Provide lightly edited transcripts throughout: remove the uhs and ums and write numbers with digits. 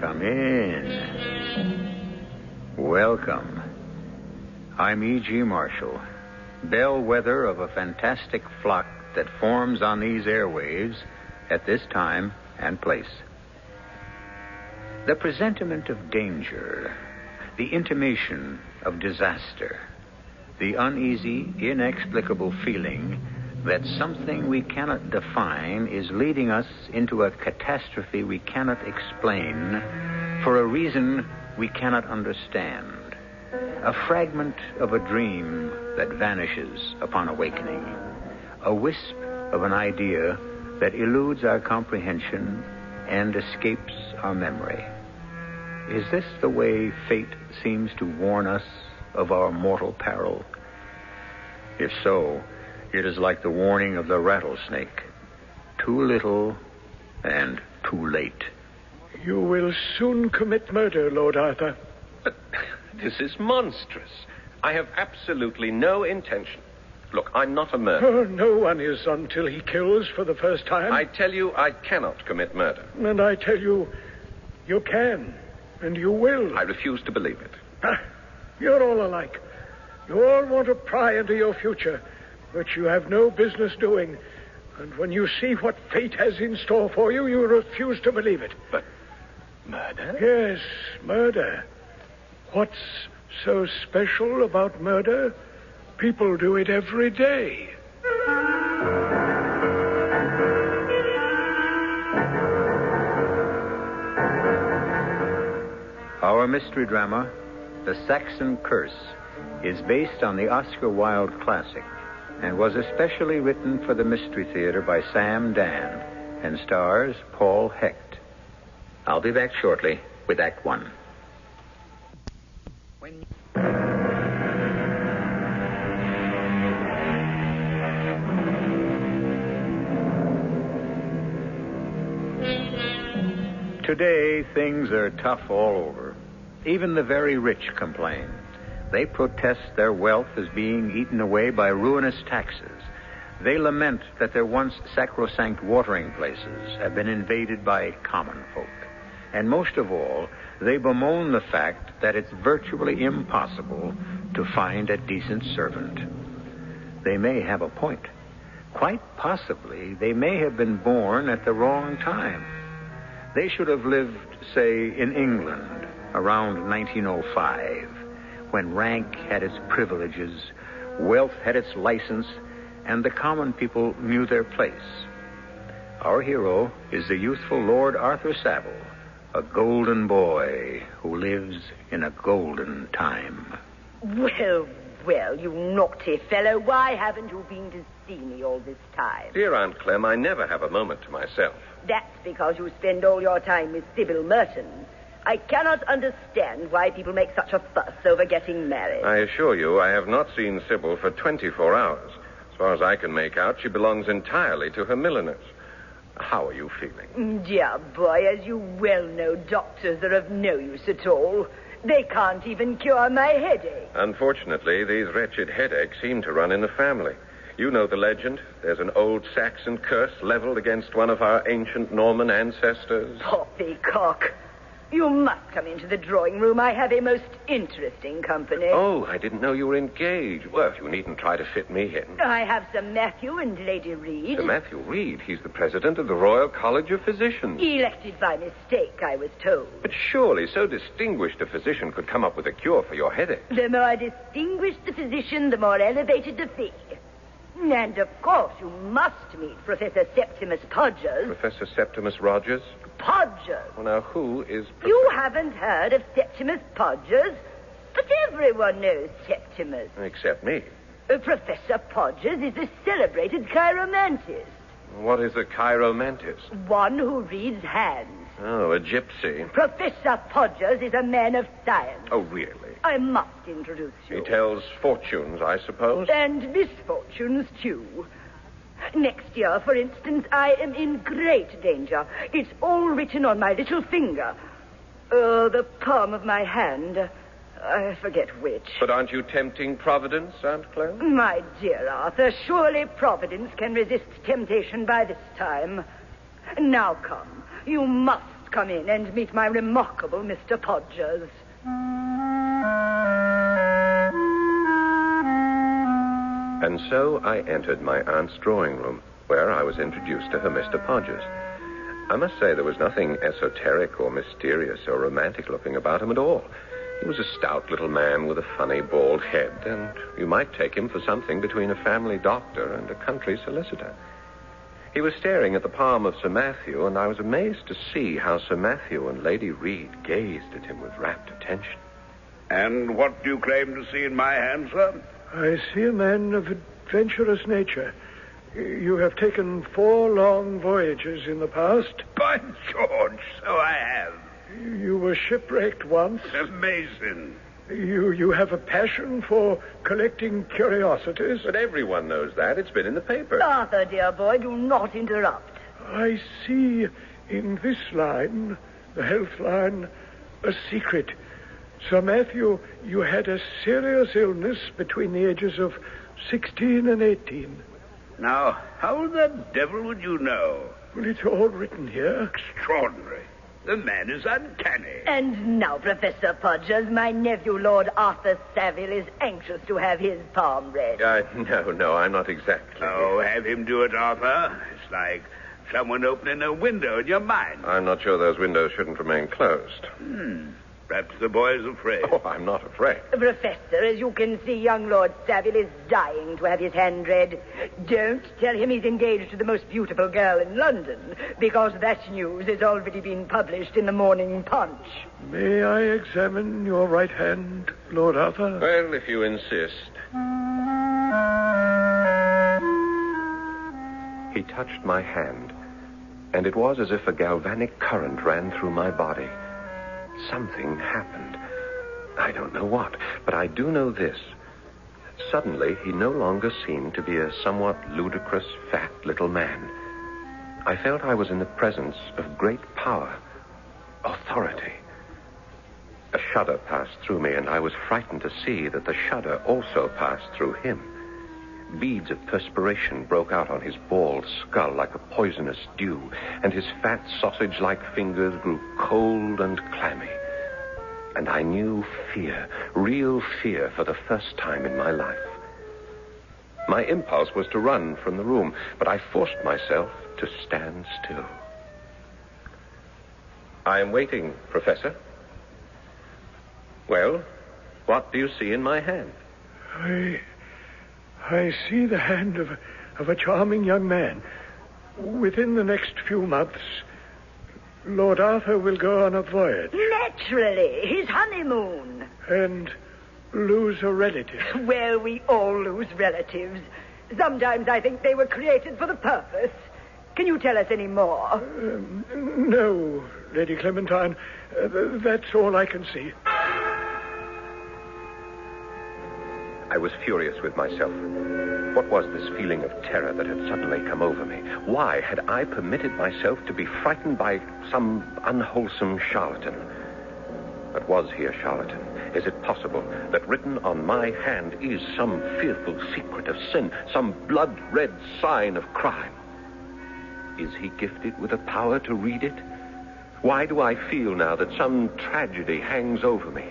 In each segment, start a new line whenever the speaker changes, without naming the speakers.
Come in. Welcome. I'm E.G. Marshall, bellwether of a fantastic flock that forms on these airwaves at this time and place. The presentiment of danger, the intimation of disaster, the uneasy, inexplicable feeling that something we cannot define is leading us into a catastrophe we cannot explain for a reason we cannot understand. A fragment of a dream that vanishes upon awakening. A wisp of an idea that eludes our comprehension and escapes our memory. Is this the way fate seems to warn us of our mortal peril? If so, it is like the warning of the rattlesnake. Too little and too late.
You will soon commit murder, Lord Arthur.
But this is monstrous. I have absolutely no intention. Look, I'm not a murderer.
Oh, no one is until he kills for the first time.
I tell you, I cannot commit murder.
And I tell you, you can, and you will.
I refuse to believe it.
You're all alike. You all want to pry into your future, which you have no business doing. And when you see what fate has in store for you, you refuse to believe it.
But murder?
Yes, murder. What's so special about murder? People do it every day.
Our mystery drama, The Saxon Curse, is based on the Oscar Wilde classic and was especially written for the Mystery Theater by Sam Dan and stars Paul Hecht. I'll be back shortly with Act One. Today, things are tough all over. Even the very rich complain. They protest their wealth is being eaten away by ruinous taxes. They lament that their once sacrosanct watering places have been invaded by common folk. And most of all, they bemoan the fact that it's virtually impossible to find a decent servant. They may have a point. Quite possibly, they may have been born at the wrong time. They should have lived, say, in England around 1905, when rank had its privileges, wealth had its license, and the common people knew their place. Our hero is the youthful Lord Arthur Savile, a golden boy who lives in a golden time.
Well, you naughty fellow, why haven't you been to see me all this time?
Dear Aunt Clem, I never have a moment to myself.
That's because you spend all your time with Sybil Merton. I cannot understand why people make such a fuss over getting married.
I assure you, I have not seen Sybil for 24 hours. As far as I can make out, she belongs entirely to her milliners. How are you feeling?
Dear boy, as you well know, doctors are of no use at all. They can't even cure my headache.
Unfortunately, these wretched headaches seem to run in the family. You know the legend. There's an old Saxon curse leveled against one of our ancient Norman ancestors.
Poppycock. You must come into the drawing room. I have a most interesting company.
Oh, I didn't know you were engaged. Well, you needn't try to fit me in.
I have Sir Matthew and Lady Reed.
Sir Matthew Reed? He's the president of the Royal College of Physicians.
Elected by mistake, I was told.
But surely so distinguished a physician could come up with a cure for your headache.
The more distinguished the physician, the more elevated the fee. And, of course, you must meet Professor Septimus Podgers.
Professor Septimus Rogers?
Podgers.
Well, now, who is...
You haven't heard of Septimus Podgers? But everyone knows Septimus.
Except me.
Professor Podgers is a celebrated chiromantist.
What is a chiromantist?
One who reads hands.
Oh, a gypsy.
Professor Podgers is a man of science.
Oh, really?
I must introduce you.
He tells fortunes, I suppose.
And misfortunes, too. Next year, for instance, I am in great danger. It's all written on my little finger. The palm of my hand. I forget which.
But aren't you tempting Providence, Aunt Clem?
My dear Arthur, surely Providence can resist temptation by this time. Now come. You must come in and meet my remarkable Mr. Podgers.
And so I entered my aunt's drawing room, where I was introduced to her Mr. Podgers. I must say there was nothing esoteric or mysterious or romantic looking about him at all. He was a stout little man with a funny bald head, and you might take him for something between a family doctor and a country solicitor. He was staring at the palm of Sir Matthew, and I was amazed to see how Sir Matthew and Lady Reed gazed at him with rapt attention.
And what do you claim to see in my hand, sir?
I see a man of adventurous nature. You have taken 4 long voyages in the past.
By George, so I have.
You were shipwrecked once.
Amazing.
You have a passion for collecting curiosities.
But everyone knows that. It's been in the paper.
Arthur, dear boy, do not interrupt.
I see in this line, the health line, a secret. Sir Matthew, you had a serious illness between the ages of 16 and 18.
Now, how the devil would you know?
Well, it's all written here.
Extraordinary. The man is uncanny.
And now, Professor Podgers, my nephew, Lord Arthur Savile, is anxious to have his palm read.
No, I'm not exactly.
Oh, have him do it, Arthur. It's like someone opening a window in your mind.
I'm not sure those windows shouldn't remain closed.
Perhaps the boy is afraid.
Oh, I'm not afraid.
Professor, as you can see, young Lord Savile is dying to have his hand read. Don't tell him he's engaged to the most beautiful girl in London, because that news has already been published in the Morning Punch.
May I examine your right hand, Lord Arthur?
Well, if you insist. He touched my hand, and it was as if a galvanic current ran through my body. Something happened. I don't know what, but I do know this. Suddenly, he no longer seemed to be a somewhat ludicrous, fat little man. I felt I was in the presence of great power, authority. A shudder passed through me, and I was frightened to see that the shudder also passed through him. Beads of perspiration broke out on his bald skull like a poisonous dew, and his fat sausage-like fingers grew cold and clammy. And I knew fear, real fear, for the first time in my life. My impulse was to run from the room, but I forced myself to stand still. I am waiting, Professor. Well, what do you see in my hand?
I see the hand of a charming young man. Within the next few months, Lord Arthur will go on a voyage.
Naturally, his honeymoon.
And lose a relative.
Well, we all lose relatives. Sometimes I think they were created for the purpose. Can you tell us any more?
No, Lady Clementine. That's all I can see.
I was furious with myself. What was this feeling of terror that had suddenly come over me? Why had I permitted myself to be frightened by some unwholesome charlatan? But was he a charlatan? Is it possible that written on my hand is some fearful secret of sin, some blood-red sign of crime? Is he gifted with a power to read it? Why do I feel now that some tragedy hangs over me?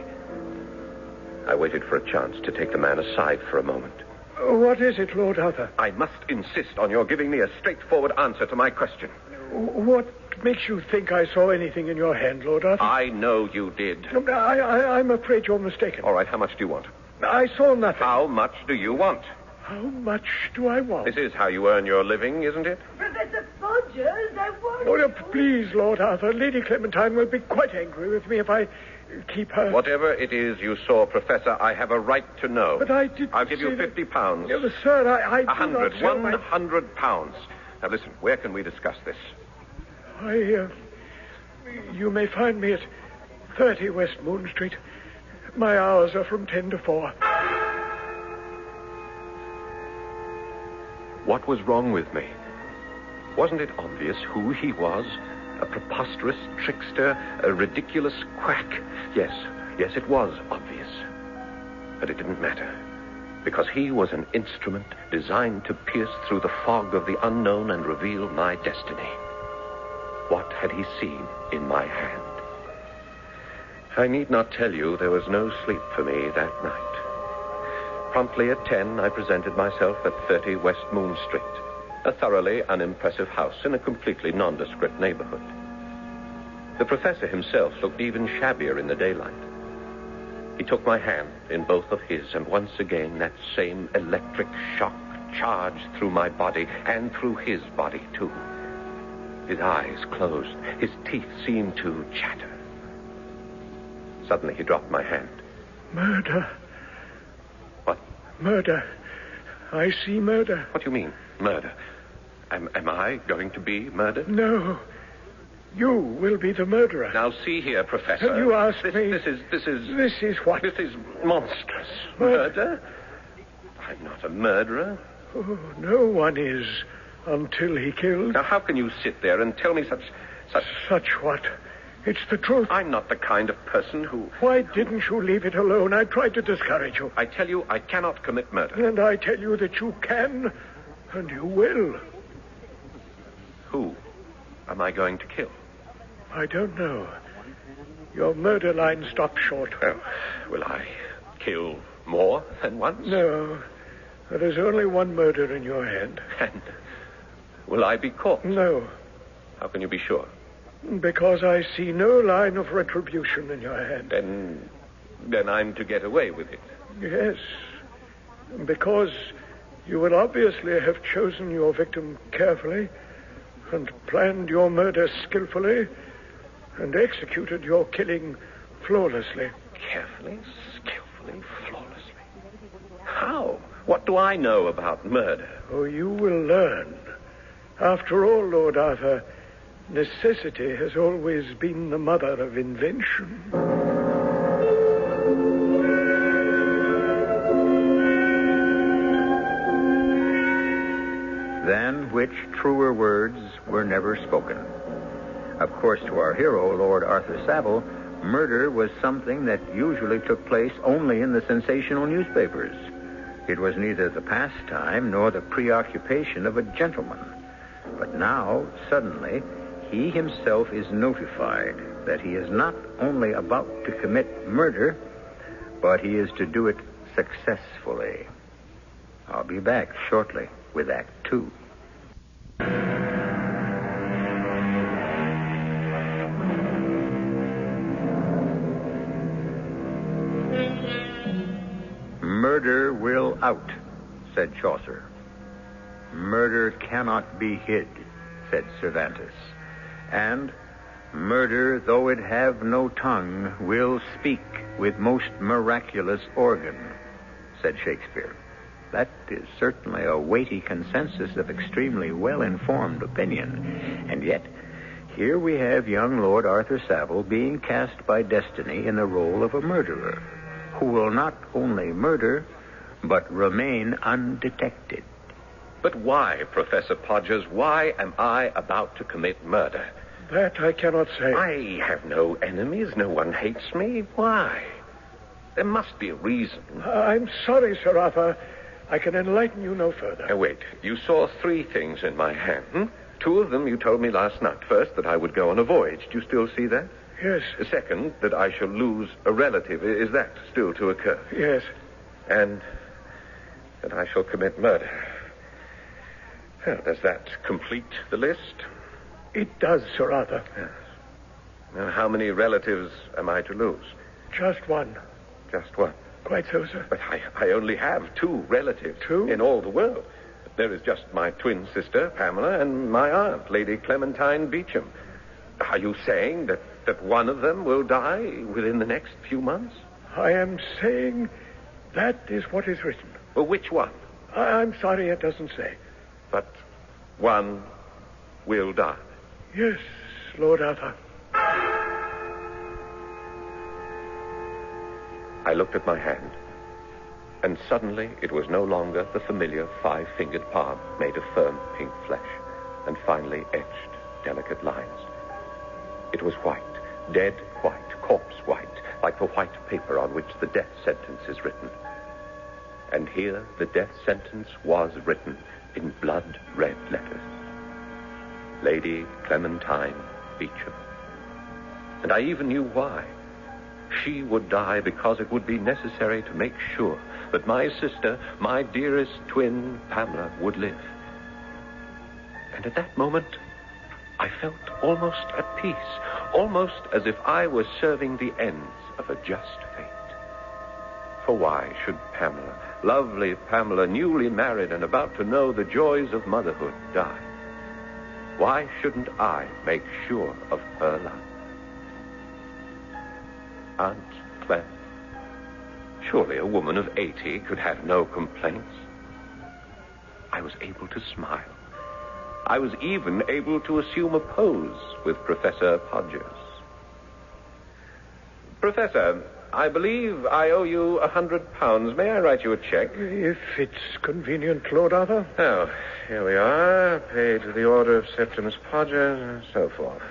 I waited for a chance to take the man aside for a moment.
What is it, Lord Arthur?
I must insist on your giving me a straightforward answer to my question.
What makes you think I saw anything in your hand, Lord Arthur?
I know you did.
I'm afraid you're mistaken.
All right, how much do you want?
I saw nothing.
How much do you want?
How much do I want?
This is how you earn your living, isn't it?
Professor Podgers, I want...
Oh, no, please, Lord Arthur. Lady Clementine will be quite angry with me if I keep her...
Whatever it is you saw, Professor, I have a right to know.
But I didn't
I'll give you £50.
No, sir, I do
100.
not sell my...
£100. Now, listen, where can we discuss this?
You may find me at 30 West Moon Street. My hours are from 10 to 4.
What was wrong with me? Wasn't it obvious who he was? A preposterous trickster, a ridiculous quack. Yes, it was obvious. But it didn't matter, because he was an instrument designed to pierce through the fog of the unknown and reveal my destiny. What had he seen in my hand? I need not tell you there was no sleep for me that night. Promptly at 10, I presented myself at 30 West Moon Street, a thoroughly unimpressive house in a completely nondescript neighborhood. The professor himself looked even shabbier in the daylight. He took my hand in both of his, and once again that same electric shock charged through my body and through his body, too. His eyes closed. His teeth seemed to chatter. Suddenly, he dropped my hand.
Murder.
What?
Murder. I see murder.
What do you mean, murder? Am I going to be murdered?
No. You will be the murderer.
Now, see here, Professor.
You asked me.
This
is what?
This is monstrous. Murder? I'm not a murderer.
Oh, no one is until he kills.
Now, how can you sit there and tell me such...
Such what? It's the truth.
I'm not the kind of person who...
Why didn't you leave it alone? I tried to discourage you.
I tell you, I cannot commit murder.
And I tell you that you can, and you will.
Who am I going to kill?
I don't know. Your murder line stopped short.
Oh, will I kill more than once?
No. There is only one murder in your hand.
And will I be caught?
No.
How can you be sure?
Because I see no line of retribution in your hand.
Then I'm to get away with it.
Yes. Because you will obviously have chosen your victim carefully and planned your murder skillfully and executed your killing flawlessly.
Carefully, skillfully, flawlessly. How? What do I know about murder?
Oh, you will learn. After all, Lord Arthur, necessity has always been the mother of invention.
Than which truer words were never spoken. Of course, to our hero, Lord Arthur Savile, murder was something that usually took place only in the sensational newspapers. It was neither the pastime nor the preoccupation of a gentleman. But now, suddenly, he himself is notified that he is not only about to commit murder, but he is to do it successfully. I'll be back shortly with Act 2. Murder will out, said Chaucer. Murder cannot be hid, said Cervantes. And murder, though it have no tongue, will speak with most miraculous organ, said Shakespeare. That is certainly a weighty consensus of extremely well-informed opinion. And yet, here we have young Lord Arthur Savile being cast by destiny in the role of a murderer, who will not only murder, but remain undetected.
But why, Professor Podgers, why am I about to commit murder?
That I cannot say.
I have no enemies. No one hates me. Why? There must be a reason.
I'm sorry, Sir Arthur. I can enlighten you no further.
Now, wait. You saw 3 things in my hand. 2 of them you told me last night. First, that I would go on a voyage. Do you still see that?
Yes.
Second, that I shall lose a relative. Is that still to occur?
Yes.
And that I shall commit murder. Well, does that complete the list?
It does, Sir Arthur.
Yes. Now, how many relatives am I to lose?
Just one.
Just one.
Quite so, sir.
But I only have 2 relatives.
2?
In all the world. There is just my twin sister, Pamela, and my aunt, Lady Clementine Beecham. Are you saying that one of them will die within the next few months?
I am saying that is what is written.
Well, which one?
I'm sorry it doesn't say.
But one will die.
Yes, Lord Arthur.
I looked at my hand, and suddenly it was no longer the familiar 5-fingered palm made of firm pink flesh and finely etched, delicate lines. It was white, dead white, corpse white, like the white paper on which the death sentence is written. And here the death sentence was written in blood-red letters. Lady Clementine Beecham. And I even knew why. She would die because it would be necessary to make sure that my sister, my dearest twin, Pamela, would live. And at that moment, I felt almost at peace, almost as if I were serving the ends of a just fate. For why should Pamela, lovely Pamela, newly married and about to know the joys of motherhood, die? Why shouldn't I make sure of her love? Aunt Clem. Surely a woman of 80 could have no complaints. I was able to smile. I was even able to assume a pose with Professor Podgers. Professor, I believe I owe you £100. May I write you a check?
If it's convenient, Lord Arthur.
Oh, here we are. Paid to the order of Septimus Podgers, and so forth.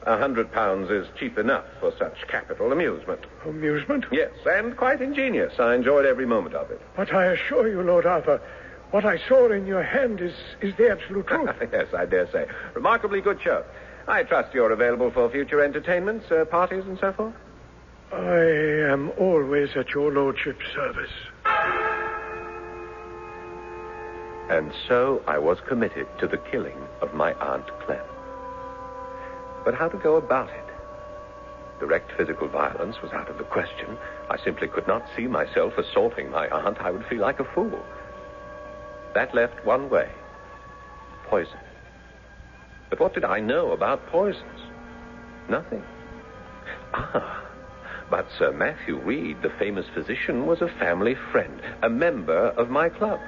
£100 is cheap enough for such capital amusement.
Amusement?
Yes, and quite ingenious. I enjoyed every moment of it.
But I assure you, Lord Arthur, what I saw in your hand is the absolute truth.
Yes, I dare say. Remarkably good show. I trust you're available for future entertainments, parties, and so forth?
I am always at your lordship's service.
And so I was committed to the killing of my Aunt Clem. But how to go about it? Direct physical violence was out of the question. I simply could not see myself assaulting my aunt. I would feel like a fool. That left one way. Poison. But what did I know about poisons? Nothing. But Sir Matthew Reed, the famous physician, was a family friend, a member of my club.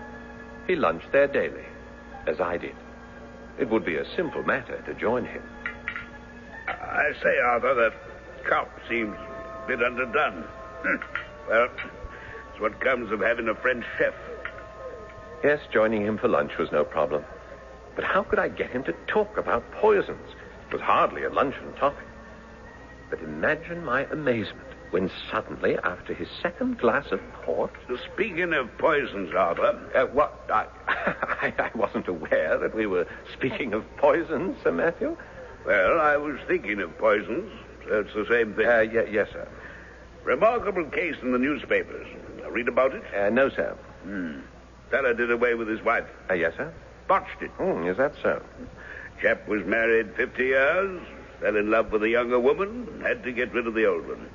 He lunched there daily, as I did. It would be a simple matter to join him.
I say, Arthur, that cop seems a bit underdone. Well, it's what comes of having a French chef.
Yes, joining him for lunch was no problem. But how could I get him to talk about poisons? It was hardly a luncheon topic. But imagine my amazement when suddenly, after his second glass of port...
Speaking of poisons, Arthur...
What? I wasn't aware that we were speaking of poisons, Sir Matthew.
Well, I was thinking of poisons, so it's the same thing.
Yes, sir.
Remarkable case in the newspapers. Read about it?
No, sir.
Fella did away with his wife.
Yes, sir?
Botched it.
Is that so?
Chap was married 50 years, fell in love with a younger woman, had to get rid of the old one.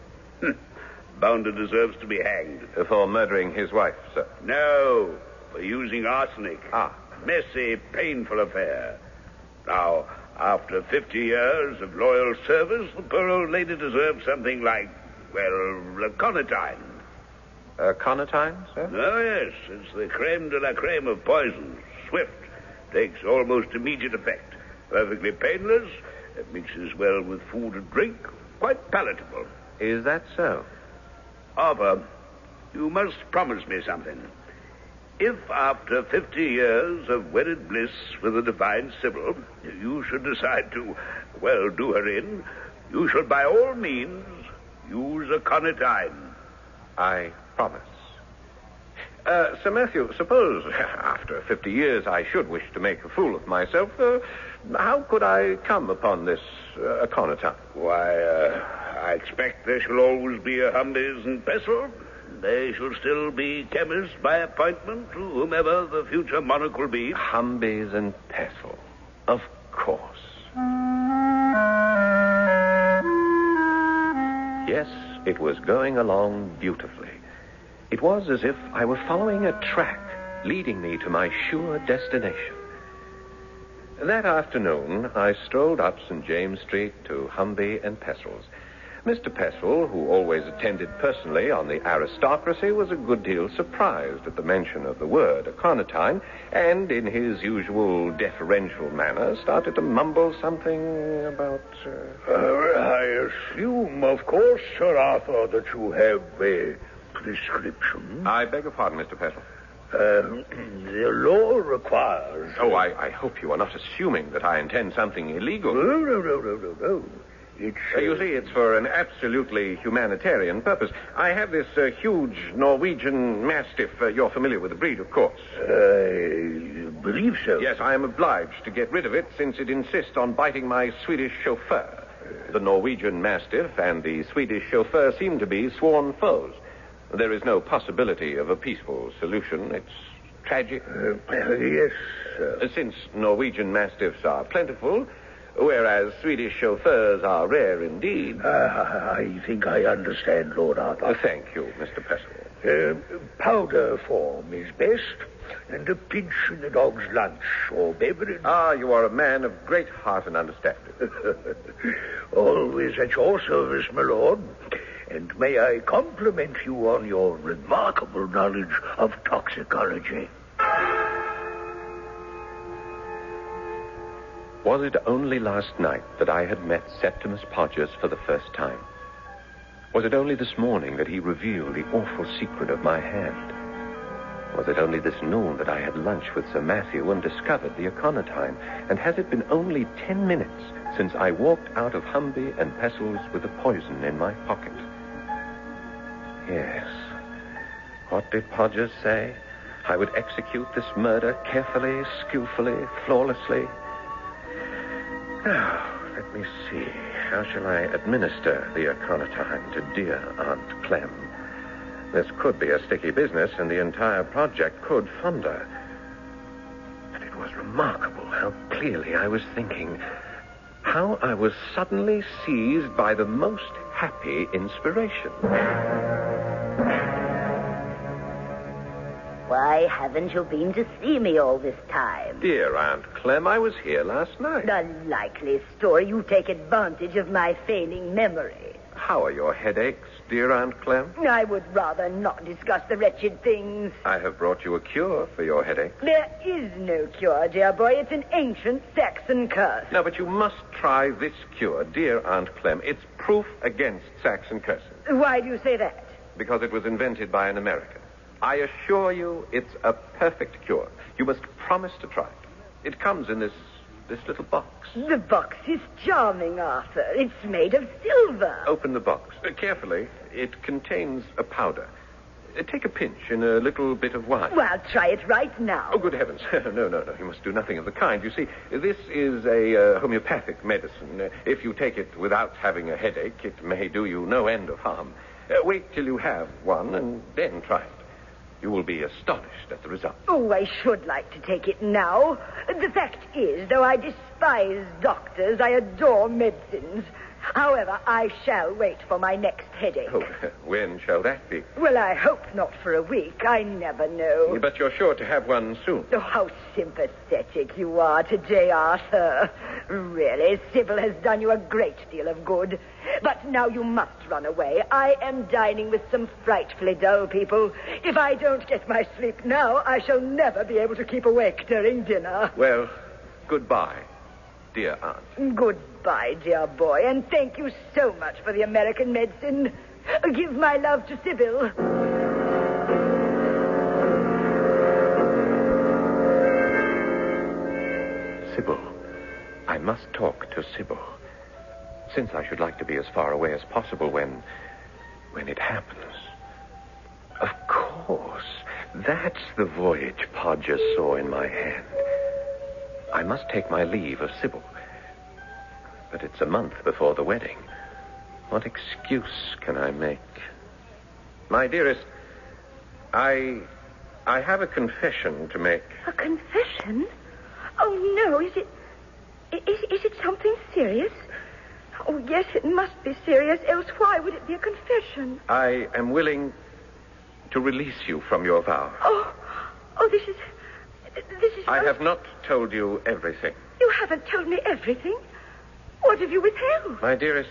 Bounder deserves to be hanged.
For murdering his wife, sir?
No, for using arsenic.
Ah.
Messy, painful affair. Now, after 50 years of loyal service, the poor old lady deserves something like, well, aconitine.
Aconitine, sir?
Oh, yes. It's the creme de la creme of poisons. Swift. Takes almost immediate effect. Perfectly painless. It mixes well with food and drink. Quite palatable.
Is that so?
Arthur, you must promise me something. If after 50 years of wedded bliss with the divine Sybil, you should decide to, well, do her in, you shall by all means use aconitine.
I promise. Sir Matthew, suppose after 50 years I should wish to make a fool of myself, how could I come upon this aconitine?
Why, I expect there shall always be a Humbies and Pestle. They shall still be chemists by appointment to whomever the future monarch will be.
Humbies and Pestle. Of course. Yes, it was going along beautifully. It was as if I were following a track leading me to my sure destination. That afternoon, I strolled up St. James Street to Humby and Pestle's. Mr. Pestle, who always attended personally on the aristocracy, was a good deal surprised at the mention of the word aconitine, and in his usual deferential manner started to mumble something about...
I assume, of course, Sir Arthur, that you have a prescription.
I beg your pardon, Mr. Pestle.
The law requires...
Oh, I hope you are not assuming that I intend something illegal.
No.
It's...
You see, it's for an absolutely humanitarian purpose. I have this huge Norwegian Mastiff. You're familiar with the breed, of course.
I believe so.
Yes, I am obliged to get rid of it since it insists on biting my Swedish chauffeur. The Norwegian Mastiff and the Swedish chauffeur seem to be sworn foes. There is no possibility of a peaceful solution. It's tragic.
Yes, sir.
Since Norwegian Mastiffs are plentiful, whereas Swedish chauffeurs are rare indeed.
I think I understand, Lord Arthur.
Thank you, Mr. Percival.
Powder form is best, and a pinch in the dog's lunch or beverage.
Ah, you are a man of great heart and understanding.
Always at your service, my lord. And may I compliment you on your remarkable knowledge of toxicology.
Was it only last night that I had met Septimus Podgers for the first time? Was it only this morning that he revealed the awful secret of my hand? Was it only this noon that I had lunch with Sir Matthew and discovered the aconitine? And has it been only 10 minutes since I walked out of Humby and Pestles with the poison in my pocket? Yes. What did Podgers say? I would execute this murder carefully, skillfully, flawlessly. Now, let me see. How shall I administer the aconitine to dear Aunt Clem? This could be a sticky business, and the entire project could founder. But it was remarkable how clearly I was thinking. How I was suddenly seized by the most happy inspiration.
Why haven't you been to see me all this time?
Dear Aunt Clem, I was here last night.
A likely story. You take advantage of my failing memory.
How are your headaches, dear Aunt Clem?
I would rather not discuss the wretched things.
I have brought you a cure for your headache.
There is no cure, dear boy. It's an ancient Saxon curse.
No, but you must try this cure, dear Aunt Clem. It's proof against Saxon curses.
Why do you say that?
Because it was invented by an American. I assure you it's a perfect cure. You must promise to try it. It comes in this little box.
The box is charming, Arthur. It's made of silver.
Open the box. Carefully. It contains a powder. Take a pinch in a little bit of wine.
Well, try it right now.
Oh, good heavens. No. You must do nothing of the kind. You see, this is a homeopathic medicine. If you take it without having a headache, it may do you no end of harm. Wait till you have one and then try it. You will be astonished at the result.
Oh, I should like to take it now. The fact is, though I despise doctors, I adore medicines. However, I shall wait for my next headache.
Oh, when shall that be?
Well, I hope not for a week. I never know.
But you're sure to have one soon.
Oh, how sympathetic you are today, Arthur. Really, Sybil has done you a great deal of good. But now you must run away. I am dining with some frightfully dull people. If I don't get my sleep now, I shall never be able to keep awake during dinner.
Well, goodbye, dear Aunt.
Goodbye, dear boy, and thank you so much for the American medicine. Give my love to Sybil.
Sybil. I must talk to Sybil. Since I should like to be as far away as possible when it happens. Of course. That's the voyage Podgers saw in my hand. I must take my leave of Sybil. But it's a month before the wedding. What excuse can I make? My dearest, I have a confession to make.
A confession? Oh, no. Is it something serious? Oh, yes, it must be serious. Else why would it be a confession?
I am willing to release you from your vow.
Oh, this is...
I have not told you everything.
You haven't told me everything. What have you withheld?
My dearest,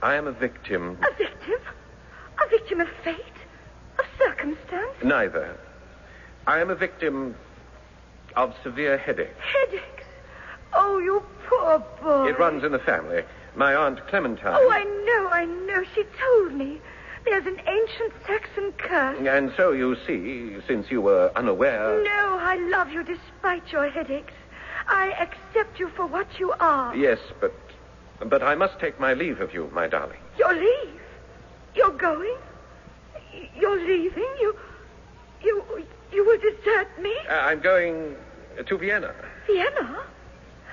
I am a victim.
A victim? A victim of fate? Of circumstance?
Neither. I am a victim of severe headaches.
Headaches? Oh, you poor boy.
It runs in the family. My Aunt Clementine...
Oh, I know. She told me. There's an ancient Saxon curse.
And so, you see, since you were unaware...
No, I love you despite your headaches. I accept you for what you are.
Yes, but But I must take my leave of you, my darling.
Your leave? You're going? You're leaving? You will desert me?
I'm going to Vienna.
Vienna?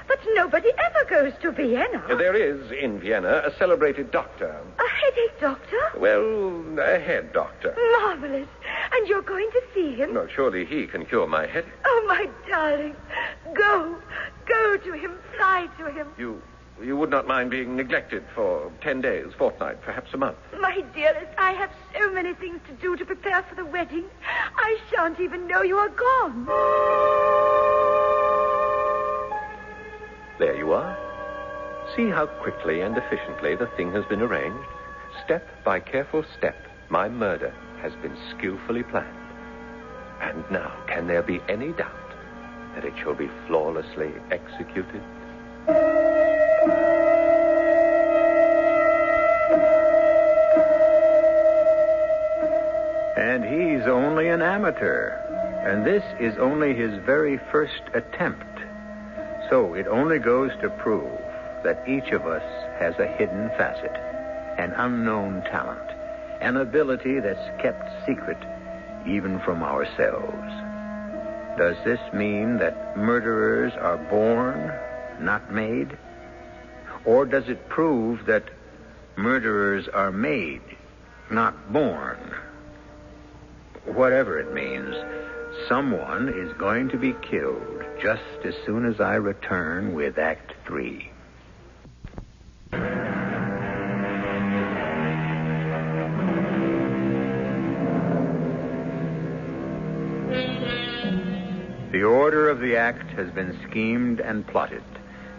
But nobody ever goes to Vienna.
There is, in Vienna, a celebrated doctor.
A headache doctor?
Well, a head doctor.
Marvelous. And you're going to see him?
No, surely he can cure my headache.
Oh, my darling. Go. Go to him. Fly to him.
You would not mind being neglected for 10 days, fortnight, perhaps a month.
My dearest, I have so many things to do to prepare for the wedding. I shan't even know you are gone.
There you are. See how quickly and efficiently the thing has been arranged. Step by careful step, my murder has been skillfully planned. And now, can there be any doubt that it shall be flawlessly executed?
And he's only an amateur. And this is only his very first attempt. So it only goes to prove that each of us has a hidden facet, an unknown talent, an ability that's kept secret even from ourselves. Does this mean that murderers are born, not made? Or does it prove that murderers are made, not born? Whatever it means, someone is going to be killed just as soon as I return with Act 3. The order of the act has been schemed and plotted,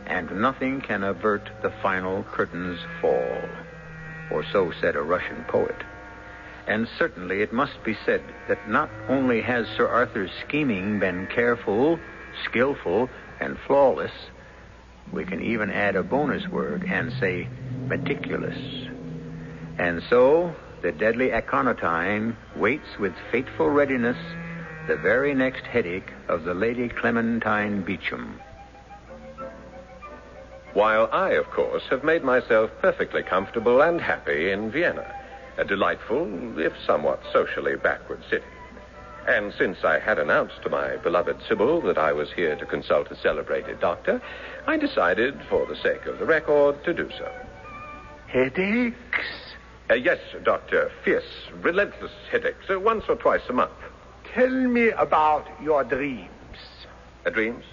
and nothing can avert the final curtain's fall. Or so said a Russian poet. And certainly it must be said that not only has Sir Arthur's scheming been careful, skillful, and flawless, we can even add a bonus word and say meticulous. And so the deadly aconitine waits with fateful readiness the very next headache of the Lady Clementine Beauchamp.
While I, of course, have made myself perfectly comfortable and happy in Vienna, a delightful, if somewhat socially backward city. And since I had announced to my beloved Sybil that I was here to consult a celebrated doctor, I decided, for the sake of the record, to do so.
Headaches?
Yes, Doctor. Fierce, relentless headaches, once or twice a month.
Tell me about your dreams.
Dreams?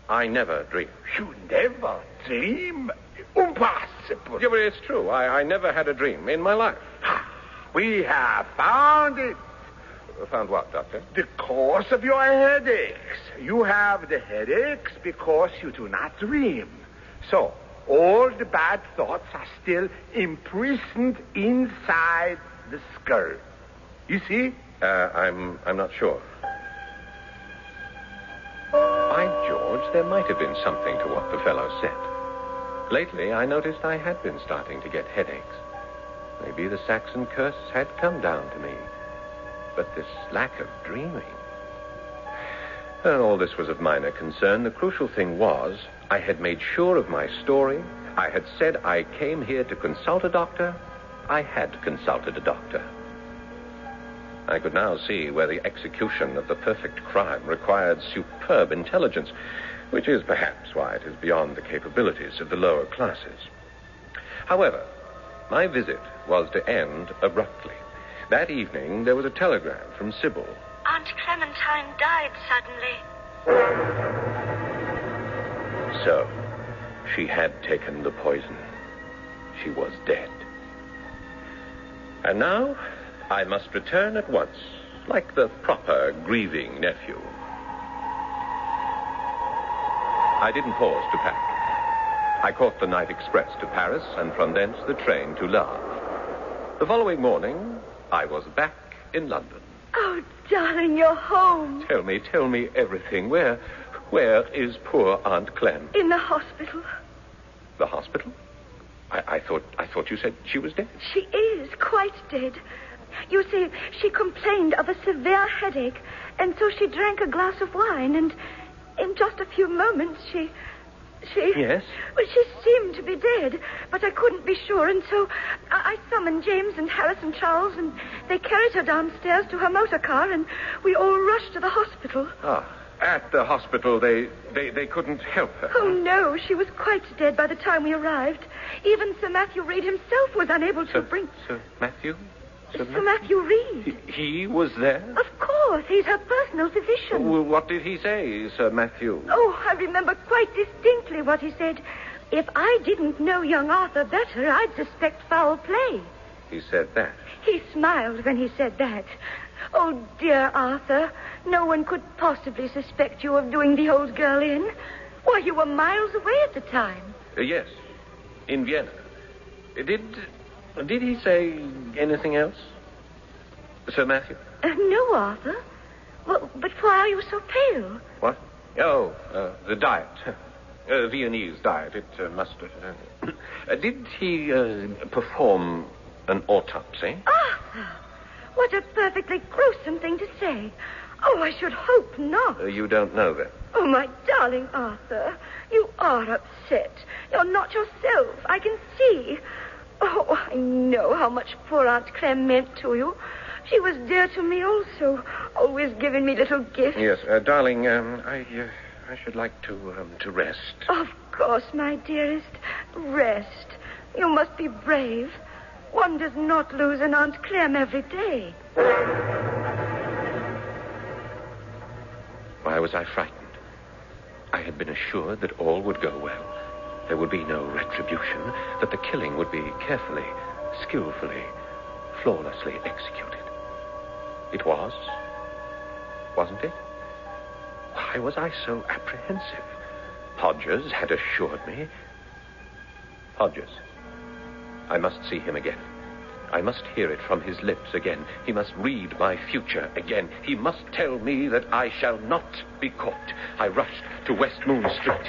I never dream.
You never dream? Impossible.
Yeah, but it's true. I never had a dream in my life.
We have found it.
Found what, Doctor?
The cause of your headaches. You have the headaches because you do not dream. So, all the bad thoughts are still imprisoned inside the skull. You see?
I'm not sure. By George, there might have been something to what the fellow said. Lately, I noticed I had been starting to get headaches. Maybe the Saxon curse had come down to me. But this lack of dreaming... And all this was of minor concern. The crucial thing was, I had made sure of my story. I had said I came here to consult a doctor. I had consulted a doctor. I could now see where the execution of the perfect crime required superb intelligence, which is perhaps why it is beyond the capabilities of the lower classes. However, my visit was to end abruptly. That evening, there was a telegram from Sybil.
Aunt Clementine died suddenly.
So, she had taken the poison. She was dead. And now, I must return at once, like the proper grieving nephew. I didn't pause to pack. I caught the night express to Paris, and from thence the train to Le Havre. The following morning, I was back in London.
Oh, darling, you're home.
Tell me everything. Where is poor Aunt Clem?
In the hospital.
The hospital? I thought you said she was dead.
She is quite dead. You see, she complained of a severe headache, and so she drank a glass of wine, and in just a few moments, she She...
Yes?
Well, she seemed to be dead, but I couldn't be sure, and so I summoned James and Harris and Charles, and they carried her downstairs to her motor car, and we all rushed to the hospital.
Ah, at the hospital, they couldn't help her.
Oh, no, she was quite dead by the time we arrived. Even Sir Matthew Reed himself was unable to bring...
Sir Matthew?
Sir Matthew Reed.
He was there?
Of course, he's her personal physician.
Well, what did he say, Sir Matthew?
Oh, I remember quite distinctly what he said. If I didn't know young Arthur better, I'd suspect foul play.
He said that?
He smiled when he said that. Oh, dear Arthur, no one could possibly suspect you of doing the old girl in. Why, you were miles away at the time.
Yes, in Vienna. Did he say anything else? Sir Matthew?
No, Arthur. Well, but why are you so pale?
What? Oh, the diet. Viennese diet. It must... did he perform an autopsy?
Arthur! What a perfectly gruesome thing to say. Oh, I should hope not.
You don't know that?
Oh, my darling Arthur, you are upset. You're not yourself. I can see. Oh, I know how much poor Aunt Clem meant to you. She was dear to me also, always giving me little gifts.
Yes, darling, I should like to rest.
Of course, my dearest. Rest. You must be brave. One does not lose an Aunt Clem every day.
Why was I frightened? I had been assured that all would go well. There would be no retribution, that the killing would be carefully, skillfully, flawlessly executed. It was, wasn't it? Why was I so apprehensive? Podgers had assured me. Podgers. I must see him again. I must hear it from his lips again. He must read my future again. He must tell me that I shall not be caught. I rushed to West Moon Street.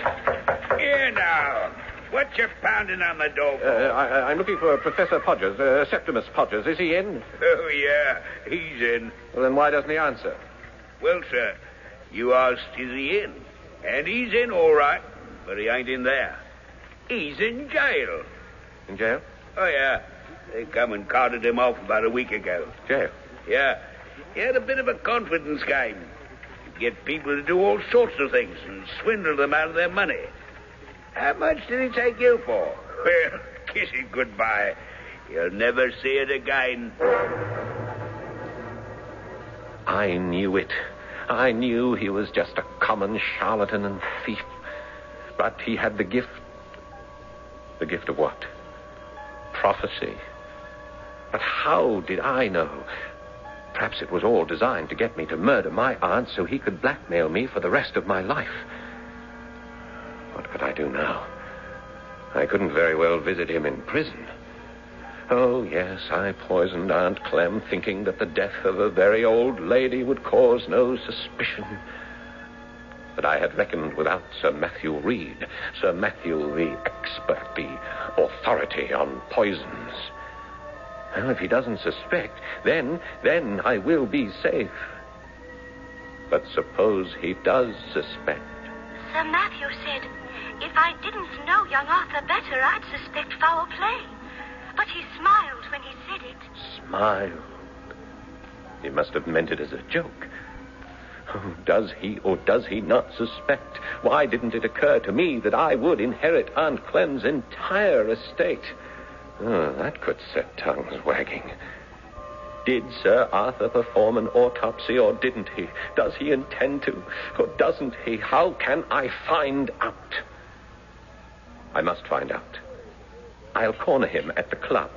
Here now. What you pounding on the door for?
I'm looking for Professor Podgers, Septimus Podgers. Is he in?
Oh, yeah, he's in.
Well, then why doesn't he answer?
Well, sir, you asked, is he in? And he's in, all right, but he ain't in there. He's in jail.
In jail?
Oh, yeah. They come and carted him off about a week ago.
Jail?
Yeah. He had a bit of a confidence game. Get people to do all sorts of things and swindle them out of their money. How much did he take you for? Well, kiss him goodbye. You'll never see it again.
I knew it. I knew he was just a common charlatan and thief. But he had the gift. The gift of what? Prophecy. But how did I know? Perhaps it was all designed to get me to murder my aunt so he could blackmail me for the rest of my life. What could I do now? I couldn't very well visit him in prison. Oh, yes, I poisoned Aunt Clem, thinking that the death of a very old lady would cause no suspicion. But I had reckoned without Sir Matthew Reed. Sir Matthew, the expert, the authority on poisons. Well, if he doesn't suspect, then I will be safe. But suppose he does suspect.
Sir Matthew said, if I didn't know young Arthur better, I'd suspect foul play. But he smiled when he said it.
Smiled? He must have meant it as a joke. Oh, does he or does he not suspect? Why didn't it occur to me that I would inherit Aunt Clem's entire estate? Oh, that could set tongues wagging. Did Sir Arthur perform an autopsy or didn't he? Does he intend to or doesn't he? How can I find out? I must find out. I'll corner him at the club.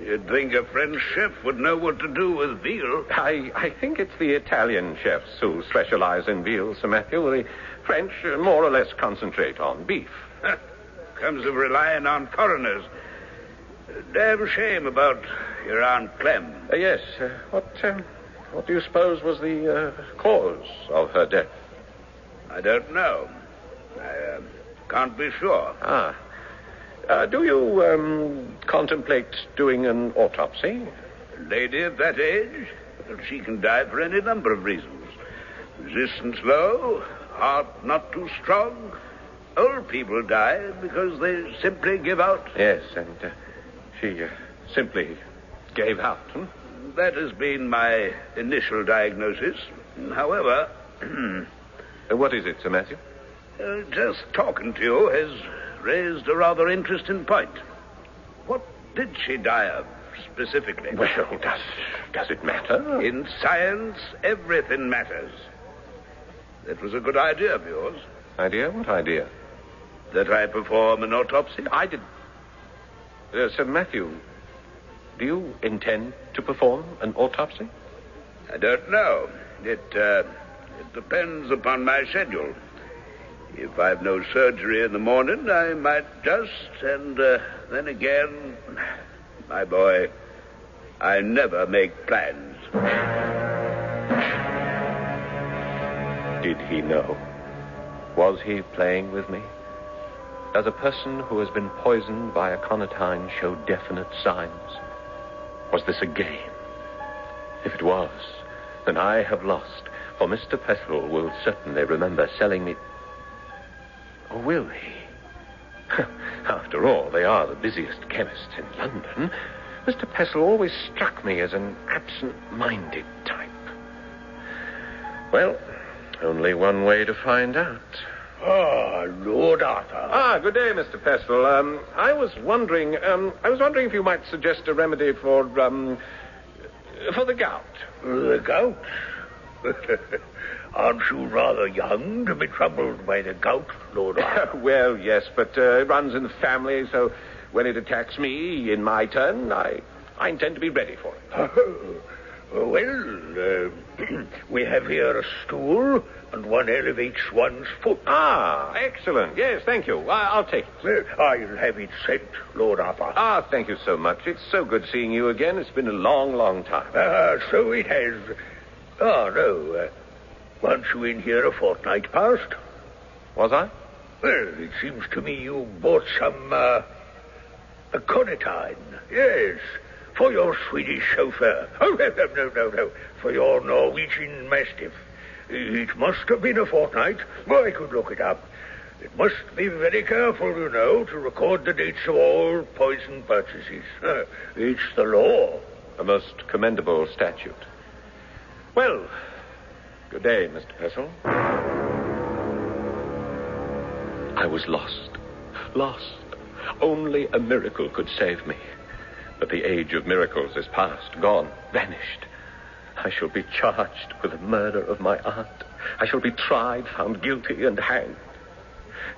You'd think a French chef would know what to do with veal.
I think it's the Italian chefs who specialize in veal, Sir Matthew. The French more or less concentrate on beef.
Comes of relying on foreigners. Damn shame about your Aunt Clem.
Yes. What do you suppose was the cause of her death?
I don't know. I can't be sure.
Do you contemplate doing an autopsy?
A lady of that age? She can die for any number of reasons. Resistance low, heart not too strong, Old people die because they simply give out.
Yes, and she simply gave out.
That has been my initial diagnosis. However...
What is it, Sir Matthew?
Just talking to you has raised a rather interesting point. What did she die of, specifically?
Well, does it matter?
In science, everything matters. That was a good idea of yours.
Idea? What idea?
That I perform an autopsy?
I did. Sir Matthew, do you intend to perform an autopsy?
I don't know. It depends upon my schedule. If I've no surgery in the morning, I might just, and then again, my boy, I never make plans.
Did he know? Was he playing with me? Does a person who has been poisoned by aconitine show definite signs? Was this a game? If it was, then I have lost, for Mr. Pestle will certainly remember selling me... Or will he? After all, they are the busiest chemists in London. Mr. Pestle always struck me as an absent-minded type. Well, only one way to find out.
Lord Arthur.
Good day, Mr. Pestle. I was wondering if you might suggest a remedy for the gout.
The gout? Aren't you rather young to be troubled by the gout, Lord Arthur?
Well, yes, but it runs in the family, so when it attacks me in my turn, I intend to be ready for it.
Well, we have here a stool, and one elevates one's foot.
Excellent. Yes, thank you. I'll take it.
Well, I'll have it sent, Lord Arthur.
Thank you so much. It's so good seeing you again. It's been a long, long time.
So it has. No. Weren't you in here a fortnight past?
Was I?
Well, it seems to me you bought some, aconitine. Yes. For your Swedish chauffeur. Oh, no. For your Norwegian mastiff. It must have been a fortnight. Well, I could look it up. It must be very careful, you know, to record the dates of all poison purchases. It's the law.
A most commendable statute. Well, good day, Mr. Pestle. I was lost. Lost. Only a miracle could save me. But the age of miracles is past, gone, vanished. I shall be charged with the murder of my aunt. I shall be tried, found guilty, and hanged.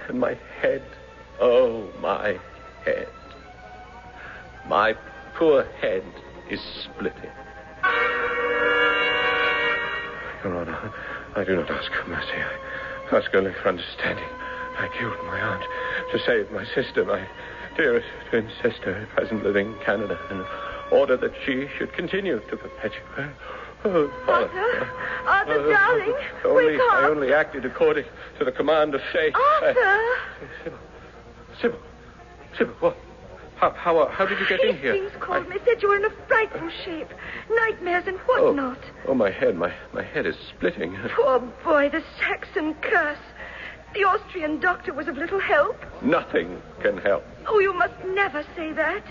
And my head, oh, my head. My poor head is splitting. Your Honor, I do not ask for mercy. I ask only for understanding. I killed my aunt to save my sister, my dearest twin sister, at present living in Canada, in order that she should continue to perpetuate.
Arthur, darling, wake up.
I only acted according to the command of fate.
Arthur!
Sybil, what? How did you get in here?
Hastings called me, said you were in a frightful shape. Nightmares and whatnot.
Oh, my head. My head is splitting.
Poor boy, the Saxon curse. The Austrian doctor was of little help.
Nothing can help.
Oh, you must never say that.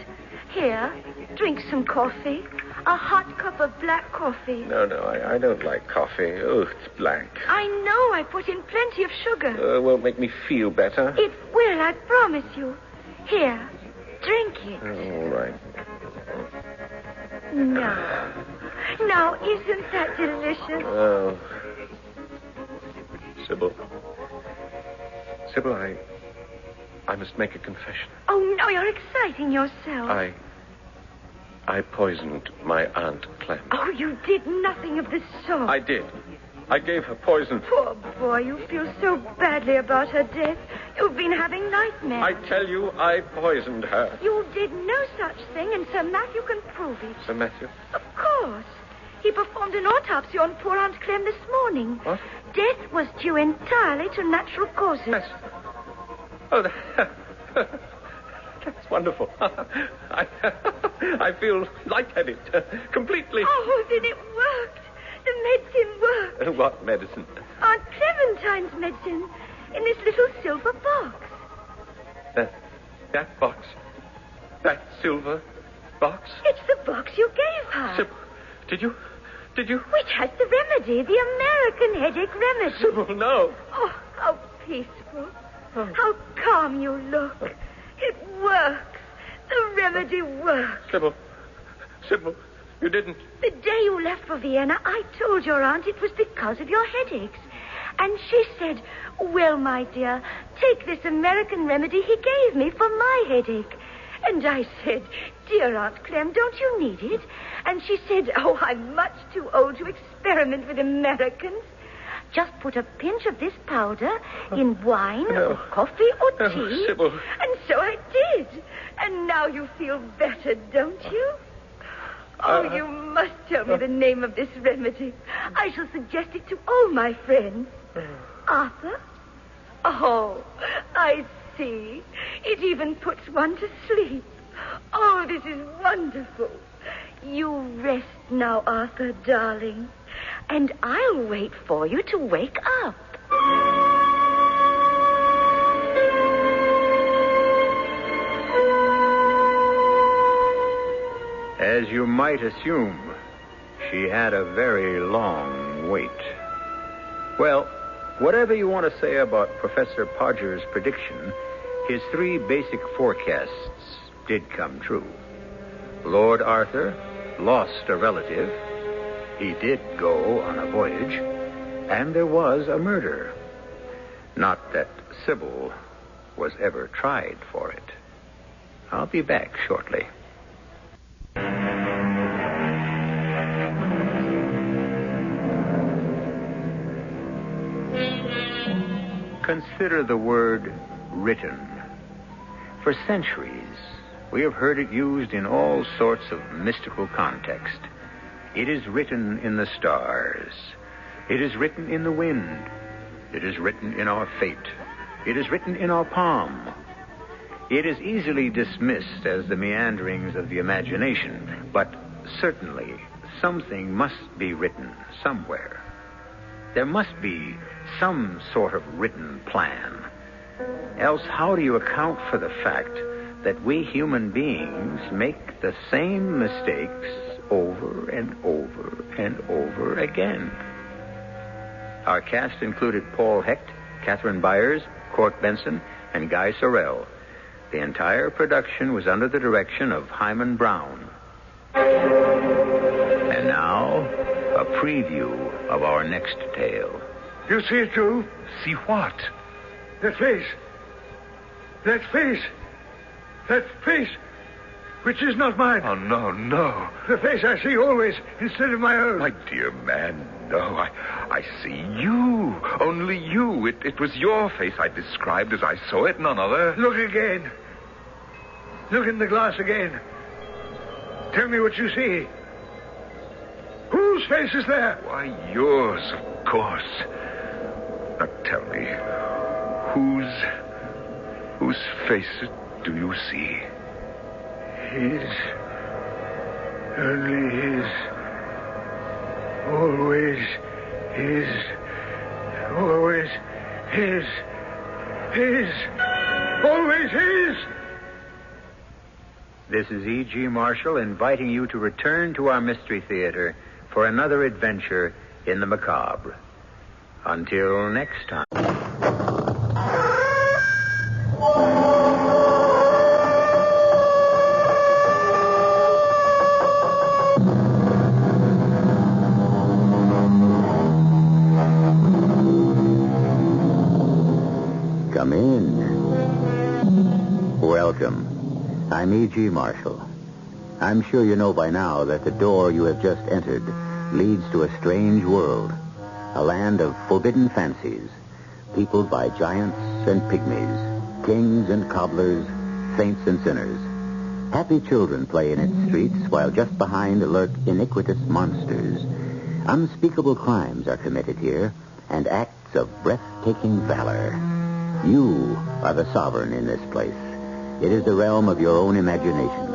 Here, drink some coffee. A hot cup of black coffee.
No, I don't like coffee. Oh, it's black.
I know. I put in plenty of sugar.
Won't make me feel better.
It will, I promise you. Here, drink it.
All right.
Now, isn't that delicious?
Oh. Sybil, I must make a confession.
Oh, no, you're exciting yourself.
I poisoned my Aunt Clem.
Oh, you did nothing of the sort.
I did. I gave her poison.
Poor boy, you feel so badly about her death. You've been having nightmares.
I tell you, I poisoned her.
You did no such thing, and Sir Matthew can prove it.
Sir Matthew?
Of course. He performed an autopsy on poor Aunt Clem this morning.
What?
Death was due entirely to natural causes.
That's wonderful. I feel lightheaded, completely.
Oh, then it worked. The medicine worked.
What medicine?
Aunt Clementine's medicine. in this little silver box.
That box? That silver box?
It's the box you gave her.
Sybil, did you?
Which has the remedy, the American headache remedy.
Sybil, no.
Oh, how peaceful. How calm you look. It works. The remedy works.
Sybil, you didn't.
The day you left for Vienna, I told your aunt it was because of your headaches. And she said, well, my dear, take this American remedy he gave me for my headache. And I said, dear Aunt Clem, don't you need it? And she said, oh, I'm much too old to experiment with Americans. Just put a pinch of this powder in wine or coffee or tea.
Sybil.
And so I did. And now you feel better, don't you? Oh, you must tell me the name of this remedy. I shall suggest it to all my friends. Arthur? Oh, I see. It even puts one to sleep. Oh, this is wonderful. You rest now, Arthur, darling. And I'll wait for you to wake up.
As you might assume, she had a very long wait. Well, whatever you want to say about Professor Podger's prediction, his 3 basic forecasts did come true. Lord Arthur lost a relative. He did go on a voyage. And there was a murder. Not that Sybil was ever tried for it. I'll be back shortly. Consider the word written. For centuries, we have heard it used in all sorts of mystical context. It is written in the stars. It is written in the wind. It is written in our fate. It is written in our palm. It is easily dismissed as the meanderings of the imagination, but certainly something must be written somewhere. There must be some sort of written plan. Else, how do you account for the fact that we human beings make the same mistakes over and over and over again? Our cast included Paul Hecht, Catherine Byers, Court Benson, and Guy Sorrell. The entire production was under the direction of Hyman Brown. And now, a preview of our next tale.
You see it, Joe?
See what?
That face. That face. That face, which is not mine.
Oh, no.
The face I see always instead of my own.
My dear man, no. I see you. Only you. It was your face I described as I saw it, none other.
Look again. Look in the glass again. Tell me what you see. Whose face is there?
Why, yours, of course. Now tell me, whose face do you see?
His. Only his. Always his. Always his. His. Always his.
This is E.G. Marshall inviting you to return to our Mystery Theater for another adventure in the macabre. Until next time.
Come in. Welcome. I'm E.G. Marshall. I'm sure you know by now that the door you have just entered leads to a strange world, a land of forbidden fancies, peopled by giants and pygmies, kings and cobblers, saints and sinners. Happy children play in its streets, while just behind lurk iniquitous monsters. Unspeakable crimes are committed here, and acts of breathtaking valor. You are the sovereign in this place. It is the realm of your own imagination.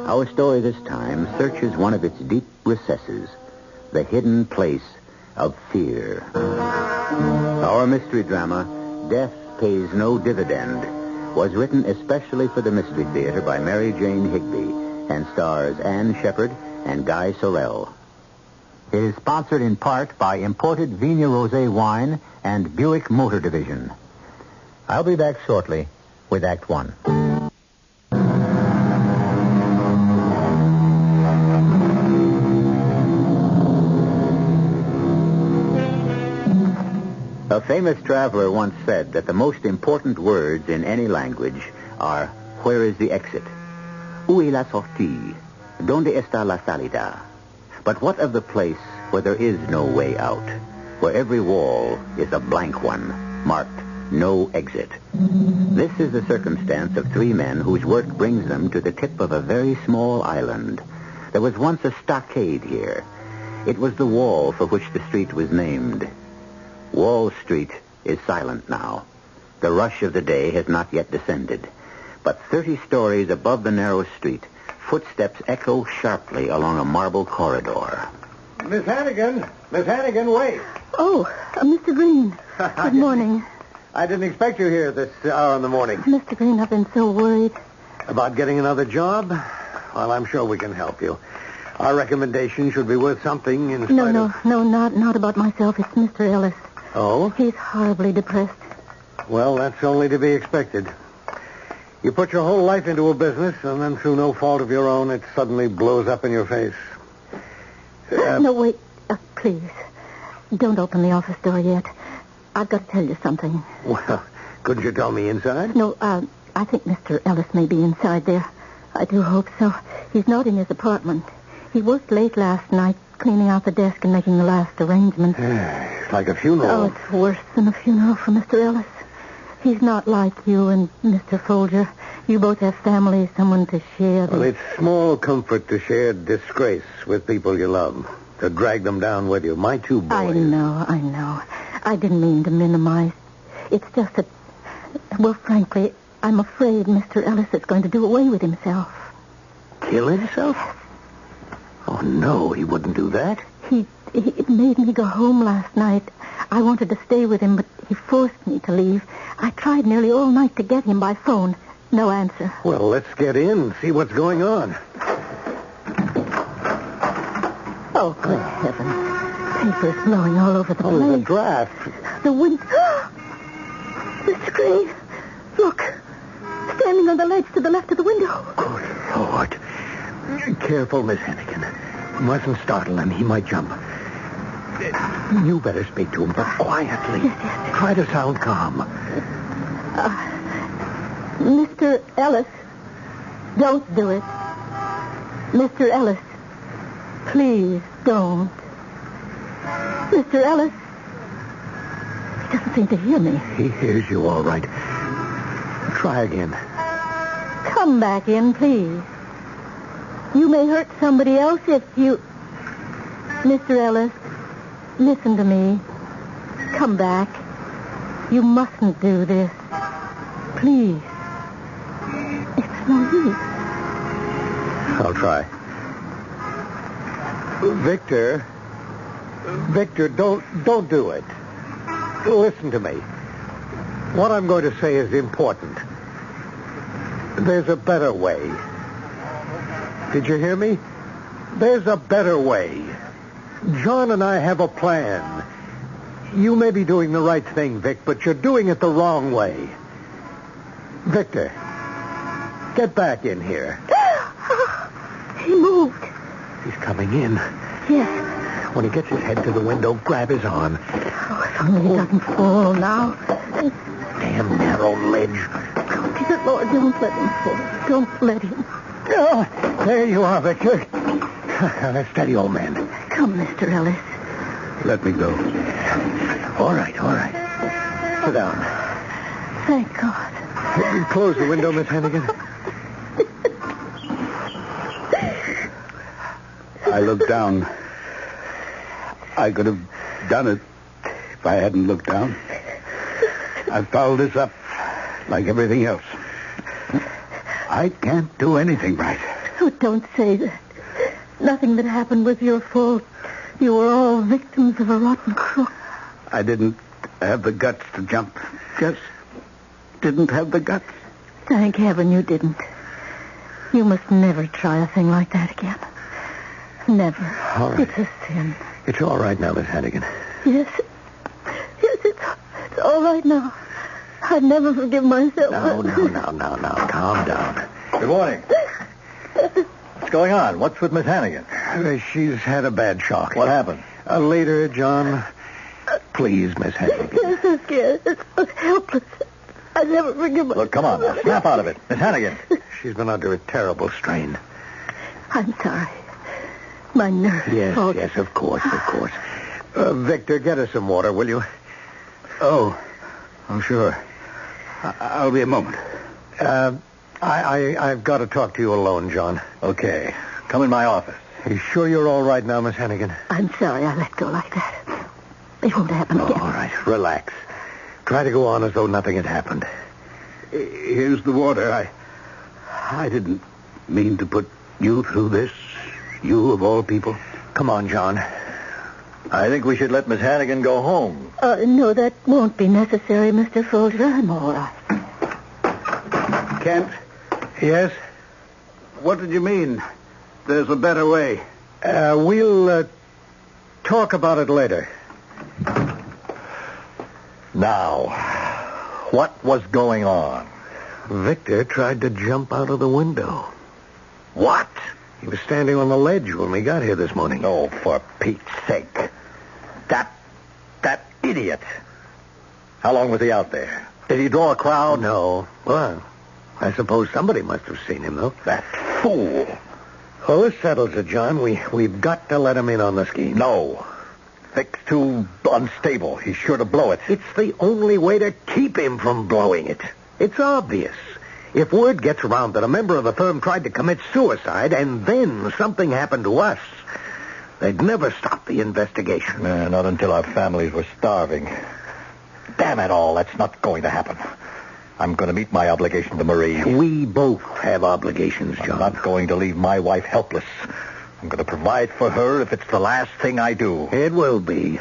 Our story this time searches one of its deep recesses, the hidden place of fear. Our mystery drama, Death Pays No Dividend was written especially for the Mystery Theater by Mary Jane Higby and stars Anne Shepard and Guy Sorrell. It is sponsored in part by imported Vigna Rosé wine and Buick Motor Division. I'll be back shortly with Act One. A famous traveler once said that the most important words in any language are, where is the exit? Où est la sortie? Donde está la salida? But what of the place where there is no way out, where every wall is a blank one, marked no exit? This is the circumstance of three men whose work brings them to the tip of a very small island. There was once a stockade here. It was the wall for which the street was named. Wall Street is silent now. The rush of the day has not yet descended. But 30 stories above the narrow street, footsteps echo sharply along a marble corridor.
Miss Hannigan! Miss Hannigan, wait!
Oh, Mr. Green. Good morning.
I didn't expect you here this hour in the morning.
Mr. Green, I've been so worried.
About getting another job? Well, I'm sure we can help you. Our recommendation should be worth something in spite of...
No, not about myself. It's Mr. Ellis.
Oh?
He's horribly depressed.
Well, that's only to be expected. You put your whole life into a business, and then through no fault of your own, it suddenly blows up in your face.
No, wait. Please. Don't open the office door yet. I've got to tell you something.
Well, couldn't you tell me inside?
No, I think Mr. Ellis may be inside there. I do hope so. He's not in his apartment. He worked late last night, cleaning out the desk and making the last arrangements.
It's like a funeral.
Oh, it's worse than a funeral for Mr. Ellis. He's not like you and Mr. Folger. You both have families, someone to share.
Well, it's small comfort to share disgrace with people you love, to drag them down with you. My two boys.
I know. I didn't mean to minimize. It's just that, well, frankly, I'm afraid Mr. Ellis is going to do away with himself.
Kill himself? Oh, no, he wouldn't do that.
He made me go home last night. I wanted to stay with him, but he forced me to leave. I tried nearly all night to get him by phone. No answer.
Well, let's get in, see what's going on.
Oh, good heavens. Papers blowing all over the place.
Oh, the draft.
The wind... Mr. Green, look. Standing on the ledge to the left of the window.
Good Lord. Careful, Miss Hannigan. You mustn't startle him. He might jump. You better speak to him, but quietly.
Yes.
Try to sound calm.
Mr. Ellis, don't do it. Mr. Ellis, please don't. Mr. Ellis, he doesn't seem to hear me.
He hears you all right. Try again.
Come back in, please. You may hurt somebody else if you... Mr. Ellis, listen to me. Come back. You mustn't do this. Please. It's no use.
I'll try. Victor, don't do it. Listen to me. What I'm going to say is important. There's a better way. Did you hear me? There's a better way. John and I have a plan. You may be doing the right thing, Vic, but you're doing it the wrong way. Victor, get back in here.
He moved.
He's coming in.
Yes.
When he gets his head to the window, grab his arm.
Oh, if only he doesn't fall now.
Damn narrow ledge.
Oh, dear Lord, don't let him fall. Don't let him.
Oh, there you are, Victor. Steady, old man.
Come, Mr. Ellis.
Let me go. All right. Sit down.
Thank God.
Close the window, Miss Hannigan.
I looked down. I could have done it if I hadn't looked down. I fouled this up like everything else. I can't do anything right.
Oh, don't say that. Nothing that happened was your fault. You were all victims of a rotten crook.
I didn't have the guts to jump. just didn't have the guts.
Thank heaven you didn't. You must never try a thing like that again. Never.
All right.
It's a sin.
It's all right now, Miss Hannigan.
Yes. Yes, it's all right now. I'd never forgive myself.
Now. Calm down. Good morning. What's going on? What's with Miss Hannigan? She's had a bad shock. What happened? Later, John. Please, Miss Hannigan.
I'm so scared. It's helpless. I'd never forgive myself.
Look, come on now. Snap out of it. Miss Hannigan. She's been under a terrible strain.
I'm sorry. My nerves.
Yes, of course. Victor, get us some water, will you?
Oh, sure. I'll be a moment.
I've got to talk to you alone, John. Okay. Come in my office. Are you sure you're all right now, Miss Hannigan?
I'm sorry I let go like that. It won't happen again.
All right. Relax. Try to go on as though nothing had happened.
Here's the water. I didn't mean to put you through this. You, of all people.
Come on, John. I think we should let Miss Hannigan go home.
No, that won't be necessary, Mr. Folger. I'm all right.
Kent?
Yes?
What did you mean? There's a better way.
We'll talk about it later. Now, what was going on? Victor tried to jump out of the window. What? He was standing on the ledge when we got here this morning. Oh, for Pete's sake. That idiot. How long was he out there? Did he draw a crowd? No. Well, I suppose somebody must have seen him, though. That fool. Well, this settles it, John. We've got to let him in on the scheme. No. Vic's too unstable. He's sure to blow it. It's the only way to keep him from blowing it. It's obvious. If word gets around that a member of the firm tried to commit suicide and then something happened to us, they'd never stop the investigation. Not until our families were starving. Damn it all, that's not going to happen. I'm going to meet my obligation to Marie. We both have obligations, John. I'm not going to leave my wife helpless. I'm going to provide for her if it's the last thing I do. It will be.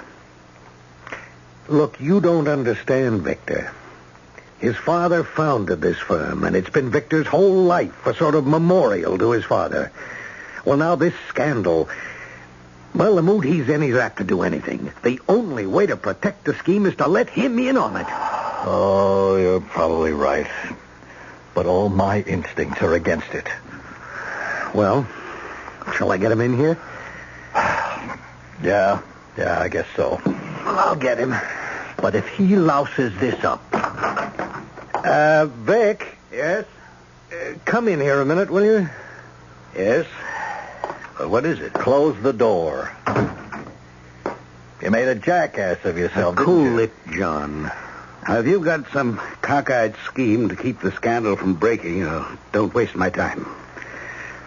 Look, you don't understand, Victor. His father founded this firm, and it's been Victor's whole life a sort of memorial to his father. Well, now this scandal... Well, the mood he's in, he's apt to do anything. The only way to protect the scheme is to let him in on it. Oh, you're probably right. But all my instincts are against it. Well, shall I get him in here? Yeah, I guess so. Well, I'll get him. But if he louses this up... Vic? Yes? Come in here a minute, will you? Yes? What is it? Close the door. You made a jackass of yourself, didn't you?
Cool it, John. Now, if you've got some cockeyed scheme to keep the scandal from breaking, don't waste my time.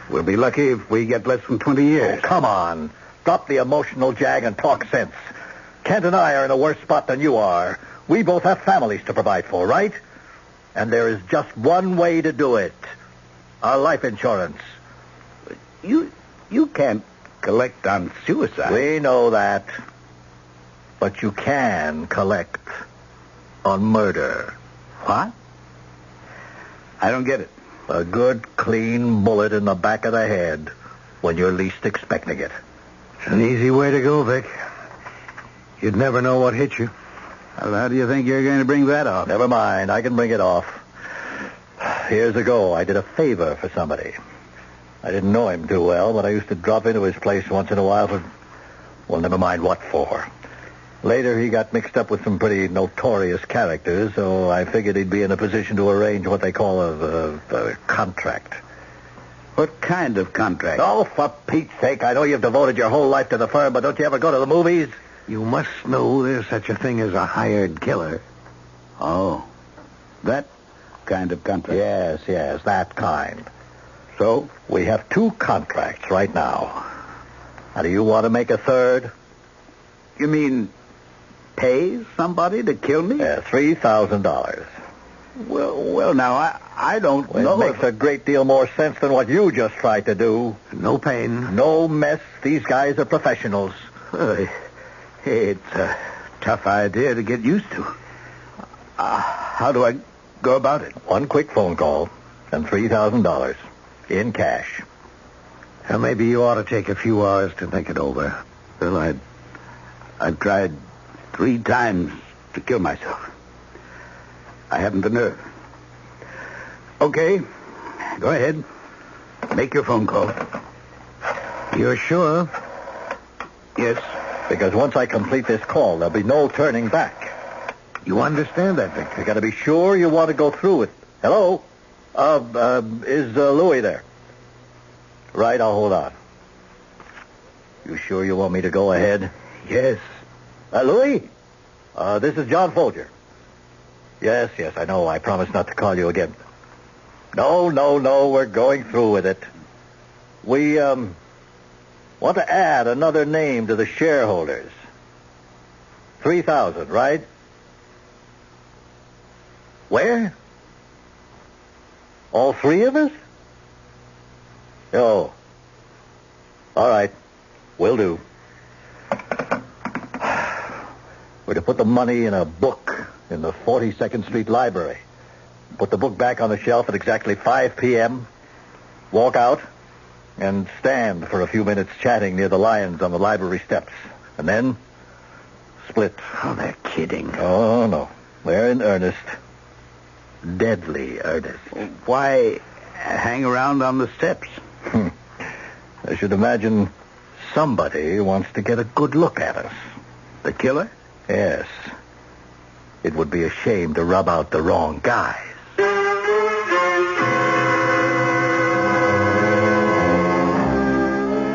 We'll be lucky if we get less than 20 years.
Oh, come on. Drop the emotional jag and talk sense. Kent and I are in a worse spot than you are. We both have families to provide for, right? And there is just one way to do it. Our life insurance.
You can't collect on suicide.
We know that. But you can collect on murder.
What? I don't get it.
A good, clean bullet in the back of the head when you're least expecting it.
It's an easy way to go, Vic. You'd never know what hit you. Well, how do you think you're going to bring that off?
Never mind. I can bring it off. Years ago, I did a favor for somebody. I didn't know him too well, but I used to drop into his place once in a while for... Well, never mind what for. Later, he got mixed up with some pretty notorious characters, so I figured he'd be in a position to arrange what they call a contract.
What kind of contract?
Oh, for Pete's sake, I know you've devoted your whole life to the firm, but don't you ever go to the movies?
You must know there's such a thing as a hired killer. Oh, that kind of contract?
Yes, that kind. So, we have 2 contracts right now. Now, do you want to make a third?
You mean pay somebody to kill me?
Yeah, $3,000.
Well, now, I don't know.
It makes a great deal more sense than what you just tried to do.
No pain.
No mess. These guys are professionals.
It's a tough idea to get used to. How do I go about it?
One quick phone call and $3,000 in cash.
Well, maybe you ought to take a few hours to think it over. Well, I've tried 3 times to kill myself. I haven't the nerve. Okay, go ahead. Make your phone call.
You're sure?
Yes.
Because once I complete this call, there'll be no turning back.
You understand that, Victor?
You got to be sure you want to go through with. Hello? Is Louis there? Right, I'll hold on. You sure you want me to go ahead?
Yes.
Louis? This is John Folger. Yes, I know. I promised not to call you again. No, we're going through with it. We, want to add another name to the shareholders. 3,000, right? Where? All 3 of us? Oh. All right. Will do. We're to put the money in a book in the 42nd Street Library. Put the book back on the shelf at exactly 5 p.m. Walk out and stand for a few minutes chatting near the lions on the library steps. And then split.
Oh, they're kidding.
Oh, no. They're in earnest.
Deadly earnest. Why hang around on the steps?
I should imagine somebody wants to get a good look at us.
The killer?
Yes. It would be a shame to rub out the wrong guys.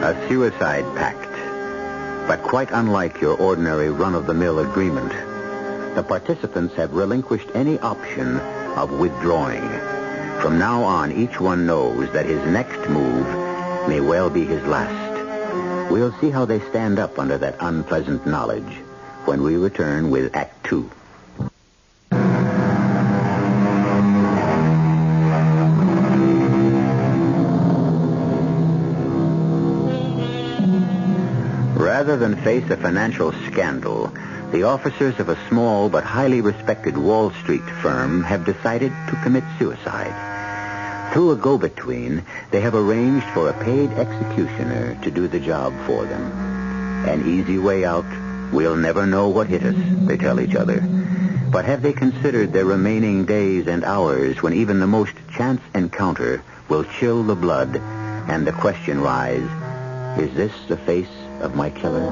A suicide pact. But quite unlike your ordinary run-of-the-mill agreement, the participants have relinquished any option of withdrawing. From now on, each one knows that his next move may well be his last. We'll see how they stand up under that unpleasant knowledge when we return with Act 2. Rather than face a financial scandal, the officers of a small but highly respected Wall Street firm have decided to commit suicide. Through a go-between, they have arranged for a paid executioner to do the job for them. An easy way out. We'll never know what hit us, they tell each other. But have they considered their remaining days and hours when even the most chance encounter will chill the blood and the question rise, is this the face of my killer?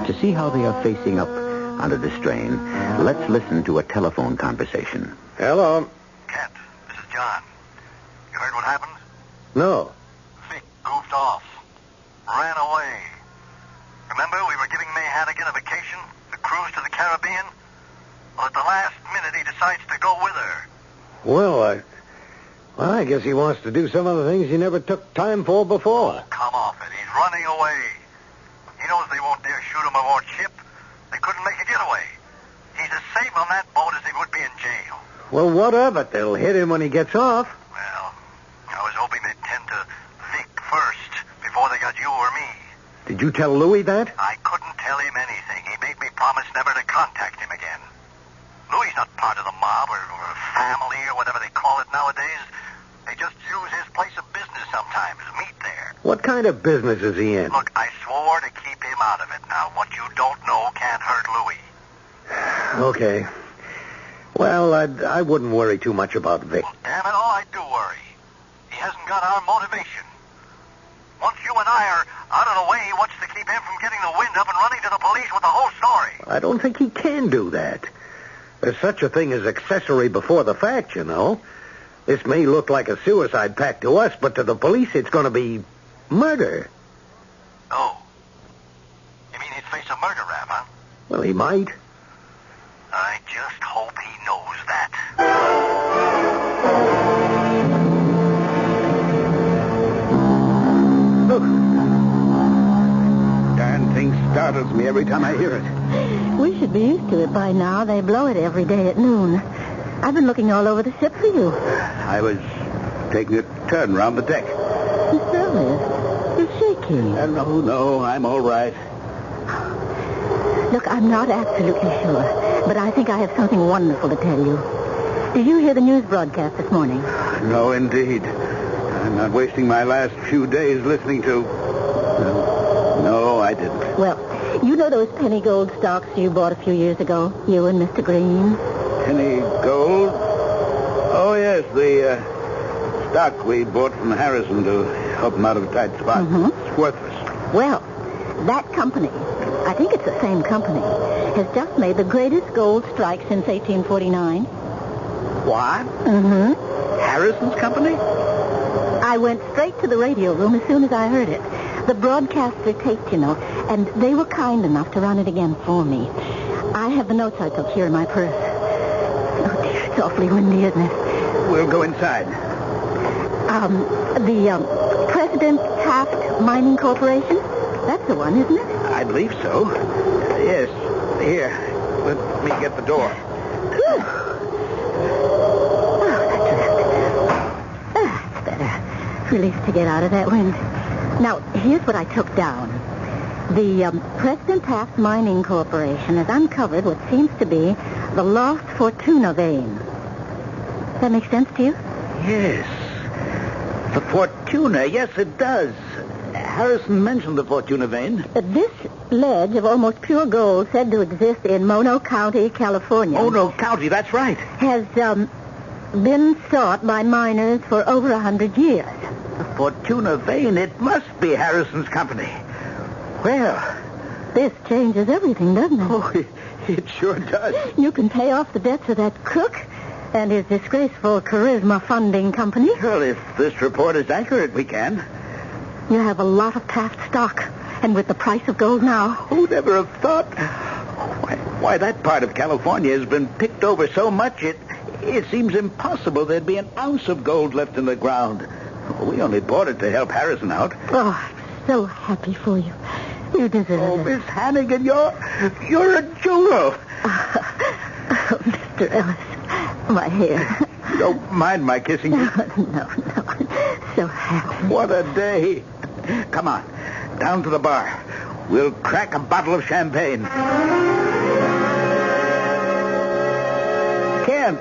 To see how they are facing up under the strain, let's listen to a telephone conversation.
Hello.
Kent, this is John. You heard what happened?
No.
Vic goofed off. Ran away. Remember we were giving May Hannigan a vacation? The cruise to the Caribbean? Well, at the last minute, he decides to go with her.
Well, I guess he wants to do some of the things he never took time for before.
Oh, come off it. He's running away. He knows they won't dare shoot him aboard ship. They couldn't make a getaway. He's as safe on that boat as he would be in jail.
Well, what of it? They'll hit him when he gets off.
Well, I was hoping they'd tend to Vic first before they got you or me.
Did you tell Louis that?
I couldn't tell him anything. He made me promise never to contact him again. Louis not part of the mob or a family or whatever they call it nowadays. They just use his place of business sometimes, meet there.
What kind of business is he in?
Look, I swore to keep him out of it. Now, what you don't know can't hurt Louis.
Okay. Well, I wouldn't worry too much about Vic.
Well, damn it all, I do worry. He hasn't got our motivation. Once you and I are out of the way, what's to keep him from getting the wind up and running to the police with the whole story?
I don't think he can do that. There's such a thing as accessory before the fact, you know. This may look like a suicide pact to us, but to the police it's going to be murder.
Oh. You mean he'd face a murder rap, huh?
Well, he might.
I just hope he knows that.
Look. Darn thing startles me every time I hear it.
We should be used to it by now. They blow it every day at noon. I've been looking all over the ship for you.
I was taking a turn around the deck.
Mr. Elliot, you're shaking.
No, I'm all right.
Look, I'm not absolutely sure. but I think I have something wonderful to tell you. Did you hear the news broadcast this morning?
No, indeed. I'm not wasting my last few days listening to... No, I didn't.
Well, you know those penny gold stocks you bought a few years ago? You and Mr. Green?
Penny gold? Oh, yes, the stock we bought from Harrison to help him out of a tight spot.
Mm-hmm.
It's worthless.
Well, that company, I think it's the same company, has just made the greatest gold strike since 1849.
What?
Mm-hmm.
Harrison's company?
I went straight to the radio room as soon as I heard it. The broadcaster taped, you know, and they were kind enough to run it again for me. I have the notes I took here in my purse. Oh, dear, it's awfully windy, isn't it?
We'll go inside.
The President Taft Mining Corporation? That's the one, isn't it?
I believe so. Yes. Here, let me get the door.
That's better. Relief to get out of that wind. Now, here's what I took down. The President Taft Mining Corporation has uncovered what seems to be the lost Fortuna vein. Does that make sense to you?
Yes. The Fortuna, yes, it does. Harrison mentioned the Fortuna vein.
This ledge of almost pure gold said to exist in Mono County, California.
Mono County, that's right.
Has been sought by miners for over 100 years.
The Fortuna vein, it must be Harrison's company. Well,
this changes everything, doesn't it?
Oh, it sure does.
You can pay off the debts of that crook and his disgraceful charisma funding company.
Well, if this report is accurate, we can.
You have a lot of Taft stock, and with the price of gold now...
Who'd ever have thought? Why, that part of California has been picked over so much, it seems impossible there'd be an ounce of gold left in the ground. We only bought it to help Harrison out.
Oh, I'm so happy for you. You deserve it.
Oh, Miss Hannigan, you're a jewel.
Oh, Mr. Ellis, my hair.
Don't mind my kissing you.
No. So happy.
What a day. Come on, down to the bar. We'll crack a bottle of champagne. Kent,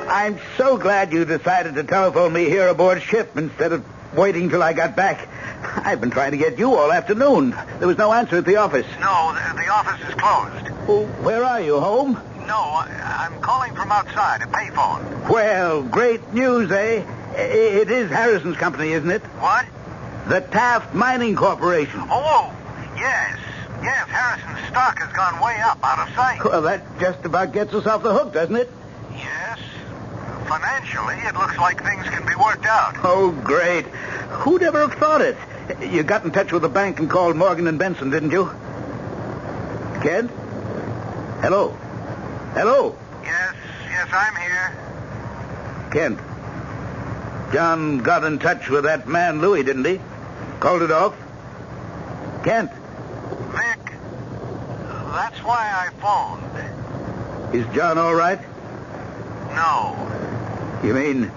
I'm so glad you decided to telephone me here aboard ship instead of waiting till I got back. I've been trying to get you all afternoon. There was no answer at the office.
No, the office is closed.
Well, where are you, home?
No, I'm calling from outside, a payphone.
Well, great news, eh? It is Harrison's company, isn't it?
What?
The Taft Mining Corporation.
Oh, yes. Yes, Harrison's stock has gone way up, out of sight.
Well, that just about gets us off the hook, doesn't it?
Yes. Financially, it looks like things can be worked out.
Oh, great. Who'd ever have thought it? You got in touch with the bank and called Morgan and Benson, didn't you? Kent? Hello?
Yes, I'm here.
Kent, John got in touch with that man, Louis, didn't he? Called it off? Kent?
Vic, that's why I phoned.
Is John all right?
No.
You mean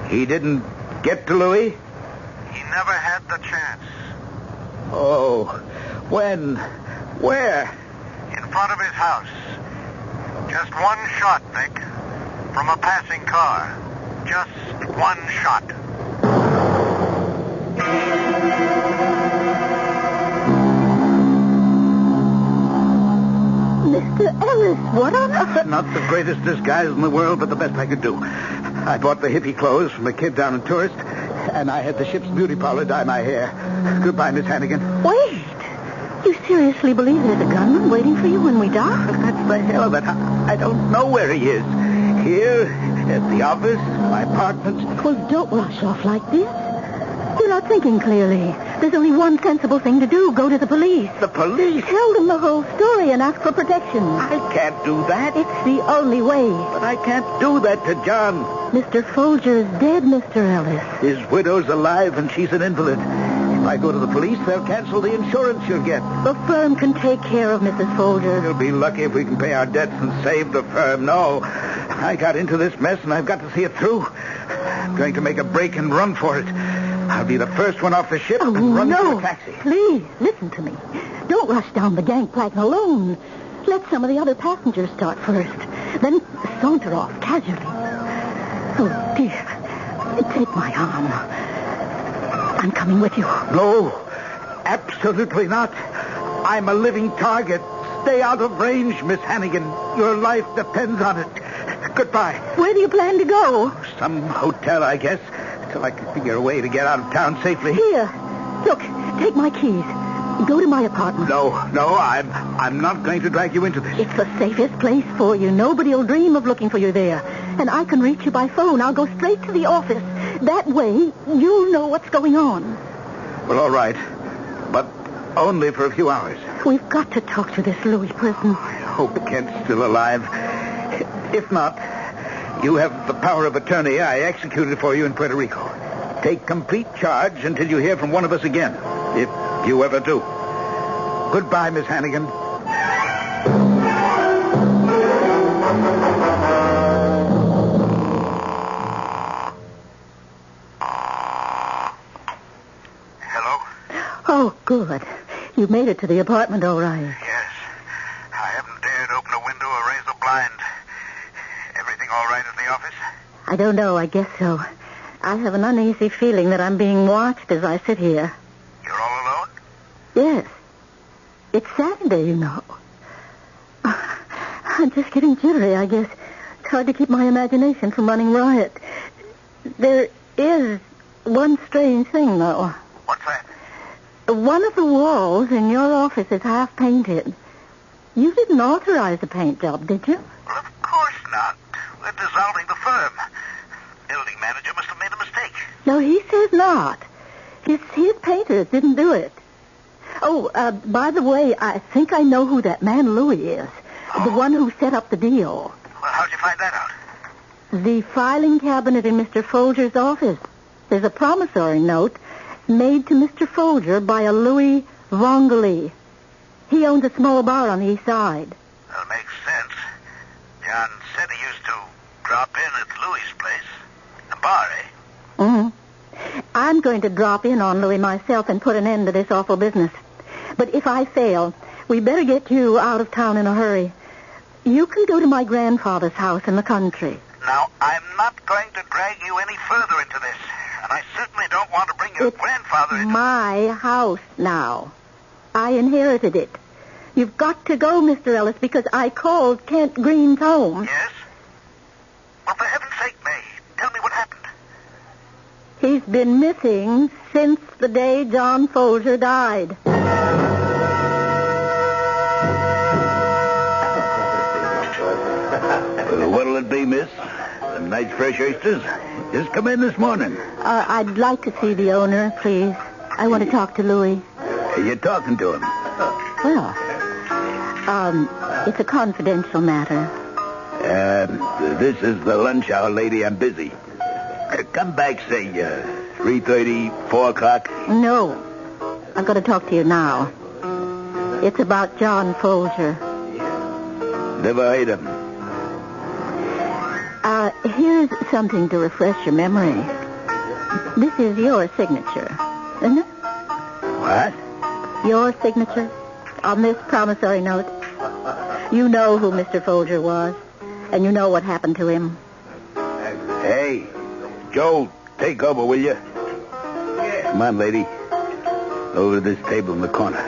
he didn't get to Louis?
He never had the chance.
Oh, when? Where?
In front of his house. Just one shot, Vic. From a passing car. Just one shot.
Mr. Ellis, what on earth?
Not the greatest disguise in the world, but the best I could do. I bought the hippie clothes from a kid down in Tourist, and I had the ship's beauty parlor dye my hair. Goodbye, Miss Hannigan.
Wait. You seriously believe there's a gunman waiting for you when we dock?
That's the hell of it. I don't know where he is. Here, at the office, my apartment.
Well, don't rush off like this. You're not thinking clearly. There's only one sensible thing to do. Go to the police.
The police?
Tell them the whole story and ask for protection.
I can't do that.
It's the only way.
But I can't do that to John.
Mr. Folger's dead, Mr. Ellis.
His widow's alive and she's an invalid. If I go to the police, they'll cancel the insurance she'll get.
The firm can take care of Mrs. Folger.
We'll be lucky if we can pay our debts and save the firm. No, I got into this mess and I've got to see it through. I'm going to make a break and run for it. I'll be the first one off the ship and run to a taxi.
Please, listen to me. Don't rush down the gangplank alone. Let some of the other passengers start first. Then saunter off casually. Oh, dear. Take my arm. I'm coming with you.
No, absolutely not. I'm a living target. Stay out of range, Miss Hannigan. Your life depends on it. Goodbye.
Where do you plan to go?
Some hotel, I guess, till I can figure a way to get out of town safely.
Here. Look, take my keys. Go to my apartment.
No, I'm not going to drag you into this.
It's the safest place for you. Nobody will dream of looking for you there. And I can reach you by phone. I'll go straight to the office. That way, you'll know what's going on.
Well, all right. But only for a few hours.
We've got to talk to this Louis person.
I hope Kent's still alive. If not, you have the power of attorney I executed for you in Puerto Rico. Take complete charge until you hear from one of us again. If you ever do. Goodbye, Miss Hannigan.
Hello?
Oh, good. You made it to the apartment all right.
Yes. I haven't dared open a window or raise a blind. Everything all right at the office?
I don't know. I guess so. I have an uneasy feeling that I'm being watched as I sit here.
You're all alone?
Yes. It's Saturday, you know. I'm just getting jittery, I guess. It's hard to keep my imagination from running riot. There is one strange thing, though.
What's that?
One of the walls in your office is half painted. You didn't authorize the paint job, did you?
Well, of course not. We're dissolving the firm. Building manager must have made a mistake.
No, he says not. His painters didn't do it. Oh, by the way, I think I know who that man Louis is. The one who set up the deal.
Well, how'd you find that out?
The filing cabinet in Mr. Folger's office. There's a promissory note made to Mr. Folger by a Louis Vongoli. He owns a small bar on the east side.
Well, makes sense. John said he used to drop in at Louis' place. The bar, eh?
Mm-hmm. I'm going to drop in on Louis myself and put an end to this awful business. But if I fail, we better get you out of town in a hurry. You can go to my grandfather's house in the country.
Now, I'm not going to drag you any further into this. And I certainly don't want to bring your grandfather into...
my house now. I inherited it. You've got to go, Mr. Ellis, because I called Kent Green's home.
Yes? Well, for heaven's sake, May, tell me what happened.
He's been missing since the day John Folger died.
What'll it be, miss? Some nice fresh oysters? Just come in this morning.
I'd like to see the owner, please. I want to talk to Louis.
You're talking to him?
Well, it's a confidential matter.
This is the lunch hour, lady. I'm busy. Come back, say, 3:30, 4 o'clock.
No. I've got to talk to you now. It's about John Folger.
Never heard of him.
Here's something to refresh your memory. This is your signature, isn't it?
What?
Your signature on this promissory note. You know who Mr. Folger was, and you know what happened to him.
Hey, Joe, take over, will you? Come on, lady. Over to this table in the corner.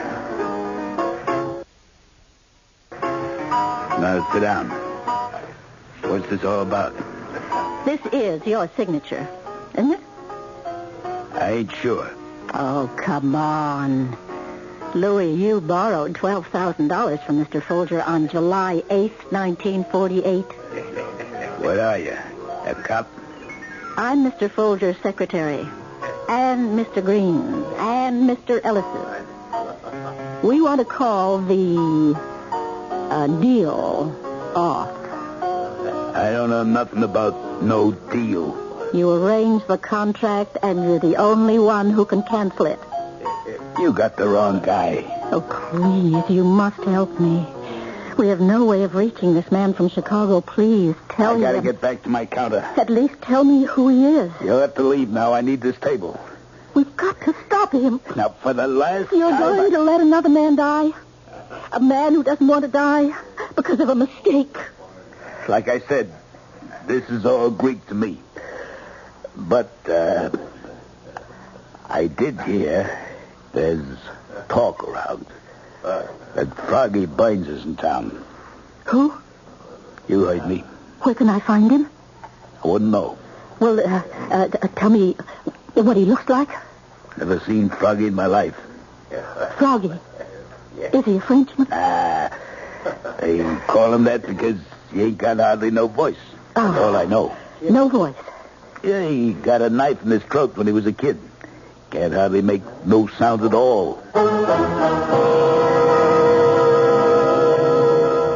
Now, sit down. What's this all about?
This is your signature, isn't it?
I ain't sure.
Oh, come on. Louis, you borrowed $12,000 from Mr. Folger on July 8th, 1948.
What are you, a cop?
I'm Mr. Folger's secretary, and Mr. Green's, and Mr. Ellis's. We want to call the deal off.
I don't know nothing about no deal.
You arranged the contract, and you're the only one who can cancel it.
You got the wrong guy.
Oh, please, you must help me. We have no way of reaching this man from Chicago. Please, tell me.
I gotta get back to my counter.
At least tell me who he is.
You'll have to leave now. I need this table.
We've got to stop him.
Now, for the last
You're
time...
going to let another man die? A man who doesn't want to die? because of a mistake.
Like I said, this is all Greek to me. But, I did hear there's talk around that Froggy Bynes is in town.
Who?
You heard me.
Where can I find him?
I wouldn't know.
Well, tell me what he looks like.
Never seen Froggy in my life.
Froggy? Is he a Frenchman?
They call him that because he ain't got hardly no voice. That's all I know.
No voice?
Yeah, he got a knife in his throat when he was a kid. Can't hardly make no sound at all.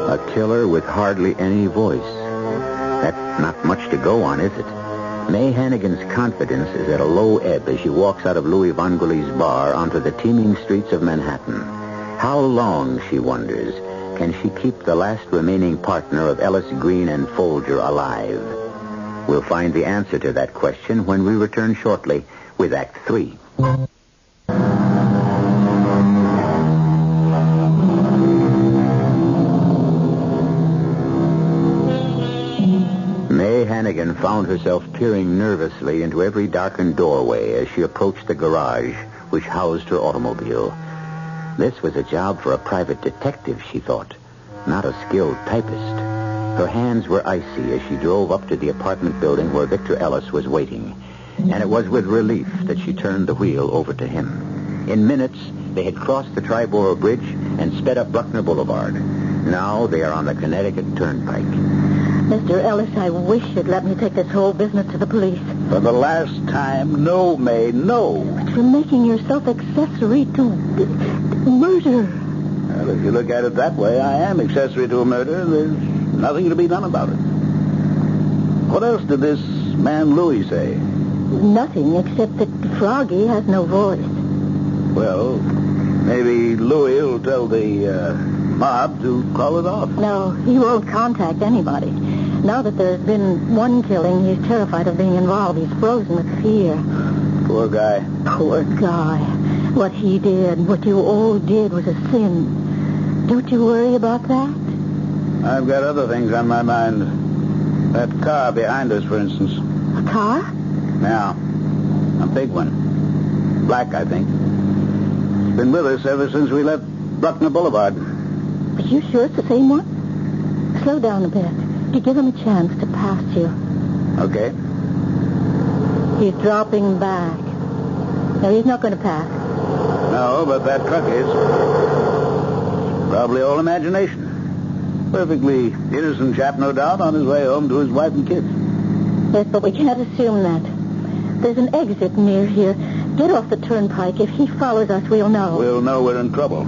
A killer with hardly any voice. That's not much to go on, is it? May Hannigan's confidence is at a low ebb as she walks out of Louis Vangoli's bar onto the teeming streets of Manhattan. How long, she wonders, can she keep the last remaining partner of Ellis Green and Folger alive? We'll find the answer to that question when we return shortly with Act 3. May Hannigan found herself peering nervously into every darkened doorway as she approached the garage which housed her automobile. This was a job for a private detective, she thought, not a skilled typist. Her hands were icy as she drove up to the apartment building where Victor Ellis was waiting, and it was with relief that she turned the wheel over to him. In minutes, they had crossed the Triborough Bridge and sped up Bruckner Boulevard. Now they are on the Connecticut Turnpike.
Mr. Ellis, I wish you'd let me take this whole business to the police.
For the last time, no, May, no.
But you're making yourself accessory to murder.
Well, if you look at it that way, I am accessory to a murder. There's nothing to be done about it. What else did this man Louis say?
Nothing, except that Froggy has no voice.
Well, maybe Louis will tell the mob to call it off.
No, he won't contact anybody. Now that there's been one killing, he's terrified of being involved. He's frozen with fear.
Poor guy.
Poor guy. What he did, what you all did was a sin. Don't you worry about that?
I've got other things on my mind. That car behind us, for instance.
A car?
Yeah. A big one. Black, I think. It's been with us ever since we left Bruckner Boulevard.
Are you sure it's the same one? Slow down a bit. You give him a chance to pass you.
Okay.
He's dropping back. No, he's not going to pass.
No, but that truck is. Probably all imagination. Perfectly innocent chap, no doubt, on his way home to his wife and kids.
Yes, but we can't assume that. There's an exit near here. Get off the turnpike. If he follows us, we'll know.
We'll know we're in trouble.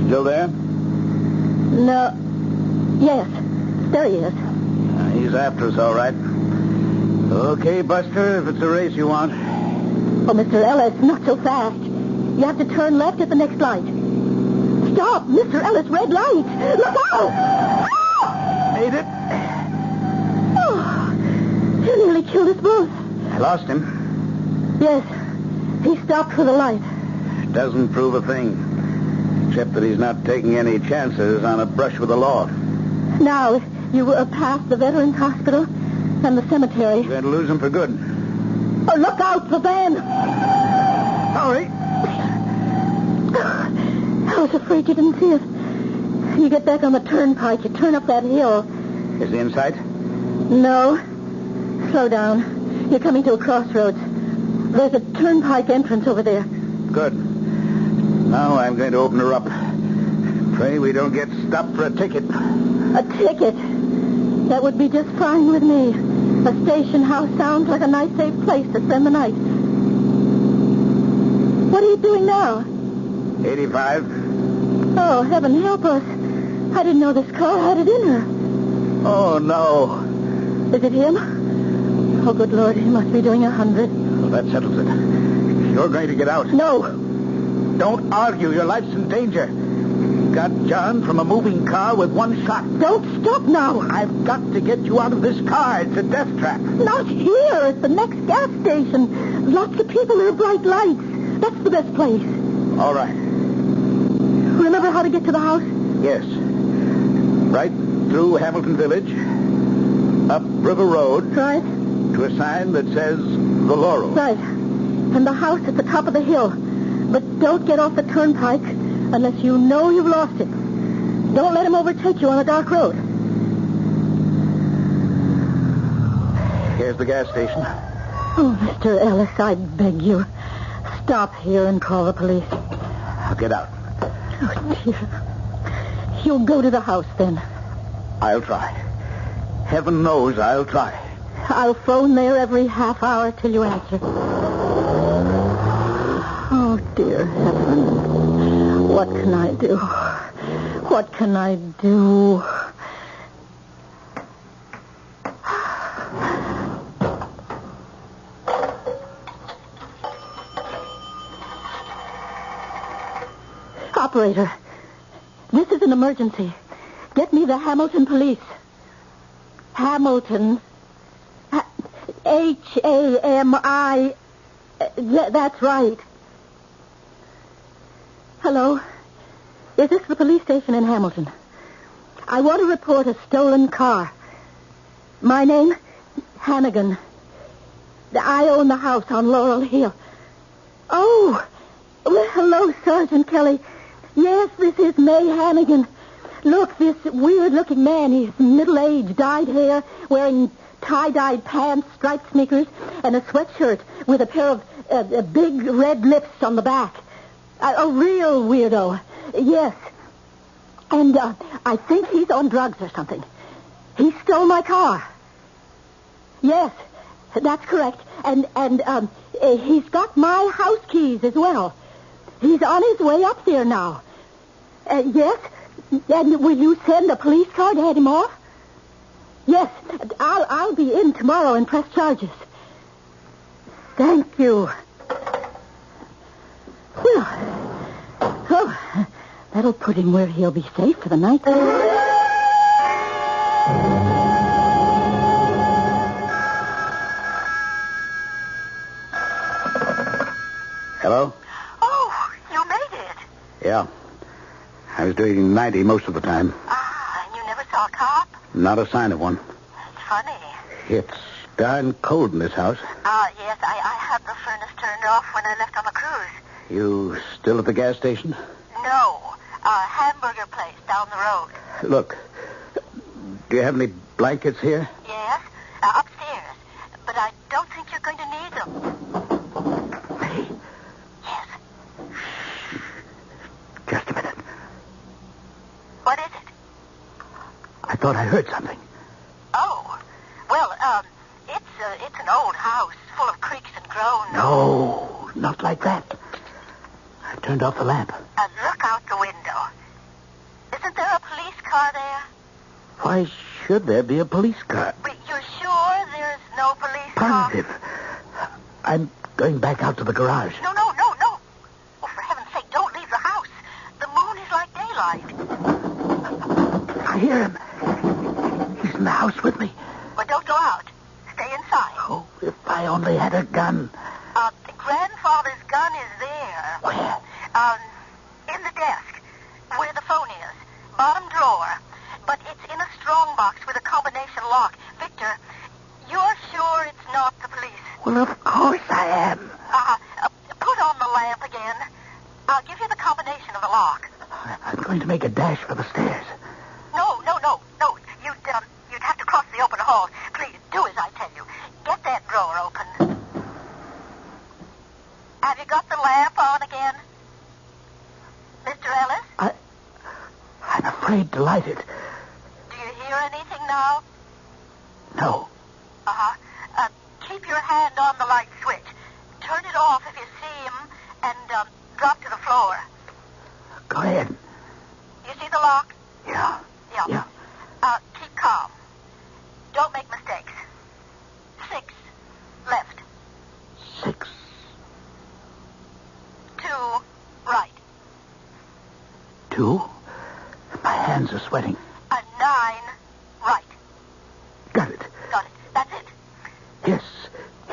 Still there?
No. Yes. There he is.
He's after us, all right. Okay, Buster, if it's a race you want.
Oh, Mr. Ellis, not so fast. You have to turn left at the next light. Stop, Mr. Ellis, red light. Look out!
Made it.
Oh, you nearly killed us both.
I lost him.
Yes, he stopped for the light.
Doesn't prove a thing, except that he's not taking any chances on a brush with the law.
Now, you passed the Veterans Hospital and the cemetery.
We're going to lose him for good.
Oh, look out, the van!
Sorry.
I was afraid you didn't see us. You get back on the turnpike, you turn up that hill.
Is he in sight?
No. Slow down. You're coming to a crossroads. There's a turnpike entrance over there.
Good. Now I'm going to open her up. Pray we don't get stopped for a ticket.
A ticket? That would be just fine with me. A station house sounds like a nice, safe place to spend the night. What are you doing now?
85.
Oh, heaven help us. I didn't know this car had it in her.
Oh, no.
Is it him? Oh, good Lord, he must be doing 100.
Well, that settles it. You're going to get out.
No.
Don't argue. Your life's in danger. Got John from a moving car with one shot.
Don't stop now.
I've got to get you out of this car. It's a death trap.
Not here. It's the next gas station. Lots of people. There are bright lights. That's the best place.
All right.
Remember how to get to the house?
Yes. Right through Hamilton Village, up River Road.
Right.
To a sign that says The Laurel.
Right. And the house at the top of the hill. But don't get off the turnpike unless you know you've lost it. Don't let him overtake you on a dark road.
Here's the gas station.
Oh, Mr. Ellis, I beg you. Stop here and call the police.
I'll get out.
Oh, dear. You'll go to the house, then.
I'll try. Heaven knows I'll try.
I'll phone there every half hour till you answer. Oh, dear heaven. What can I do? What can I do? Operator, this is an emergency. Get me the Hamilton police. Hamilton. H-A-M-I. That's right. Hello? Is this the police station in Hamilton? I want to report a stolen car. My name? Hannigan. I own the house on Laurel Hill. Oh, well, hello, Sergeant Kelly. Yes, this is May Hannigan. Look, this weird-looking man, he's middle-aged, dyed hair, wearing tie-dyed pants, striped sneakers, and a sweatshirt with a pair of big red lips on the back. A real weirdo. Yes. And I think he's on drugs or something. He stole my car. Yes, that's correct. And he's got my house keys as well. He's on his way up there now. Yes? And will you send a police car to head him off? Yes, I'll be in tomorrow and press charges. Thank you. Well, that'll put him where he'll be safe for the night.
Hello?
Oh, you made it.
Yeah. I was doing 90 most of the time.
And you never saw a cop?
Not a sign of one.
It's funny.
It's darn cold in this house.
Yes, I had the furnace turned off when I left on the cruise.
You still at the gas station?
No, hamburger place down the road.
Look, do you have any blankets here?
Yes, upstairs. But I don't think you're going to need them.
Hey.
Yes.
Just a minute.
What is it?
I thought I heard something.
Oh, well, it's an old house full of creaks and groans.
No, not like that. I turned off the lamp.
Look out the window. Isn't there a police car there?
Why should there be a police car?
But you're sure there's no police car?
Positive. I'm going back out to the garage.
No. Oh, for heaven's sake, don't leave the house. The moon is like daylight.
I hear him. He's in the house with me.
Well, don't go out. Stay inside.
Oh, if I only had a gun.
Grandfather's gun is there.
Where?
In the desk, where the phone is. Bottom drawer. But it's in a strong box with a combination lock. Victor, you're sure it's not the police?
Well, of course I am.
Put on the lamp again. I'll give you the combination of the lock.
I'm going to make a dash for the stairs.
No. You'd have to cross the open hall. Please, do as I tell you. Get that drawer open. Have you got the lamp on again? Mr. Ellis?
I'm afraid to light it.
Do you hear anything now?
No.
Keep your hand on the light switch. Turn it off if you see him and drop to the floor.
Go ahead.
You see the lock?
Yeah.
Keep calm. Don't make mistakes. 6. Left.
6.
2. Right.
2. My hands are sweating.
9. Right.
Got it.
That's it.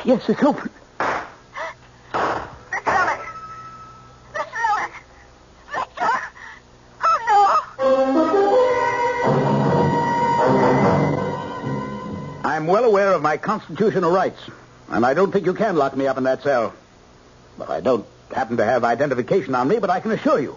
Yes, it's open.
Mr. Ellis! Victor! Oh, no!
of my constitutional rights, and I don't think you can lock me up in that cell. Well, I don't happen to have identification on me, but I can assure you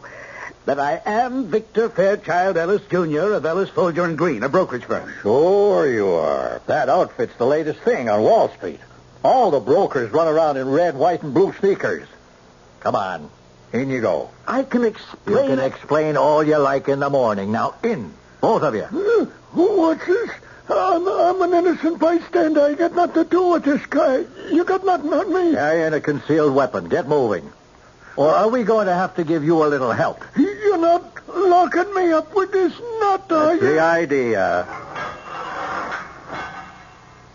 that I am Victor Fairchild Ellis, Jr. of Ellis, Folger, and Green, a brokerage firm.
Sure you are. That outfit's the latest thing on Wall Street. All the brokers run around in red, white, and blue sneakers. Come on. In you go.
I can explain...
You can explain all you like in the morning. Now, in. Both of you.
What's this? I'm an innocent bystander. I got nothing to do with this guy. You got nothing on me.
Carrying a concealed weapon. Get moving. Or are we going to have to give you a little help?
You're not locking me up with this nut, are you?
That's the idea.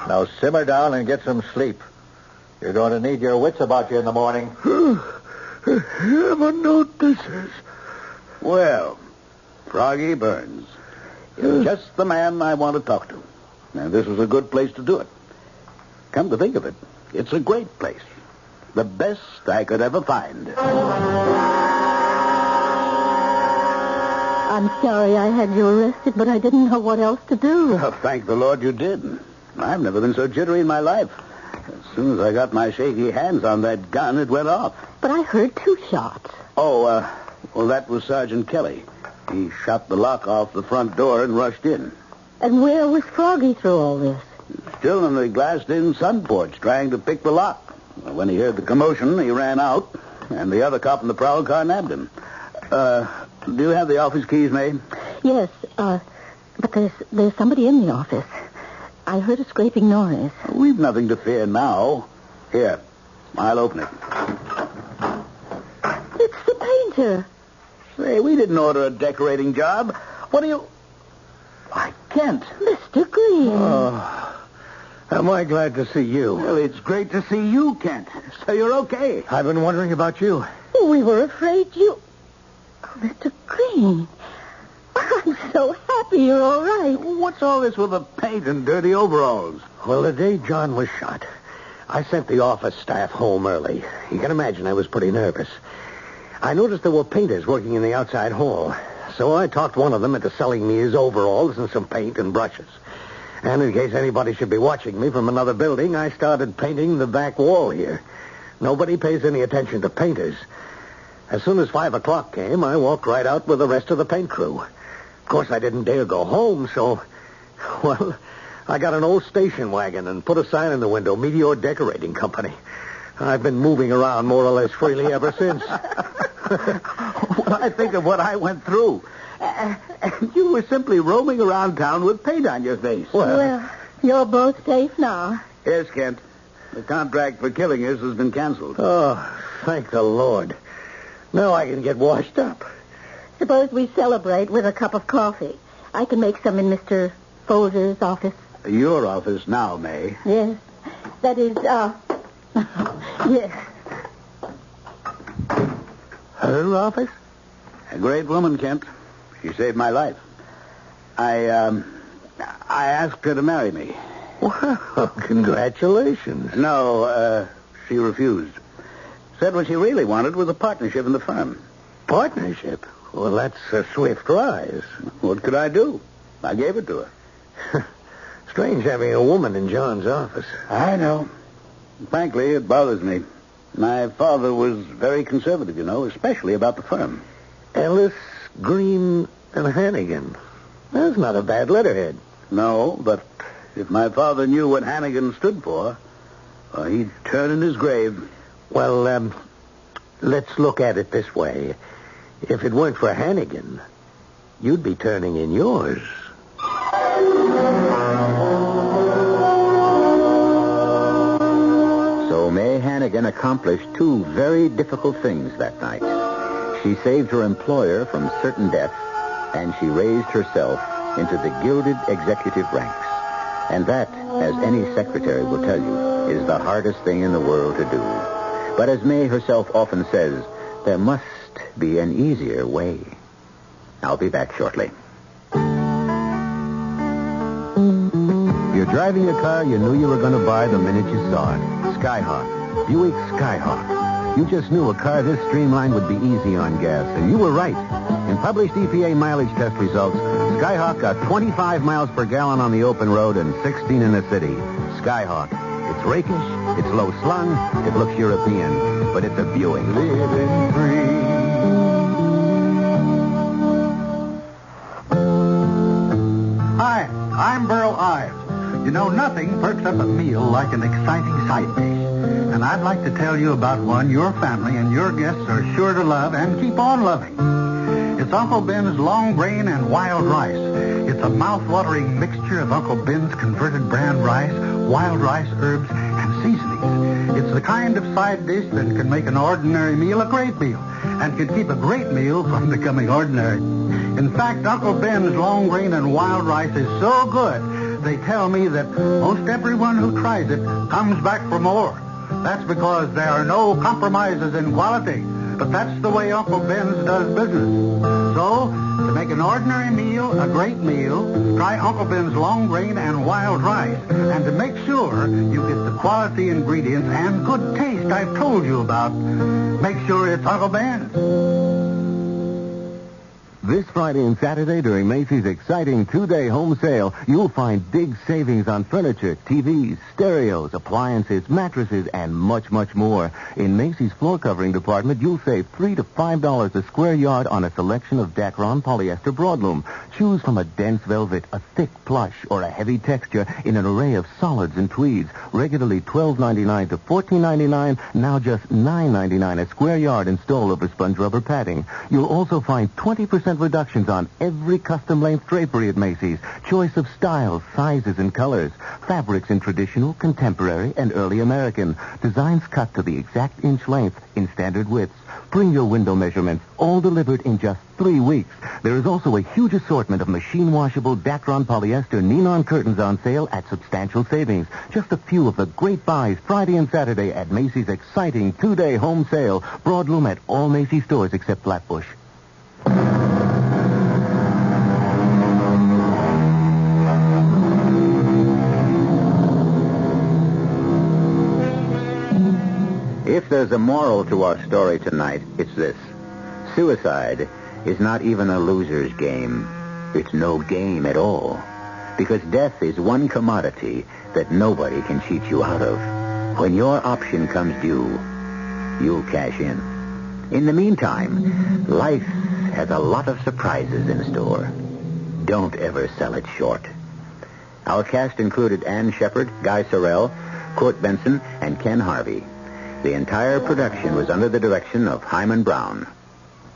Now simmer down and get some sleep. You're going to need your wits about you in the morning.
Ever notice this?
Well, Froggy Burns, you're just the man I want to talk to. And this is a good place to do it. Come to think of it, it's a great place. The best I could ever find.
I'm sorry I had you arrested, but I didn't know what else to do.
Oh, thank the Lord you did. I've never been so jittery in my life. As soon as I got my shaky hands on that gun, it went off.
But I heard 2 shots.
Well, that was Sergeant Kelly. He shot the lock off the front door and rushed in.
And where was Froggy through all this?
Still in the glassed-in sun porch, trying to pick the lock. When he heard the commotion, he ran out, and the other cop in the prowl car nabbed him. Do you have the office keys, May?
Yes, but there's somebody in the office. I heard a scraping noise.
We've nothing to fear now. Here, I'll open it.
It's the painter.
Say, we didn't order a decorating job. What do you... I can't.
Mr. Green.
Oh, am I glad to see you.
Well, it's great to see you, Kent. So you're okay.
I've been wondering about you.
We were afraid you... Oh, Mr. Green. I'm so happy you're all right.
What's all this with the paint and dirty overalls?
Well, the day John was shot, I sent the office staff home early. You can imagine I was pretty nervous. I noticed there were painters working in the outside hall. So I talked one of them into selling me his overalls and some paint and brushes. And in case anybody should be watching me from another building, I started painting the back wall here. Nobody pays any attention to painters. As soon as 5 o'clock came, I walked right out with the rest of the paint crew. Of course, I didn't dare go home, so... Well, I got an old station wagon and put a sign in the window, Meteor Decorating Company. I've been moving around more or less freely ever since.
When I think of what I went through. And you were simply roaming around town with paint on your face.
Well, you're both safe now.
Yes, Kent. The contract for killing us has been canceled.
Oh, thank the Lord. Now I can get washed up.
Suppose we celebrate with a cup of coffee. I can make some in Mr. Folger's office.
Your office now, May.
Yes. That is, yes.
Her office?
A great woman, Kent. She saved my life. I asked her to marry me.
Well, congratulations.
No, she refused. Said what she really wanted was a partnership in the firm.
Partnership? Well, that's a swift rise.
What could I do? I gave it to her.
Strange having a woman in John's office.
I know. Frankly, it bothers me. My father was very conservative, you know, especially about the firm.
Ellis, Green, and Hannigan. That's not a bad letterhead.
No, but if my father knew what Hannigan stood for, he'd turn in his grave.
Well, let's look at it this way. If it weren't for Hannigan, you'd be turning in yours.
So May Hannigan accomplished 2 very difficult things that night. She saved her employer from certain death, and she raised herself into the gilded executive ranks. And that, as any secretary will tell you, is the hardest thing in the world to do. But as May herself often says, there must be an easier way. I'll be back shortly.
You're driving a car you knew you were going to buy the minute you saw it. Skyhawk. Buick Skyhawk.
You just knew a car this streamlined would be easy on gas, and you were right. In published EPA mileage test results, Skyhawk got 25 miles per gallon on the open road and 16 in the city. Skyhawk. It's rakish, it's low-slung, it looks European, but it's a Buick. Living free.
Hi, I'm Burl Ives. You know, nothing perks up a meal like an exciting side dish. And I'd like to tell you about one your family and your guests are sure to love and keep on loving. It's Uncle Ben's long grain and wild rice. It's a mouth-watering mixture of Uncle Ben's converted brand rice, wild rice, herbs, and seasonings. It's the kind of side dish that can make an ordinary meal a great meal and can keep a great meal from becoming ordinary. In fact, Uncle Ben's long grain and wild rice is so good, they tell me that most everyone who tries it comes back for more. That's because there are no compromises in quality. But that's the way Uncle Ben's does business. So, to make an ordinary meal a great meal, try Uncle Ben's long grain and wild rice. And to make sure you get the quality ingredients and good taste I've told you about, make sure it's Uncle Ben's.
This Friday and Saturday during Macy's exciting two-day home sale, you'll find big savings on furniture, TVs, stereos, appliances, mattresses, and much, much more. In Macy's floor covering department, you'll save $3 to $5 a square yard on a selection of Dacron polyester broadloom. Choose from a dense velvet, a thick plush, or a heavy texture in an array of solids and tweeds. Regularly $12.99 to $14.99, now just $9.99 a square yard installed over sponge rubber padding. You'll also find 20% reductions on every custom-length drapery at Macy's. Choice of styles, sizes, and colors. Fabrics in traditional, contemporary, and early American. Designs cut to the exact inch length in standard widths. Bring your window measurements, all delivered in just 3 weeks. There is also a huge assortment of machine-washable Dacron polyester Neon curtains on sale at substantial savings. Just a few of the great buys Friday and Saturday at Macy's exciting two-day home sale. Broadloom at all Macy's stores except Flatbush. If there's a moral to our story tonight, it's this. Suicide is not even a loser's game. It's no game at all. Because death is one commodity that nobody can cheat you out of. When your option comes due, you'll cash in. In the meantime, life has a lot of surprises in store. Don't ever sell it short. Our cast included Ann Shepard, Guy Sorrell, Court Benson, and Ken Harvey. The entire production was under the direction of Hyman Brown.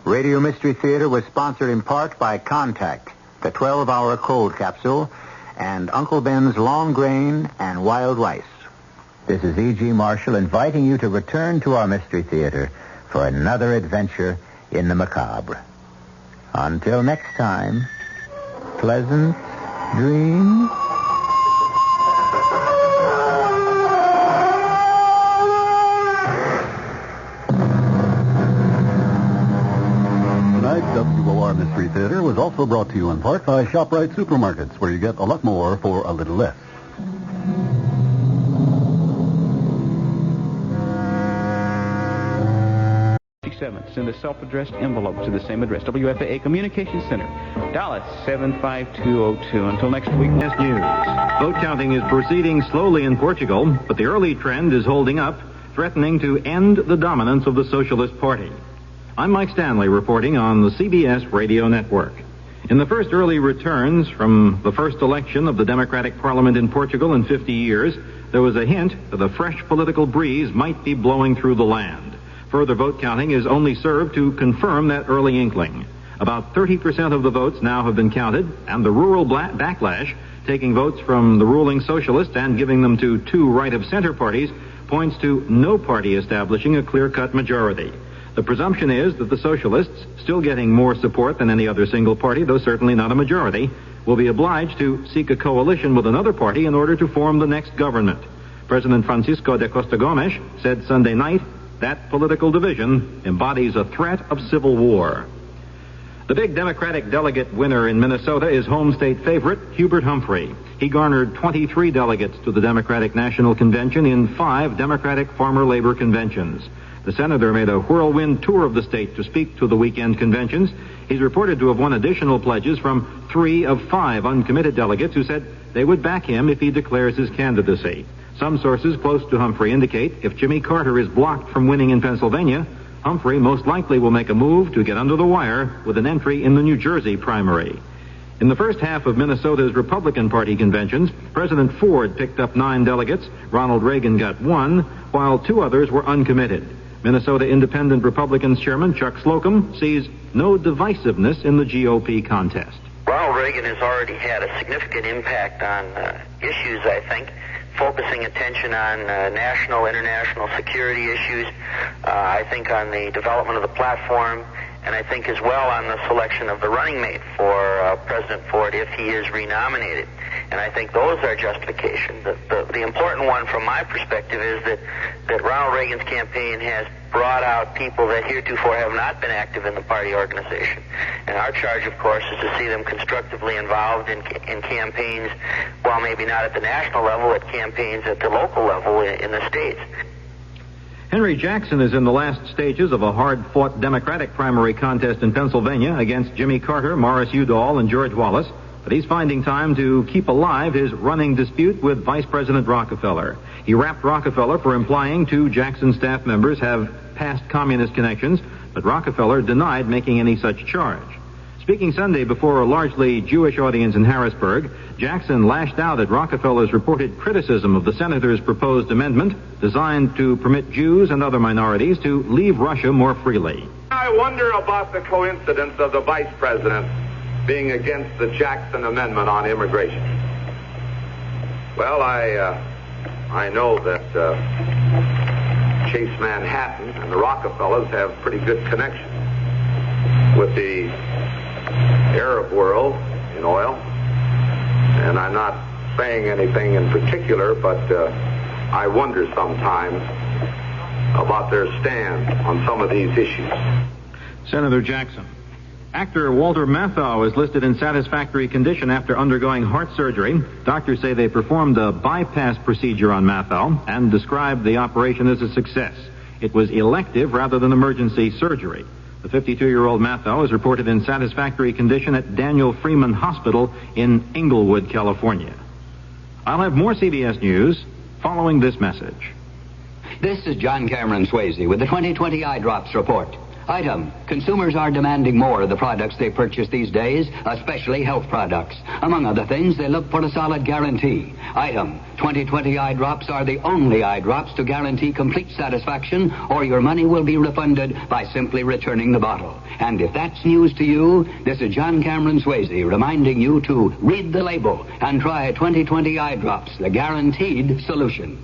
Radio Mystery Theater was sponsored in part by Contact, the 12-hour cold capsule, and Uncle Ben's long grain and wild rice. This is E.G. Marshall inviting you to return to our Mystery Theater for another adventure in the macabre. Until next time, pleasant dreams.
WOR Mystery Theater was also brought to you in part by ShopRite Supermarkets, where you get a lot more for a little less.
Send a self-addressed envelope to the same address, WFAA Communications Center, Dallas 75202. Until next week, news.
Vote counting is proceeding slowly in Portugal, but the early trend is holding up, threatening to end the dominance of the Socialist Party. I'm Mike Stanley reporting on the CBS radio network. In the first early returns from the first election of the Democratic Parliament in Portugal in 50 years, there was a hint that a fresh political breeze might be blowing through the land. Further vote counting is only served to confirm that early inkling. About 30% of the votes now have been counted, and the rural backlash, taking votes from the ruling socialists and giving them to two right-of-center parties, points to no party establishing a clear-cut majority. The presumption is that the socialists, still getting more support than any other single party, though certainly not a majority, will be obliged to seek a coalition with another party in order to form the next government. President Francisco de Costa Gomes said Sunday night that political division embodies a threat of civil war. The big Democratic delegate winner in Minnesota is home state favorite Hubert Humphrey. He garnered 23 delegates to the Democratic National Convention in 5 Democratic farmer labor conventions. The senator made a whirlwind tour of the state to speak to the weekend conventions. He's reported to have won additional pledges from 3 of 5 uncommitted delegates who said they would back him if he declares his candidacy. Some sources close to Humphrey indicate if Jimmy Carter is blocked from winning in Pennsylvania, Humphrey most likely will make a move to get under the wire with an entry in the New Jersey primary. In the first half of Minnesota's Republican Party conventions, President Ford picked up 9 delegates, Ronald Reagan got 1, while 2 others were uncommitted. Minnesota Independent Republicans Chairman Chuck Slocum sees no divisiveness in the GOP contest.
Ronald Reagan has already had a significant impact on issues, I think, focusing attention on national, international security issues, I think on the development of the platform, and I think as well on the selection of the running mate for President Ford if he is renominated. And I think those are justifications. The important one from my perspective is that Ronald Reagan's campaign has brought out people that heretofore have not been active in the party organization. And our charge, of course, is to see them constructively involved in campaigns, while maybe not at the national level, at campaigns at the local level in the states.
Henry Jackson is in the last stages of a hard-fought Democratic primary contest in Pennsylvania against Jimmy Carter, Morris Udall, and George Wallace. But he's finding time to keep alive his running dispute with Vice President Rockefeller. He rapped Rockefeller for implying 2 Jackson staff members have past communist connections, but Rockefeller denied making any such charge. Speaking Sunday before a largely Jewish audience in Harrisburg, Jackson lashed out at Rockefeller's reported criticism of the senator's proposed amendment designed to permit Jews and other minorities to leave Russia more freely.
I wonder about the coincidence of the vice president being against the Jackson Amendment on immigration. Well, I know that Chase Manhattan and the Rockefellers have pretty good connections with the Arab world in oil. And I'm not saying anything in particular, but I wonder sometimes about their stand on some of these issues.
Senator Jackson. Actor Walter Matthau is listed in satisfactory condition after undergoing heart surgery. Doctors say they performed a bypass procedure on Matthau and described the operation as a success. It was elective rather than emergency surgery. The 52-year-old Matthau is reported in satisfactory condition at Daniel Freeman Hospital in Inglewood, California. I'll have more CBS News following this message.
This is John Cameron Swayze with the 2020 Eye Drops Report. Item, consumers are demanding more of the products they purchase these days, especially health products. Among other things, they look for a solid guarantee. Item, 2020 eye drops are the only eye drops to guarantee complete satisfaction, or your money will be refunded by simply returning the bottle. And if that's news to you, this is John Cameron Swayze reminding you to read the label and try 2020 eye drops, the guaranteed solution.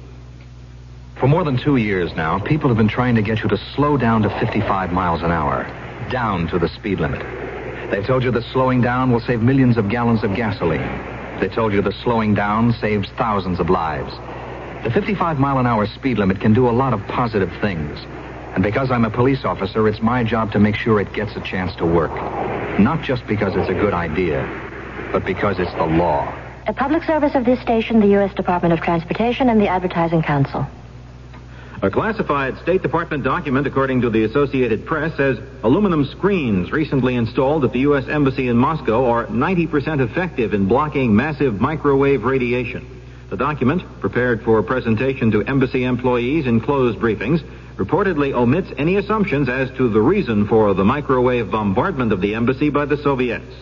For more than 2 years now, people have been trying to get you to slow down to 55 miles an hour, down to the speed limit. They've told you that slowing down will save millions of gallons of gasoline. They told you that slowing down saves thousands of lives. The 55-mile-an-hour speed limit can do a lot of positive things. And because I'm a police officer, it's my job to make sure it gets a chance to work. Not just because it's a good idea, but because it's the law.
A public service of this station, the U.S. Department of Transportation, and the Advertising Council.
A classified State Department document, according to the Associated Press, says aluminum screens recently installed at the U.S. Embassy in Moscow are 90% effective in blocking massive microwave radiation. The document, prepared for presentation to embassy employees in closed briefings, reportedly omits any assumptions as to the reason for the microwave bombardment of the embassy by the Soviets.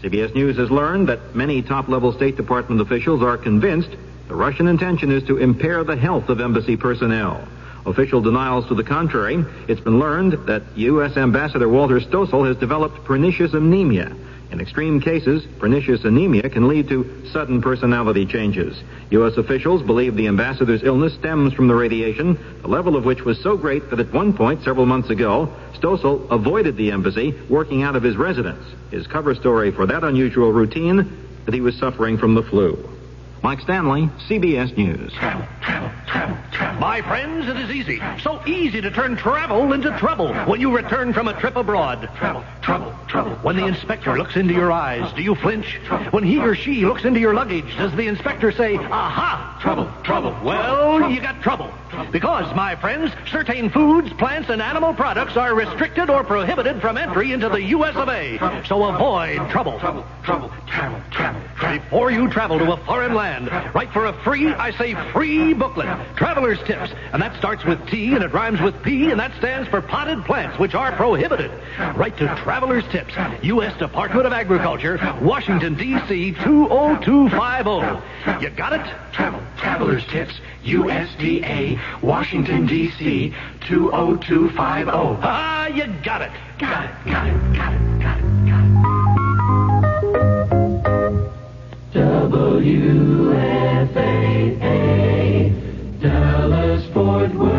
CBS News has learned that many top-level State Department officials are convinced the Russian intention is to impair the health of embassy personnel. Official denials to the contrary. It's been learned that U.S. Ambassador Walter Stossel has developed pernicious anemia. In extreme cases, pernicious anemia can lead to sudden personality changes. U.S. officials believe the ambassador's illness stems from the radiation, the level of which was so great that at one point, several months ago, Stossel avoided the embassy, working out of his residence. His cover story for that unusual routine, that he was suffering from the flu. Mike Stanley, CBS News.
Travel. My friends, it is easy. So easy to turn travel into trouble when you return from a trip abroad. Travel. When the inspector looks into your eyes, do you flinch? When he or she looks into your luggage, does the inspector say, aha? Trouble. Well, you got trouble. Because, my friends, certain foods, plants, and animal products are restricted or prohibited from entry into the U.S. of A. So avoid trouble. Travel. Before you travel to a foreign land, write for a free booklet, Traveler's Tips. And that starts with T, and it rhymes with P, and that stands for potted plants, which are prohibited. Write to Traveler's Tips, U.S. Department of Agriculture, Washington, D.C. 20250. You got it?
Traveler's Tips, USDA, Washington, D.C. 20250.
Ah, you got it.
Got it. WFAA, Dallas, Fort Worth.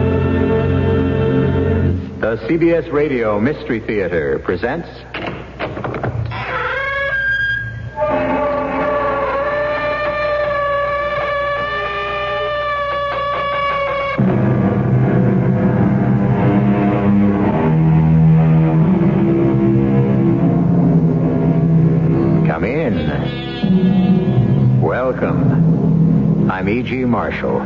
The CBS Radio Mystery Theater presents... Come in. Welcome. I'm E.G. Marshall.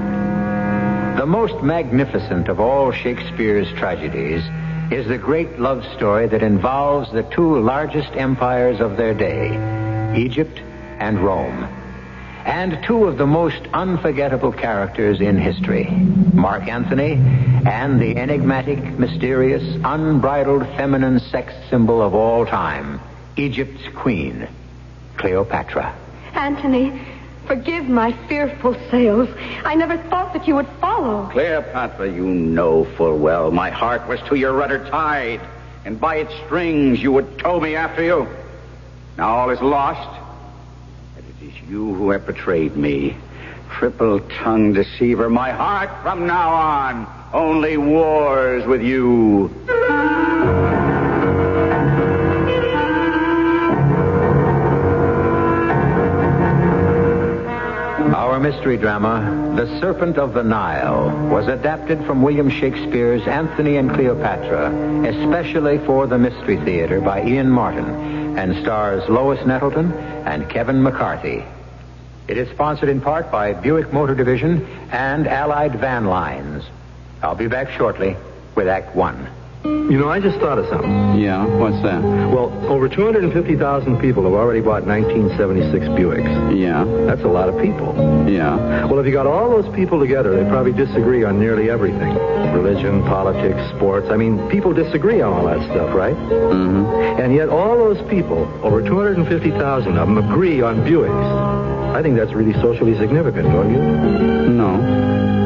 The most magnificent of all Shakespeare's tragedies is the great love story that involves the two largest empires of their day, Egypt and Rome, and two of the most unforgettable characters in history, Mark Antony and the enigmatic, mysterious, unbridled feminine sex symbol of all time, Egypt's queen, Cleopatra.
Antony, forgive my fearful sails. I never thought that you would follow.
Cleopatra, you know full well my heart was to your rudder tied, and by its strings you would tow me after you. Now all is lost, and it is you who have betrayed me. Triple-tongued deceiver, my heart from now on only wars with you.
Our mystery drama, The Serpent of the Nile, was adapted from William Shakespeare's Antony and Cleopatra, especially for the Mystery Theater by Ian Martin, and stars Lois Nettleton and Kevin McCarthy. It is sponsored in part by Buick Motor Division and Allied Van Lines. I'll be back shortly with Act One.
You know, I just thought of something.
Yeah, what's that?
Well, over 250,000 people have already bought 1976 Buicks.
Yeah.
That's a lot of people.
Yeah.
Well, if you got all those people together, they probably disagree on nearly everything. Religion, politics, sports. I mean, people disagree on all that stuff, right?
Mm-hmm.
And yet all those people, over 250,000 of them, agree on Buicks. I think that's really socially significant, don't you?
No.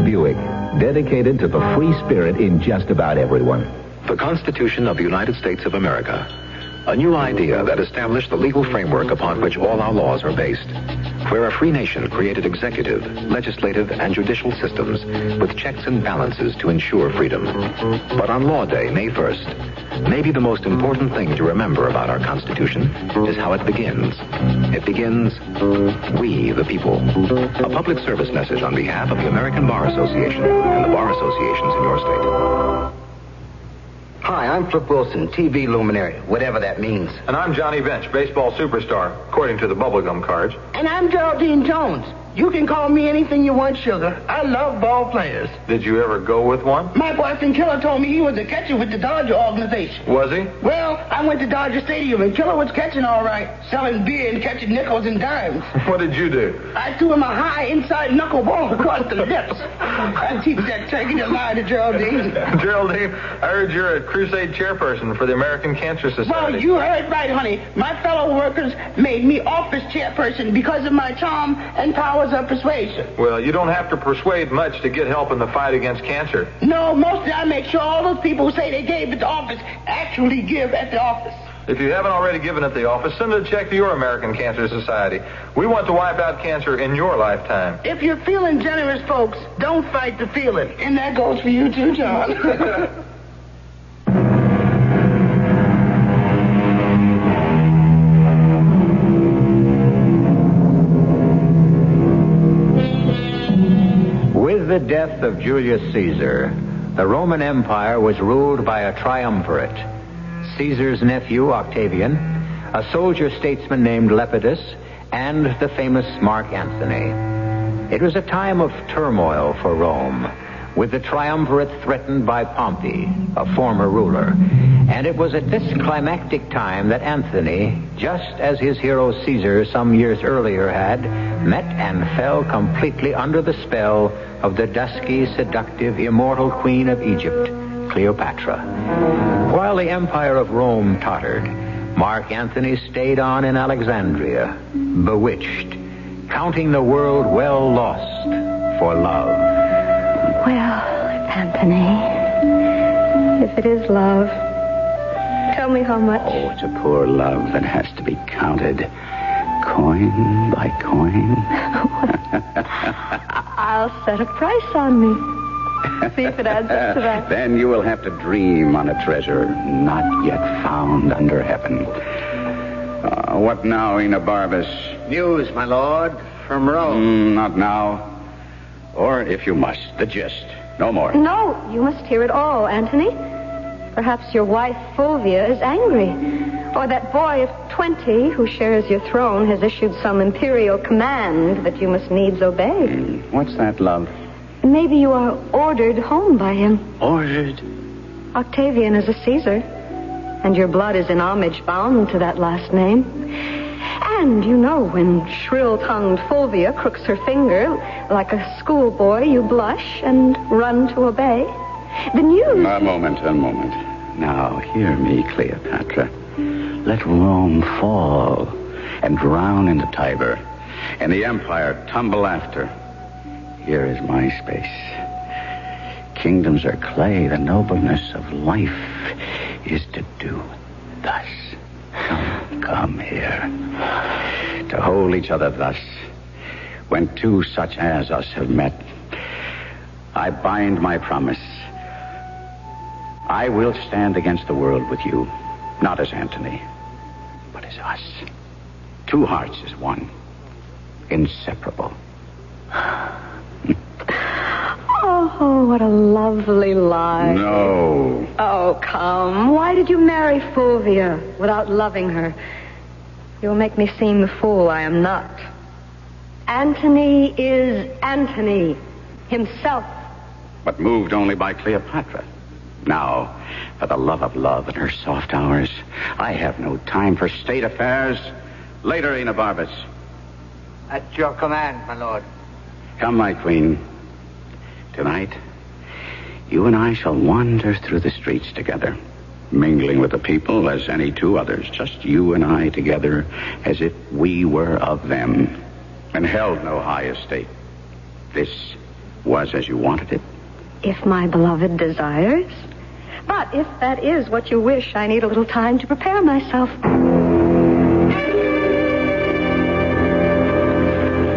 Buick, dedicated to the free spirit in just about everyone.
The Constitution of the United States of America. A new idea that established the legal framework upon which all our laws are based. Where a free nation created executive, legislative, and judicial systems with checks and balances to ensure freedom. But on Law Day, May 1st, maybe the most important thing to remember about our Constitution is how it begins. It begins, we the people. A public service message on behalf of the American Bar Association and the bar associations in your state.
Hi, I'm Flip Wilson, TV luminary, whatever that means.
And I'm Johnny Bench, baseball superstar, according to the bubblegum cards.
And I'm Geraldine Jones. You can call me anything you want, sugar. I love ball players.
Did you ever go with one?
My boyfriend Killer told me he was a catcher with the Dodger organization.
Was he?
Well, I went to Dodger Stadium and Killer was catching all right, selling beer and catching nickels and dimes.
What did you do?
I threw him a high inside knuckle ball across the lips. I teach that turkey to lie to Geraldine.
Geraldine, I heard you're a crusade chairperson for the American Cancer Society.
Well, you heard right, honey. My fellow workers made me office chairperson because of my charm and powers of persuasion.
Well, you don't have to persuade much to get help in the fight against cancer.
No, mostly I make sure all those people who say they gave at the office actually give at the office.
If you haven't already given at the office, send a check to your American Cancer Society. We want to wipe out cancer in your lifetime.
If you're feeling generous, folks, don't fight the feeling. And that goes for you too, John.
With the death of Julius Caesar, the Roman Empire was ruled by a triumvirate. Caesar's nephew, Octavian, a soldier statesman named Lepidus, and the famous Mark Antony. It was a time of turmoil for Rome, with the triumvirate threatened by Pompey, a former ruler. And it was at this climactic time that Antony, just as his hero Caesar some years earlier had, met and fell completely under the spell of the dusky, seductive, immortal queen of Egypt, Cleopatra. While the empire of Rome tottered, Mark Antony stayed on in Alexandria, bewitched, counting the world well lost for love.
Well, Anthony, if it is love, tell me how much.
Oh, it's a poor love that has to be counted coin by coin.
I'll set a price on me. See if it adds up to that.
Then you will have to dream on a treasure not yet found under heaven. What now, Enobarbus?
News, my lord, from Rome.
Not now. Or, if you must, the gist. No more.
No, you must hear it all, Anthony. Perhaps your wife, Fulvia, is angry. Or that boy of 20 who shares your throne has issued some imperial command that you must needs obey.
What's that, love?
Maybe you are ordered home by him.
Ordered?
Octavian is a Caesar, and your blood is in homage bound to that last name. And you know when shrill-tongued Fulvia crooks her finger like a schoolboy, you blush and run to obey. The news...
A moment. Now, hear me, Cleopatra. Let Rome fall and drown in the Tiber, and the empire tumble after. Here is my space. Kingdoms are clay. The nobleness of life is to do thus. Come here. To hold each other thus. When two such as us have met, I bind my promise. I will stand against the world with you, not as Antony, but as us. Two hearts as one. Inseparable.
Oh, what a lovely lie.
No.
Oh, come. Why did you marry Fulvia without loving her? You'll make me seem the fool I am not. Antony is Antony himself.
But moved only by Cleopatra. Now, for the love of love in her soft hours, I have no time for state affairs. Later, Enobarbus.
At your command, my lord.
Come, my queen. Tonight, you and I shall wander through the streets together, mingling with the people as any two others, just you and I together, as if we were of them, and held no high estate. This was as you wanted it?
If my beloved desires. But if that is what you wish, I need a little time to prepare myself.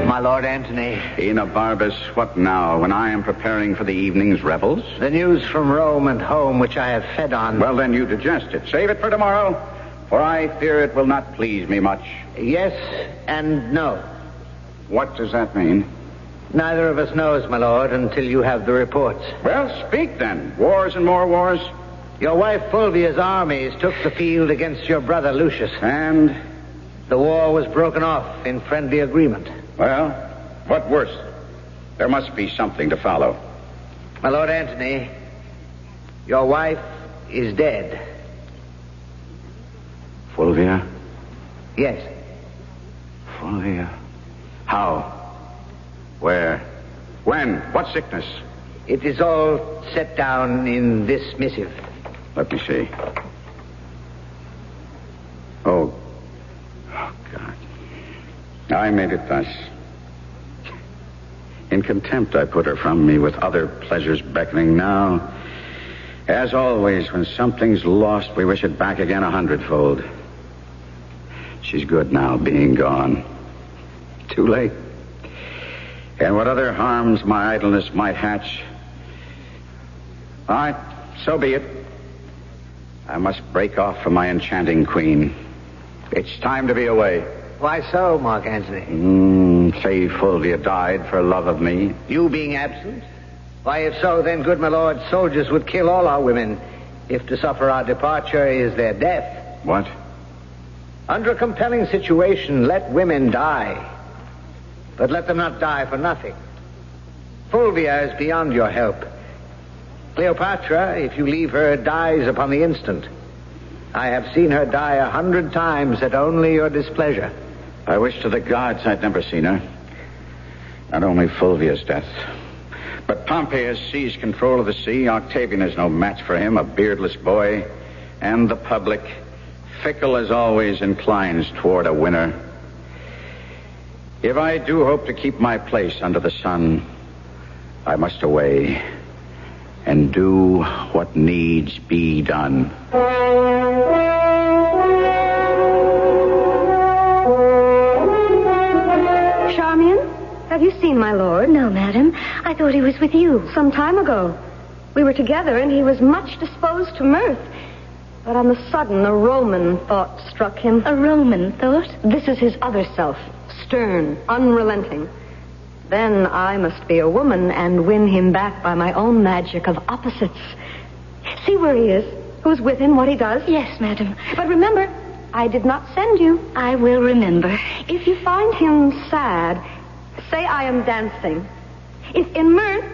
My Lord Antony.
Enobarbus, what now, when I am preparing for the evening's revels?
The news from Rome and home, which I have fed on.
Well, then you digest it. Save it for tomorrow, for I fear it will not please me much.
Yes and no.
What does that mean?
Neither of us knows, my lord, until you have the reports.
Well, speak then. Wars and more wars.
Your wife Fulvia's armies took the field against your brother Lucius.
And?
The war was broken off in friendly agreement.
Well, what worse? There must be something to follow.
My Lord Antony, your wife is dead.
Fulvia?
Yes.
Fulvia? How? Where? When? What sickness?
It is all set down in this missive.
Let me see. Oh, God. I made it thus. In contempt, I put her from me with other pleasures beckoning now. As always, when something's lost, we wish it back again 100-fold. She's good now, being gone. Too late. And what other harms my idleness might hatch. All right, so be it. I must break off from my enchanting queen. It's time to be away.
Why so, Mark Antony?
Say Fulvia died for love of me.
You being absent? Why, if so, then, good my lord, soldiers would kill all our women if to suffer our departure is their death.
What?
Under a compelling situation, let women die. But let them not die for nothing. Fulvia is beyond your help. Cleopatra, if you leave her, dies upon the instant. I have seen her die 100 times at only your displeasure.
I wish to the gods I'd never seen her. Not only Fulvia's death, but Pompey has seized control of the sea. Octavian is no match for him, a beardless boy. And the public, fickle as always, inclines toward a winner. If I do hope to keep my place under the sun, I must away and do what needs be done.
Charmian, have you seen my lord?
No, madam. I thought he was with you.
Some time ago. We were together, and he was much disposed to mirth. But on the sudden, a Roman thought struck him.
A Roman thought?
This is his other self, stern, unrelenting. Then I must be a woman and win him back by my own magic of opposites. See where he is, who's with him, what he does.
Yes, madam.
But remember, I did not send you.
I will remember.
If you find him sad, say I am dancing. If in mirth,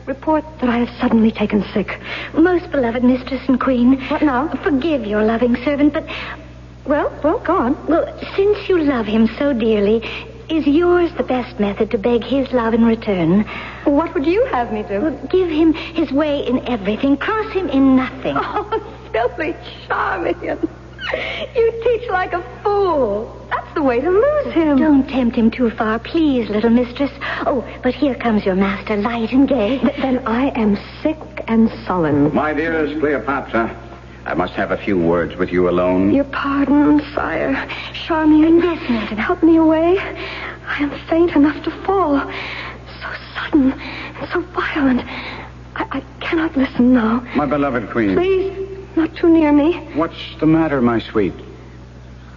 report that I have suddenly taken sick.
Most beloved mistress and queen.
What now?
Forgive your loving servant, but...
Well, go on.
Well, since you love him so dearly, is yours the best method to beg his love in return?
What would you have me do?
Well, give him his way in everything. Cross him in nothing.
Oh, silly Charmian. You teach like a fool. That's the way to lose him.
Don't tempt him too far, please, little mistress. Oh, but here comes your master, light and gay.
Then I am sick and sullen.
My dearest Cleopatra, I must have a few words with you alone.
Your pardon, sire. Charmian,
yes, madam.
Help me away. I am faint enough to fall. So sudden and so violent. I cannot listen now.
My beloved queen.
Please, not too near me.
What's the matter, my sweet?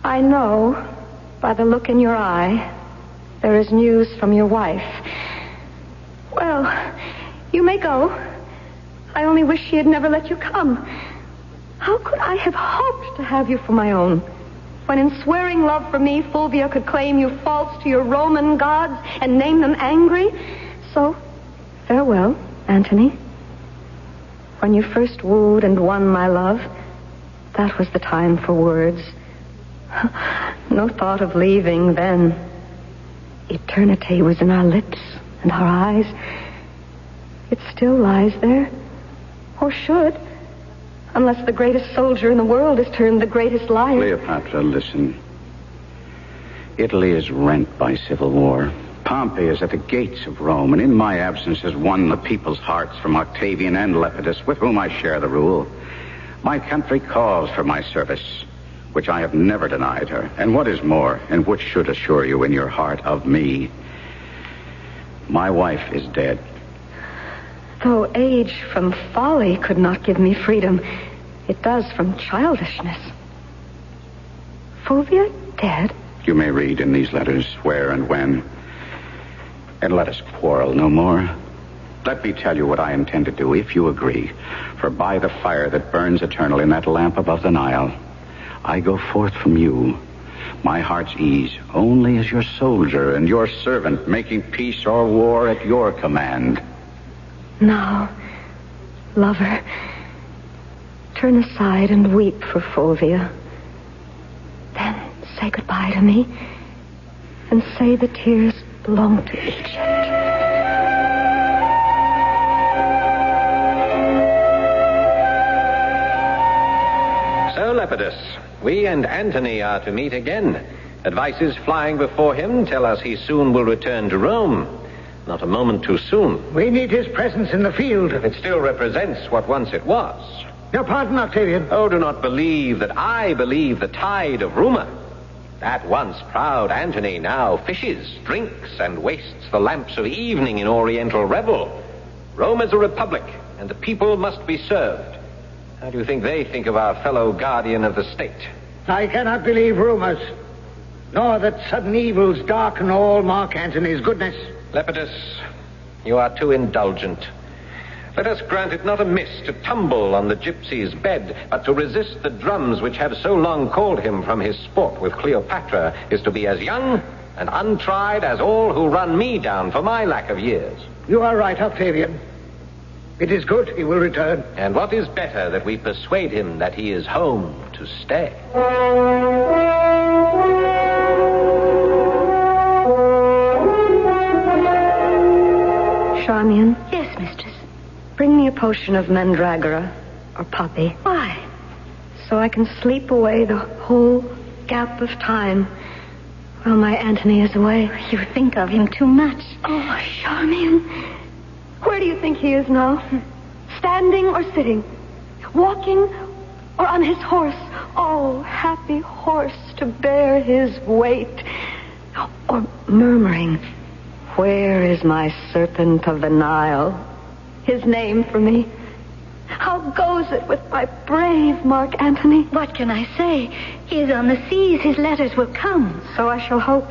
I know, by the look in your eye, there is news from your wife. Well, you may go. I only wish she had never let you come. How could I have hoped to have you for my own, when in swearing love for me, Fulvia could claim you false to your Roman gods and name them angry? So, farewell, Antony. When you first wooed and won my love, that was the time for words. No thought of leaving then. Eternity was in our lips and our eyes. It still lies there, or should, unless the greatest soldier in the world is turned the greatest liar.
Cleopatra, listen. Italy is rent by civil war. Pompey is at the gates of Rome, and in my absence has won the people's hearts from Octavian and Lepidus, with whom I share the rule. My country calls for my service, which I have never denied her, and what is more, and which should assure you in your heart of me, my wife is dead.
Though age from folly could not give me freedom, it does from childishness. Fulvia dead?
You may read in these letters where and when. And let us quarrel no more. Let me tell you what I intend to do, if you agree. For by the fire that burns eternal in that lamp above the Nile, I go forth from you, my heart's ease, only as your soldier and your servant, making peace or war at your command.
Now, lover, turn aside and weep for Fulvia. Then say goodbye to me, and say the tears belong to Egypt.
So, Lepidus, we and Antony are to meet again. Advices flying before him tell us he soon will return to Rome. Not a moment too soon.
We need his presence in the field.
If it still represents what once it was.
Your pardon, Octavian.
Oh, do not believe that I believe the tide of rumor. That once proud Antony now fishes, drinks, and wastes the lamps of evening in oriental revel. Rome is a republic, and the people must be served. How do you think they think of our fellow guardian of the state?
I cannot believe rumors, nor that sudden evils darken all Mark Antony's goodness.
Lepidus, you are too indulgent. Let us grant it not amiss to tumble on the gypsy's bed, but to resist the drums which have so long called him from his sport with Cleopatra is to be as young and untried as all who run me down for my lack of years.
You are right, Octavian. It is good he will return.
And what is better that we persuade him that he is home to stay?
Charmian?
Yes, mistress.
Bring me a potion of mandragora or poppy.
Why?
So I can sleep away the whole gap of time while my Antony is away.
You think of him too much.
Oh, Charmian. Where do you think he is now? Standing or sitting? Walking or on his horse? Oh, happy horse to bear his weight. Or murmuring, where is my serpent of the Nile? His name for me. How goes it with my brave Mark Antony?
What can I say? He is on the seas. His letters will come.
So I shall hope.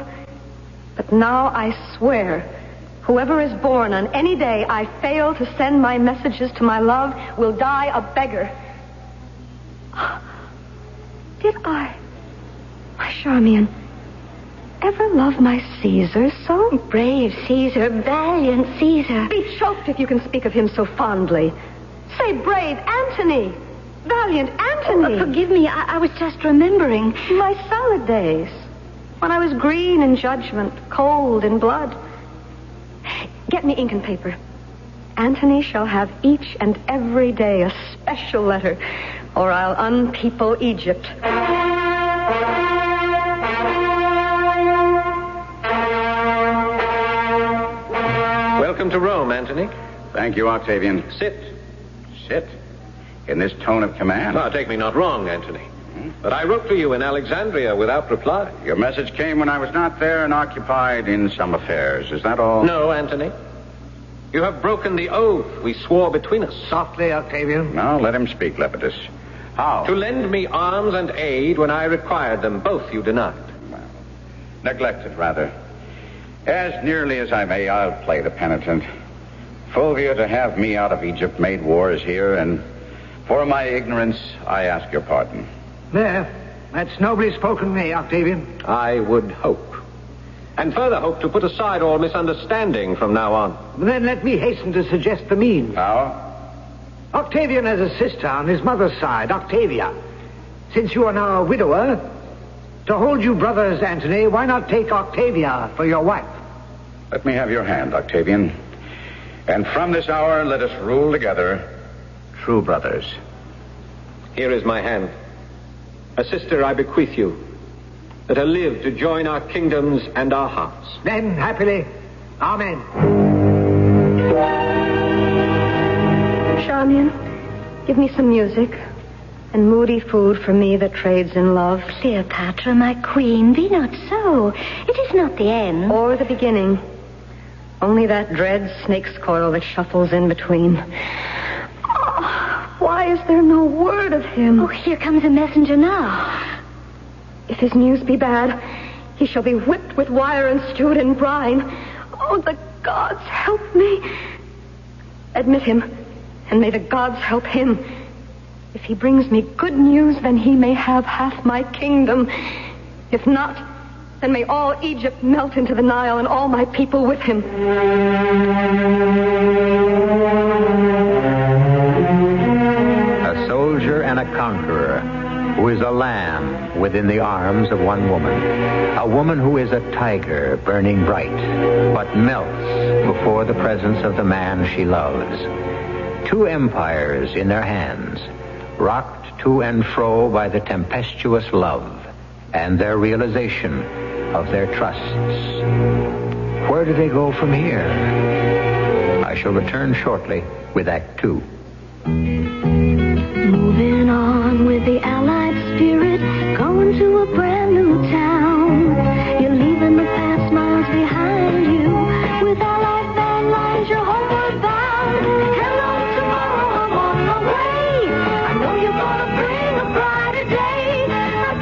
But now I swear, whoever is born on any day I fail to send my messages to my love will die a beggar. Did I, my Charmian, ever love my Caesar so?
Brave Caesar, valiant Caesar.
Be choked if you can speak of him so fondly. Say brave Antony, valiant Antony.
Forgive me, I was just remembering.
My salad days, when I was green in judgment, cold in blood. Get me ink and paper. Antony shall have each and every day a special letter, or I'll unpeople Egypt.
Welcome to Rome, Antony.
Thank you, Octavian.
Sit.
Sit? In this tone of command?
Now, take me not wrong, Antony. But I wrote to you in Alexandria without reply.
Your message came when I was not there and occupied in some affairs. Is that all?
No, Antony. You have broken the oath we swore between us.
Softly, Octavian.
No, let him speak, Lepidus. How?
To lend me arms and aid when I required them. Both you denied.
Well, neglected, rather. As nearly as I may, I'll play the penitent. Fulvia, to have me out of Egypt made wars here, and for my ignorance, I ask your pardon.
There. That's nobly spoken me, Octavian.
I would hope. And further hope to put aside all misunderstanding from now on.
Then let me hasten to suggest the means.
How?
Octavian has a sister on his mother's side, Octavia. Since you are now a widower, to hold you brothers, Antony, why not take Octavia for your wife?
Let me have your hand, Octavian. And from this hour, let us rule together, true brothers.
Here is my hand. A sister I bequeath you. Let her live to join our kingdoms and our hearts.
Then, happily, amen.
Charmian, give me some music and moody food for me that trades in love.
Cleopatra, my queen, be not so. It is not the end.
Or the beginning. Only that dread snake's coil that shuffles in between. Oh, why is there no word of him?
Oh, here comes a messenger now.
If his news be bad, he shall be whipped with wire and stewed in brine. Oh, the gods help me. Admit him, and may the gods help him. If he brings me good news, then he may have half my kingdom. If not, then may all Egypt melt into the Nile and all my people with him.
A soldier and a conqueror who is a lamb within the arms of one woman. A woman who is a tiger burning bright, but melts before the presence of the man she loves. Two empires in their hands, rocked to and fro by the tempestuous love and their realization of their trusts. Where do they go from here? I shall return shortly with Act Two.
Moving on with the Allied spirit, going to a brand new town. You're leaving the past miles behind you. With Allied band lines, you're homeward bound. Hello, tomorrow, I'm on my way. I know you're gonna bring a brighter day. I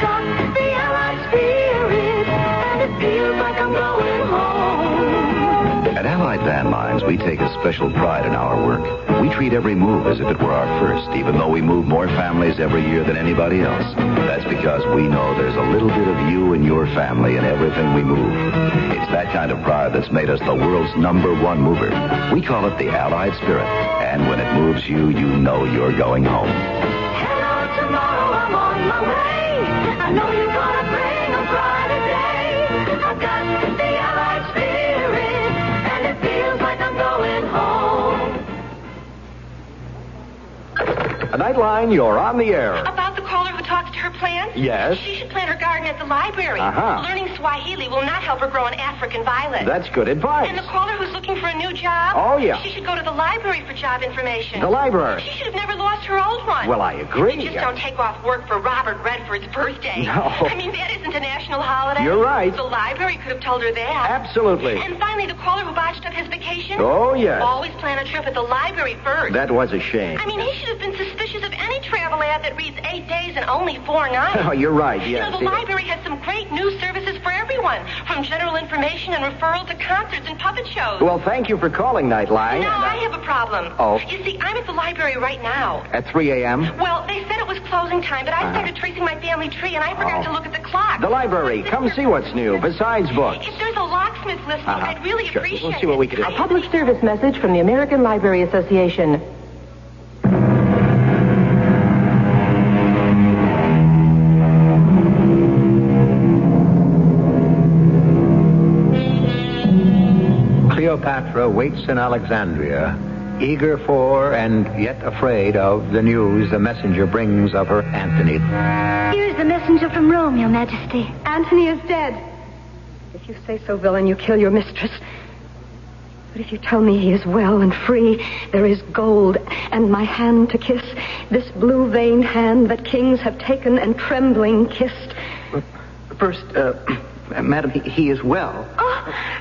got the Allied spirit, and it feels like I'm going home.
At Allied Van Lines, we take a special pride in our work. We treat every move as if it were our first, even though we move more families every year than anybody else. That's because we know there's a little bit of you and your family in everything we move. It's that kind of pride that's made us the world's #1 mover. We call it the Allied Spirit. And when it moves you, you know you're going home.
Hello, tomorrow, I'm on my way. I know you're gonna bring a brighter day. I've got the Allied spirit, and it feels like I'm going home.
Nightline, you're on the air.
About the caller who talks to her plants?
Yes.
She should plant her garden at the library.
Uh-huh.
Learning Swahili will not help her grow an African violet.
That's good advice.
And the caller who's looking for a new job?
Oh, yeah.
She should go to the library for job information.
The library?
She should have never lost her old one.
Well, I agree.
You just don't take off work for Robert Redford's birthday.
No.
I mean, that isn't a national holiday.
You're right.
The library could have told her that.
Absolutely.
And finally, the caller who botched up his vacation?
Oh, yes.
Always plan a trip at the library first.
That was a shame.
I mean, he should have been suspicious of any travel ad that reads 8 days and only 4 nights.
Oh, you're right, yes.
You know, the library has some great news services for everyone, from general information and referral to concerts and puppet shows.
Well, thank you for calling, Nightline.
Now, I have a problem.
Oh.
You see, I'm at the library right now.
At 3 a.m.?
Well, they said it was closing time, but I started tracing my family tree, and I forgot to look at the clock.
The library. Come see what's new, besides books.
If there's a locksmith listening, I'd really
Sure.
appreciate
We'll see what we can do.
A public service message from the American Library Association.
Cleopatra waits in Alexandria, eager for and yet afraid of the news the messenger brings of her Antony.
Here's the messenger from Rome, Your Majesty.
Antony is dead. If you say so, villain, you kill your mistress. But if you tell me he is well and free, there is gold and my hand to kiss, this blue-veined hand that kings have taken and trembling kissed.
First, madam, he is well.
Oh,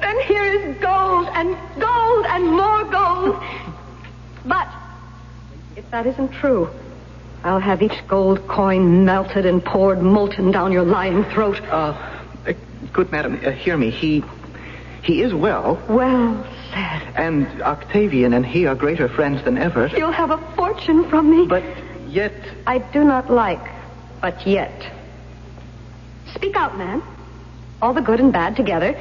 and here is gold and more gold. But if that isn't true, I'll have each gold coin melted and poured molten down your lying throat.
Good madam, hear me. He is well.
Well said.
And Octavian and he are greater friends than ever.
You'll have a fortune from me.
But yet...
I do not like, but yet. Speak out, man. All the good and bad together.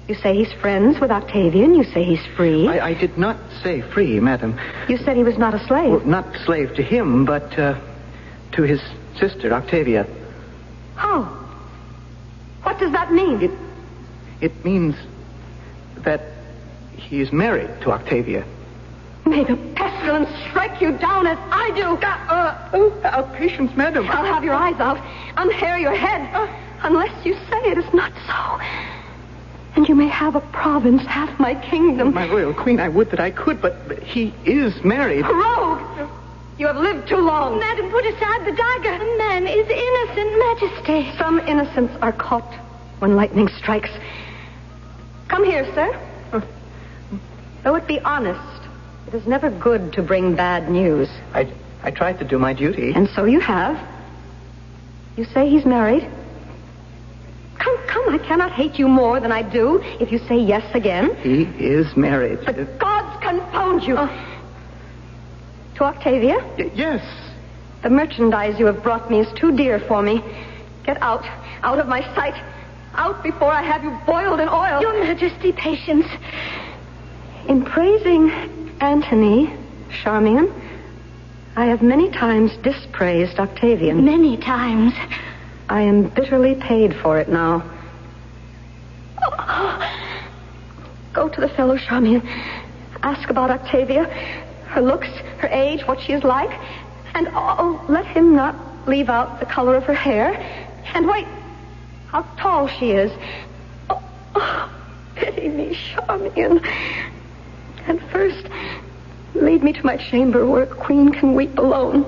You say he's friends with Octavian. You say he's free.
I did not say free, madam.
You said he was not a slave.
Well, not slave to him, but to his sister, Octavia.
How? What does that mean?
It means that he is married to Octavia.
May the pestilence strike you down as I do.
Patience, madam.
I'll have your eyes out. Unhair your head. Unless you say it is not so. And you may have a province, half my kingdom.
My royal queen, I would that I could, but he is married.
Rogue! You have lived too long.
Madam, put aside the dagger. The man is innocent, Majesty.
Some innocents are caught when lightning strikes. Come here, sir. Though it be honest, it is never good to bring bad news.
I tried to do my duty.
And so you have. You say he's married? Come, I cannot hate you more than I do if you say yes again.
He is married.
The gods confound you. To Octavia?
Yes.
The merchandise you have brought me is too dear for me. Get out of my sight. Out before I have you boiled in oil.
Your Majesty, patience.
In praising Antony, Charmian, I have many times dispraised Octavian.
Many times.
I am bitterly paid for it now. Go to the fellow, Charmian. Ask about Octavia, her looks, her age, what she is like. And let him not leave out the color of her hair. And wait, how tall she is. Pity me, Charmian. And first, lead me to my chamber where a queen can weep alone.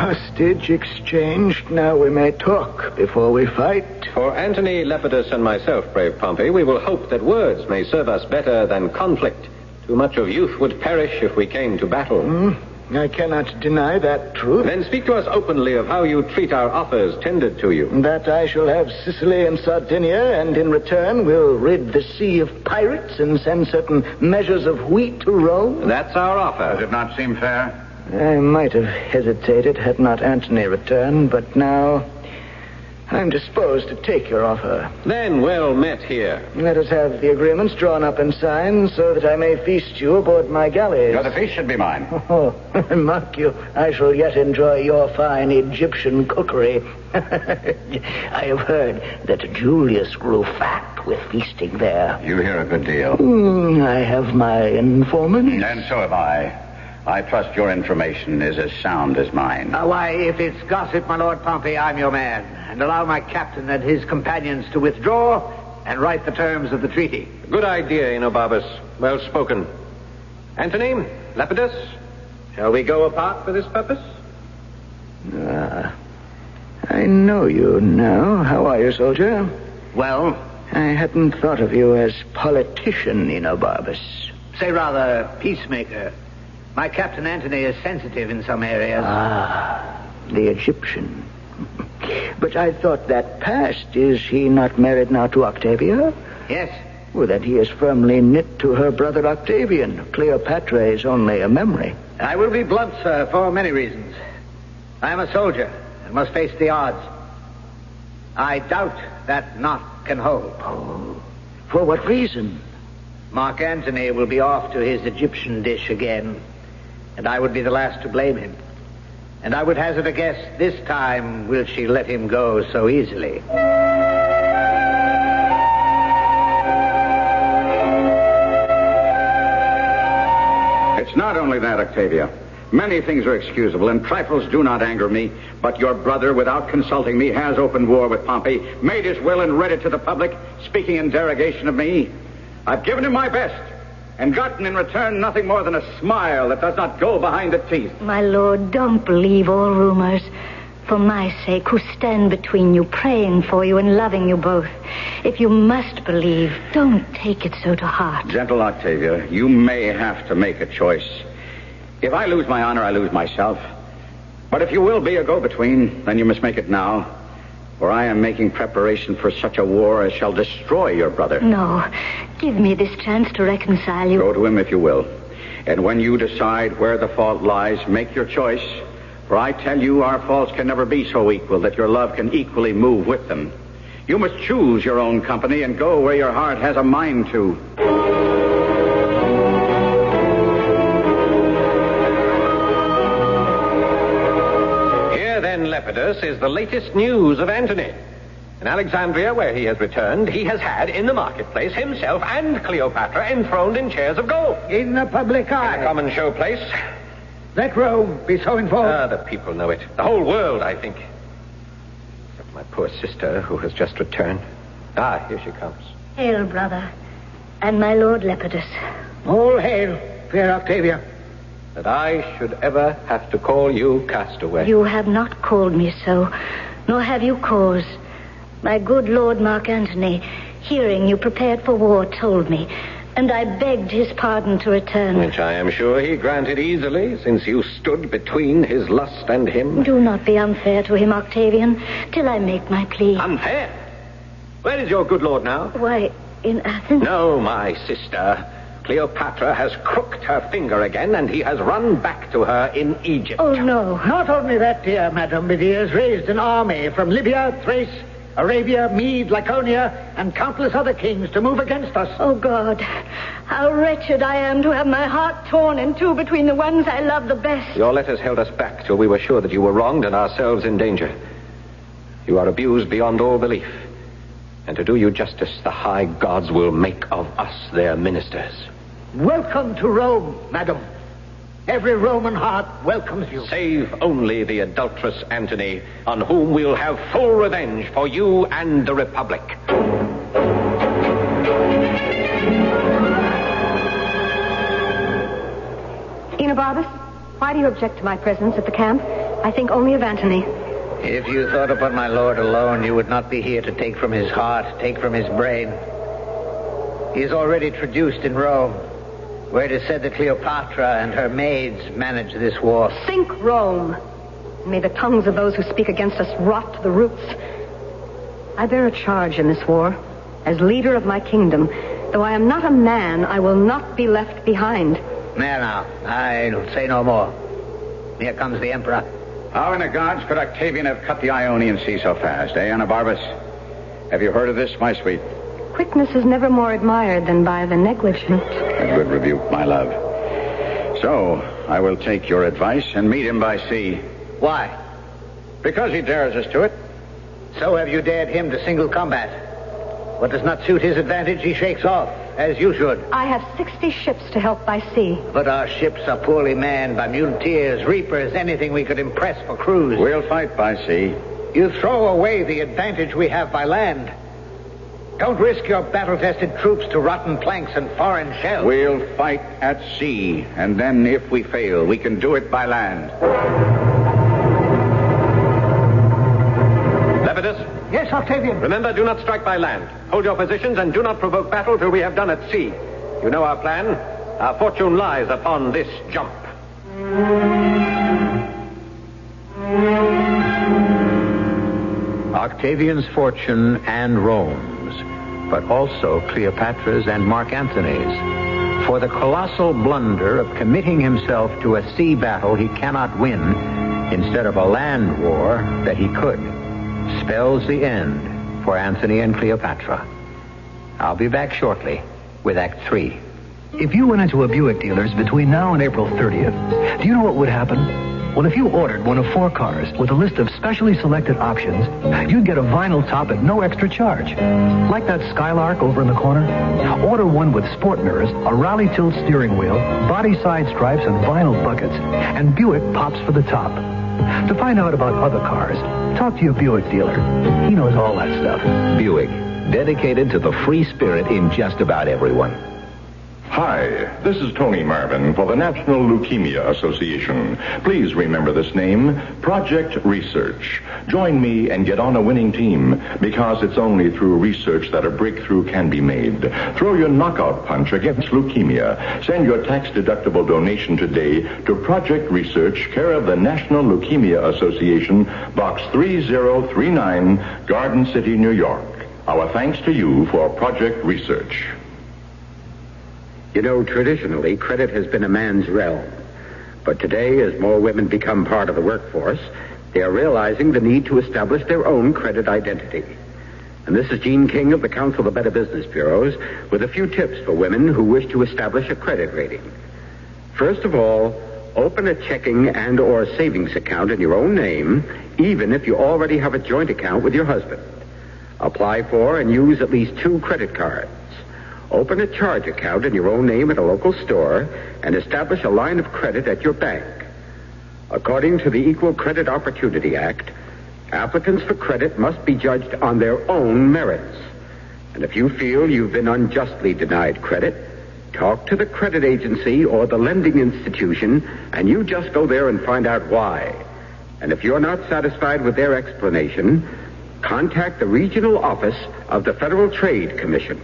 Hostage exchanged. Now we may talk before we fight.
For Antony, Lepidus, and myself, brave Pompey, we will hope that words may serve us better than conflict. Too much of youth would perish if we came to battle.
I cannot deny that truth.
Then speak to us openly of how you treat our offers tendered to you.
That I shall have Sicily and Sardinia, and in return will rid the sea of pirates and send certain measures of wheat to Rome.
That's our offer.
Does it not seem fair?
I might have hesitated had not Antony returned, but now I'm disposed to take your offer.
Then well met here.
Let us have the agreements drawn up and signed so that I may feast you aboard my galleys.
The feast should be mine.
Oh, mark you, I shall yet enjoy your fine Egyptian cookery. I have heard that Julius grew fat with feasting there.
You hear a good deal.
I have my informants.
And so have I. I trust your information is as sound as mine.
Why, if it's gossip, my Lord Pompey, I'm your man. And allow my captain and his companions to withdraw and write the terms of the treaty.
Good idea, Enobarbus. Well spoken. Antony, Lepidus, shall we go apart for this purpose?
I know you now. How are you, soldier?
Well?
I hadn't thought of you as politician, Enobarbus.
Say rather, peacemaker. My Captain Antony is sensitive in some areas.
The Egyptian. But I thought that passed. Is he not married now to Octavia?
Yes.
Well, then he is firmly knit to her brother Octavian. Cleopatra is only a memory.
I will be blunt, sir, for many reasons. I am a soldier and must face the odds. I doubt that knot can hold.
Oh, for what reason?
Mark Antony will be off to his Egyptian dish again, and I would be the last to blame him. And I would hazard a guess, this time will she let him go so easily.
It's not only that, Octavia. Many things are excusable, and trifles do not anger me. But your brother, without consulting me, has opened war with Pompey, made his will and read it to the public, speaking in derogation of me. I've given him my best, and gotten in return nothing more than a smile that does not go behind the teeth.
My lord, don't believe all rumors. For my sake, who stand between you, praying for you and loving you both. If you must believe, don't take it so to heart.
Gentle Octavia, you may have to make a choice. If I lose my honor, I lose myself. But if you will be a go-between, then you must make it now. For I am making preparation for such a war as shall destroy your brother.
No, give me this chance to reconcile you.
Go to him if you will. And when you decide where the fault lies, make your choice. For I tell you, our faults can never be so equal that your love can equally move with them. You must choose your own company and go where your heart has a mind to.
Here, then, Lepidus, is the latest news of Antony. In Alexandria, where he has returned, he has had, in the marketplace, himself and Cleopatra enthroned in chairs of gold.
In the public eye.
In a common showplace.
Let Rome be so informed.
The people know it. The whole world, I think. Except my poor sister, who has just returned. Here she comes.
Hail, brother. And my lord Lepidus.
All hail, fair Octavia.
That I should ever have to call you castaway.
You have not called me so, nor have you cause. My good lord Mark Antony, hearing you prepared for war, told me, and I begged his pardon to return.
Which I am sure he granted easily, since you stood between his lust and him.
Do not be unfair to him, Octavian, till I make my plea.
Unfair? Where is your good lord now?
Why, in Athens?
No, my sister. Cleopatra has crooked her finger again, and he has run back to her in Egypt.
Oh, no.
Not only that, dear madam, but he has raised an army from Libya, Thrace, Arabia, Mede, Laconia, and countless other kings to move against us.
Oh, God, how wretched I am to have my heart torn in two between the ones I love the best.
Your letters held us back till we were sure that you were wronged and ourselves in danger. You are abused beyond all belief. And to do you justice, the high gods will make of us their ministers.
Welcome to Rome, madam. Every Roman heart welcomes you.
Save only the adulterous Antony, on whom we'll have full revenge for you and the Republic.
Enobarbus, why do you object to my presence at the camp? I think only of Antony.
If you thought upon my lord alone, you would not be here to take from his heart, take from his brain. He is already traduced in Rome, where it is said that Cleopatra and her maids manage this war.
Think Rome. May the tongues of those who speak against us rot to the roots. I bear a charge in this war. As leader of my kingdom, though I am not a man, I will not be left behind.
Now, I'll say no more. Here comes the emperor.
How in the gods could Octavian have cut the Ionian Sea so fast, eh, Anabarbus? Have you heard of this, my sweet?
Quickness is never more admired than by the negligent.
A good rebuke, my love. So, I will take your advice and meet him by sea.
Why?
Because he dares us to it.
So have you dared him to single combat. What does not suit his advantage, he shakes off, as you should.
I have 60 ships to help by sea.
But our ships are poorly manned by muleteers, reapers, anything we could impress for crews.
We'll fight by sea.
You throw away the advantage we have by land. Don't risk your battle-tested troops to rotten planks and foreign shells.
We'll fight at sea, and then if we fail, we can do it by land.
Lepidus?
Yes, Octavian.
Remember, do not strike by land. Hold your positions and do not provoke battle till we have done at sea. You know our plan. Our fortune lies upon this jump.
Octavian's fortune and Rome's, but also Cleopatra's and Mark Antony's. For the colossal blunder of committing himself to a sea battle he cannot win instead of a land war that he could, spells the end for Antony and Cleopatra. I'll be back shortly with Act 3.
If you went into a Buick dealer's between now and April 30th, do you know what would happen? Well, if you ordered one of 4 cars with a list of specially selected options, you'd get a vinyl top at no extra charge. Like that Skylark over in the corner. Order one with sport mirrors, a rally tilt steering wheel, body side stripes, and vinyl buckets, and Buick pops for the top. To find out about other cars, talk to your Buick dealer. He knows all that stuff.
Buick, dedicated to the free spirit in just about everyone.
Hi, this is Tony Marvin for the National Leukemia Association. Please remember this name, Project Research. Join me and get on a winning team, because it's only through research that a breakthrough can be made. Throw your knockout punch against leukemia. Send your tax-deductible donation today to Project Research, care of the National Leukemia Association, Box 3039, Garden City, New York. Our thanks to you for Project Research.
You know, traditionally, credit has been a man's realm. But today, as more women become part of the workforce, they are realizing the need to establish their own credit identity. And this is Gene King of the Council of Better Business Bureaus with a few tips for women who wish to establish a credit rating. First of all, open a checking and or savings account in your own name, even if you already have a joint account with your husband. Apply for and use at least 2 credit cards. Open a charge account in your own name at a local store and establish a line of credit at your bank. According to the Equal Credit Opportunity Act, applicants for credit must be judged on their own merits. And if you feel you've been unjustly denied credit, talk to the credit agency or the lending institution, and you just go there and find out why. And if you're not satisfied with their explanation, contact the regional office of the Federal Trade Commission.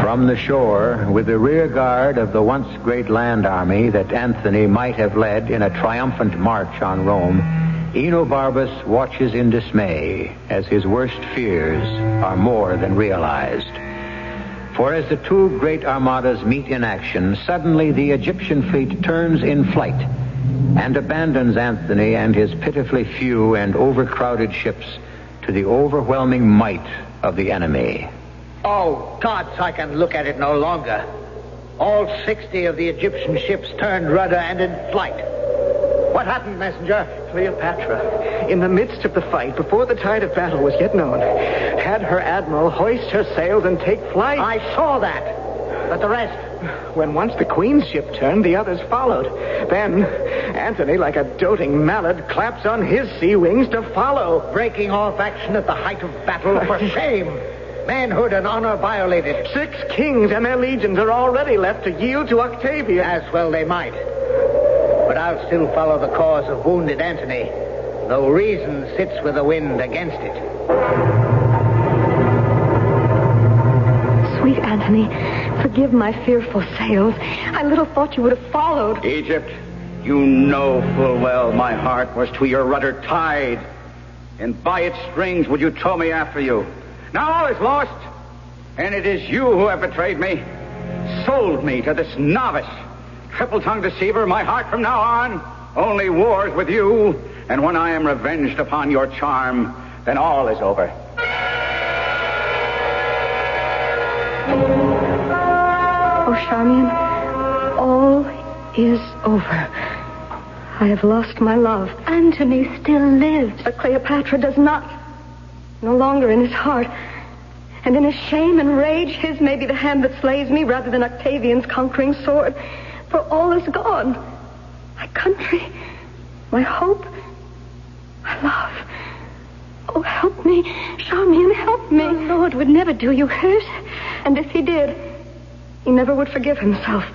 From the shore, with the rear guard of the once great land army that Antony might have led in a triumphant march on Rome, Enobarbus watches in dismay as his worst fears are more than realized. For as the 2 great armadas meet in action, suddenly the Egyptian fleet turns in flight and abandons Antony and his pitifully few and overcrowded ships to the overwhelming might of the enemy.
Oh, gods, I can look at it no longer. All 60 of the Egyptian ships turned rudder and in flight. What happened, messenger?
Cleopatra, in the midst of the fight, before the tide of battle was yet known, had her admiral hoist her sails and take flight.
I saw that. But the rest?
When once the queen's ship turned, the others followed. Then Antony, like a doting mallard, claps on his sea wings to follow.
Breaking off action at the height of battle, for shame. Manhood and honor violated.
6 kings and their legions are already left to yield to Octavian.
As well they might. But I'll still follow the cause of wounded Antony, though reason sits with the wind against it.
Sweet Antony, forgive my fearful sails. I little thought you would have followed.
Egypt, you know full well my heart was to your rudder tied. and by its strings would you tow me after you. Now all is lost, and it is you who have betrayed me, sold me to this novice, triple-tongued deceiver. My heart from now on only wars with you, and when I am revenged upon your charm, then all is over.
Oh, Charmian, all is over. I have lost my love.
Antony still lives.
But Cleopatra does not. No longer in his heart. And in his shame and rage, his may be the hand that slays me rather than Octavian's conquering sword. For all is gone. My country, my hope, my love. Oh, help me. Charmian, help me.
My lord would never do you hurt.
And if he did, he never would forgive himself.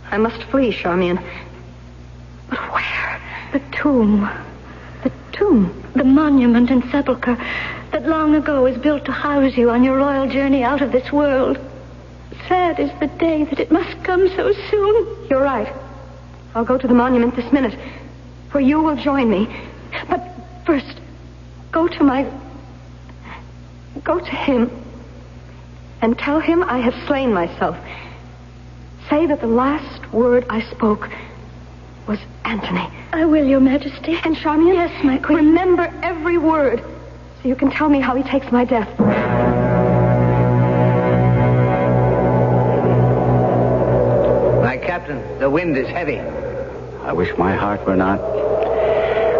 I must flee, Charmian. But where?
The tomb. The tomb. The monument and sepulchre that long ago was built to house you on your royal journey out of this world. Sad is the day that it must come so soon.
You're right. I'll go to the monument this minute, where you will join me. But first, go to him and tell him I have slain myself. Say that the last word I spoke was Antony.
I will, Your Majesty.
And Charmian?
Yes, my queen.
Remember every word, so you can tell me how he takes my death.
My captain, the wind is heavy.
I wish my heart were not.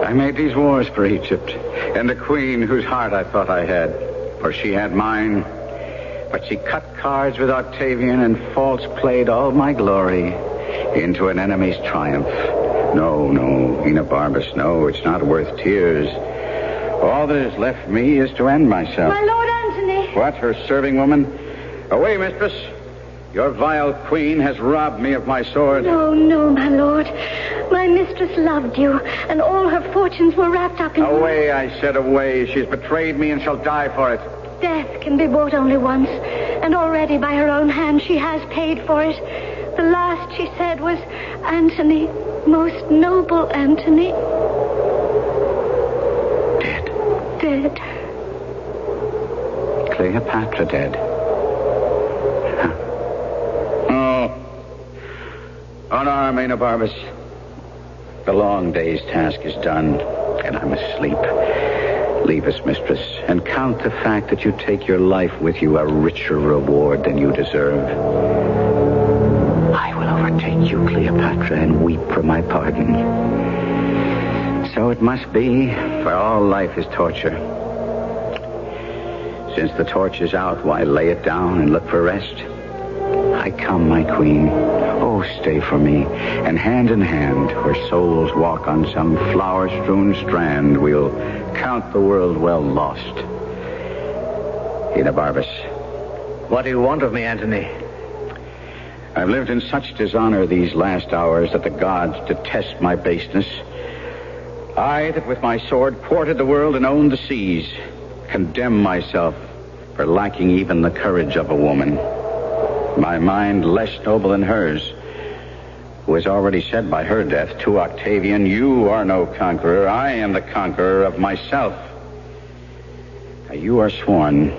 I made these wars for Egypt, and the queen whose heart I thought I had, for she had mine. But she cut cards with Octavian and false played all my glory into an enemy's triumph. No, Enobarbus, no, it's not worth tears. All that is left me is to end myself.
My Lord Antony!
What, her serving woman? Away, mistress. Your vile queen has robbed me of my sword.
No, my lord. My mistress loved you, and all her fortunes were wrapped up in
Away, I said, away. She's betrayed me and shall die for it.
Death can be bought only once, and already by her own hand she has paid for it. The last she said was, Antony, most noble Antony. Dead.
Cleopatra dead. Huh. Oh. Unarm, Enobarbus. The long day's task is done, and I'm asleep. Leave us, mistress, and count the fact that you take your life with you a richer reward than you deserve. I will overtake you, Cleopatra, and weep for my pardon. So it must be, for all life is torture. Since the torch is out, why lay it down and look for rest? I come, my queen. Oh, stay for me, and hand in hand, where souls walk on some flower-strewn strand, we'll count the world well lost. Enobarbus.
What do you want of me, Antony?
I've lived in such dishonor these last hours that the gods detest my baseness. I, that with my sword quartered the world and owned the seas, condemn myself for lacking even the courage of a woman. My mind less noble than hers, who has already said by her death to Octavian, you are no conqueror, I am the conqueror of myself. Now, you are sworn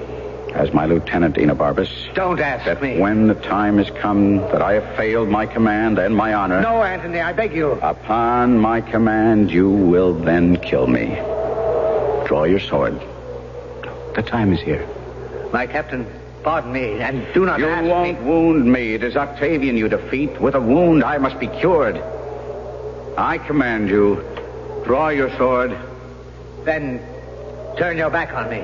as my lieutenant, Enobarbus.
Don't ask
that
me.
When the time has come that I have failed my command and my honor...
No, Antony, I beg you.
Upon my command, you will then kill me. Draw your sword. The time is here.
My captain, pardon me, and do not ask me.
You won't wound me. It is Octavian you defeat. With a wound, I must be cured. I command you, draw your sword.
Then turn your back on me.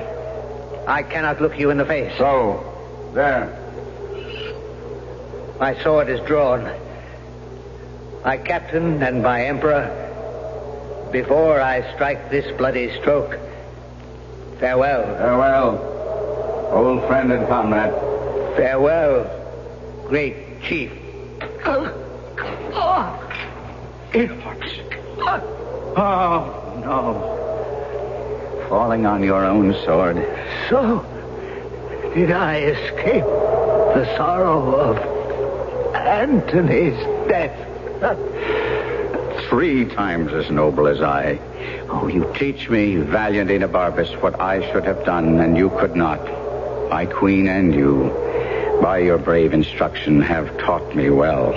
I cannot look you in the face.
So, there.
My sword is drawn. My captain and my emperor, before I strike this bloody stroke, farewell.
Farewell, old friend and comrade.
Farewell, great chief.
Oh, no. Falling on your own sword.
So, did I escape the sorrow of Antony's death?
3 times as noble as I. Oh, you teach me, valiant Enobarbus, what I should have done, and you could not. My queen and you, by your brave instruction, have taught me well.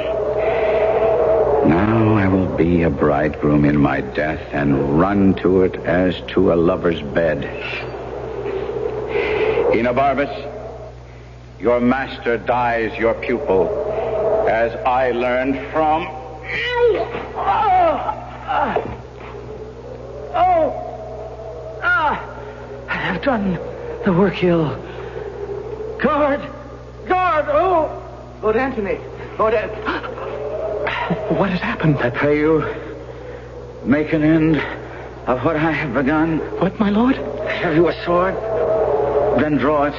Now I will be a bridegroom in my death and run to it as to a lover's bed. Enobarbus, your master dies your pupil, as I learned from...
I have done the work ill. Guard! Oh! Lord Antony! What has happened?
I pray you, make an end of what I have begun.
What, my lord?
Have you a sword? Then draw it,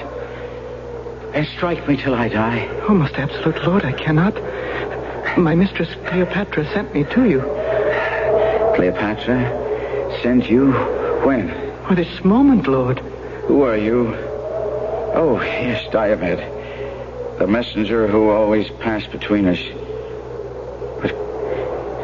and strike me till I die.
Oh, most absolute lord, I cannot. My mistress Cleopatra sent me to you.
Cleopatra sent you when?
Oh, this moment, lord.
Who are you? Oh, yes, Diomed. The messenger who always passed between us. But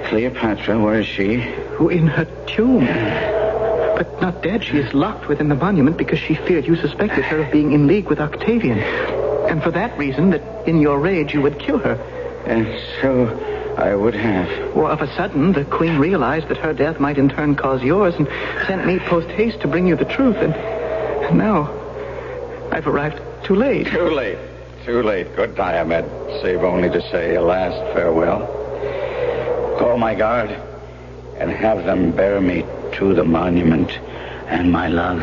Cleopatra, where is she?
Oh, in her tomb. But not dead. She is locked within the monument because she feared you suspected her of being in league with Octavian. And for that reason, that in your rage you would kill her.
And so I would have.
Well, of a sudden, the queen realized that her death might in turn cause yours and sent me post-haste to bring you the truth. And now I've arrived too late.
Too late. Good Diomed, save only to say a last farewell. Call my guard and have them bear me to the monument and my love.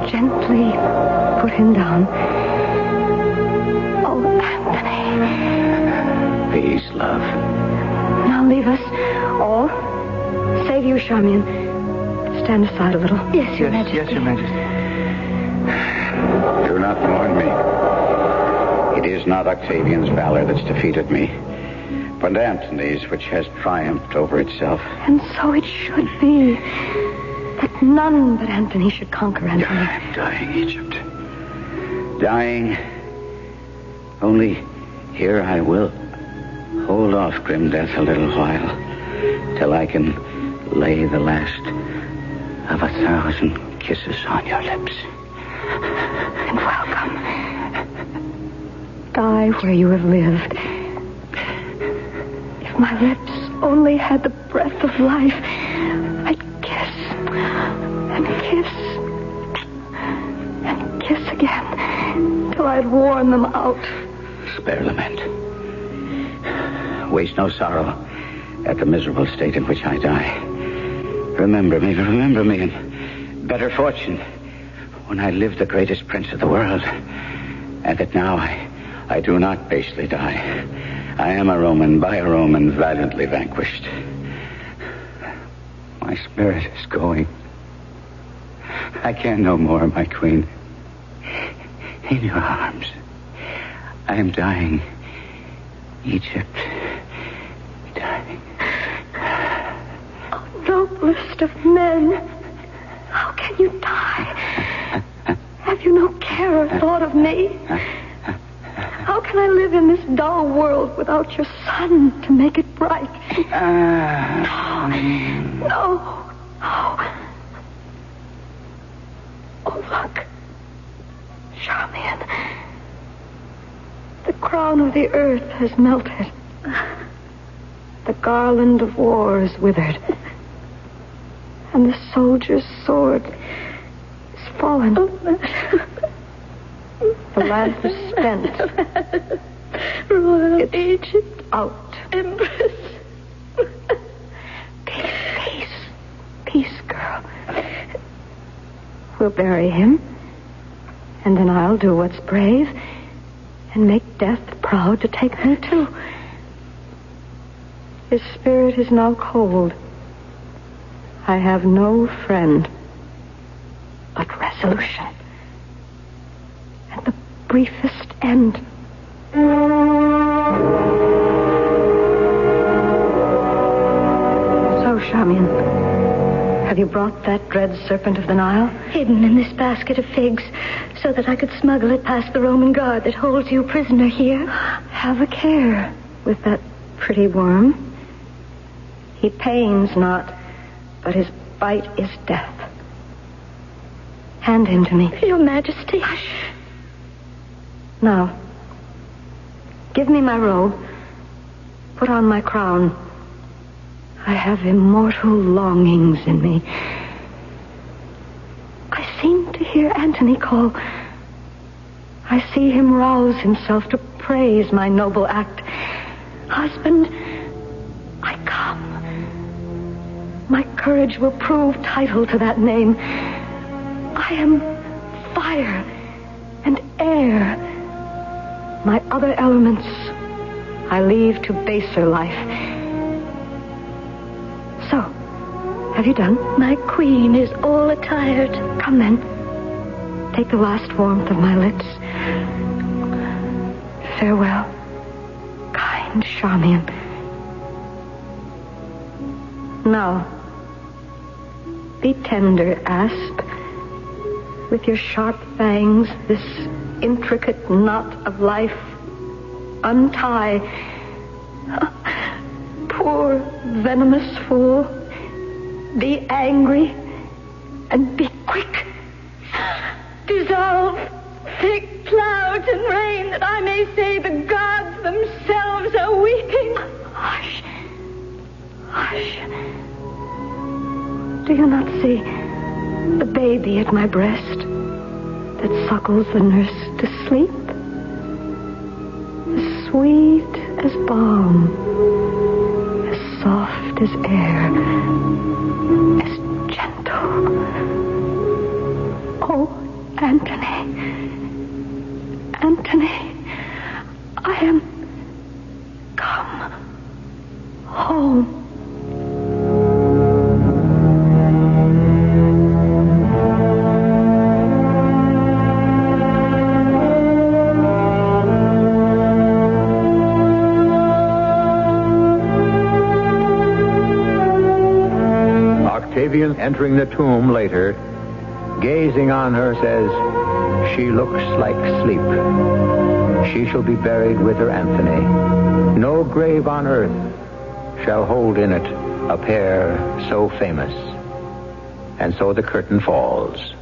Gently put him down. Oh, Anthony.
Peace, love.
Now leave us. All. Save you, Charmian. Stand aside a little.
Yes, Your Majesty.
Yes, Your Majesty.
Do not mourn me. It is not Octavian's valor that's defeated me, but Antony's which has triumphed over itself.
And so it should be. That none but Antony should conquer Antony.
I'm dying, Egypt. Dying. Only here I will hold off grim death a little while, till I can lay the last of 1,000 kisses on your lips.
And welcome. Die where you have lived. If my lips only had the breath of life, I'd kiss and kiss and kiss again till I'd worn them out.
Spare lament. Waste no sorrow at the miserable state in which I die. Remember me, and better fortune when I lived the greatest prince of the world, and that now I do not basely die. I am a Roman, by a Roman, valiantly vanquished. My spirit is going. I can no more, my queen. In your arms. I am dying. Egypt. Dying.
Oh, noblest of men. How can you die? Have you no care or thought of me? How can I live in this dull world without your sun to make it bright? No. Oh, look. Charmian. The crown of the earth has melted. The garland of war is withered. And the soldier's sword is fallen. The lamp is spent.
Royal
it's
Egypt.
Out.
Empress.
Peace, girl. We'll bury him. And then I'll do what's brave and make death proud to take me too. His spirit is now cold. I have no friend but resolution and the briefest end. So, Charmian, have Have you brought that dread serpent of the Nile?
Hidden in this basket of figs, so that I could smuggle it past the Roman guard that holds you prisoner here.
Have a care with that pretty worm. He pains not, but his bite is death. Hand him to me.
Your Majesty.
Hush. Now, give me my robe. Put on my crown. I have immortal longings in me. I seem to hear Antony call. I see him rouse himself to praise my noble act. Husband, I come. My courage will prove title to that name. I am fire and air. My other elements I leave to baser life. So, have you done?
My queen is all attired.
Come then. Take the last warmth of my lips. Farewell, kind Charmian. Now, be tender, asp. With your sharp fangs, this intricate knot of life, untie. Poor venomous fool. Be angry and be quick.
Dissolve thick clouds and rain, that I may say the gods themselves are weeping.
Hush. Hush. Do you not see the baby at my breast that suckles the nurse to sleep? As sweet as balm, as soft as air, as gentle. Oh, Antony. Antony, I am come home.
Octavian, entering the tomb later, gazing on her, says, "She looks like sleep. She shall be buried with her Anthony. No grave on earth shall hold in it a pair so famous." And so the curtain falls.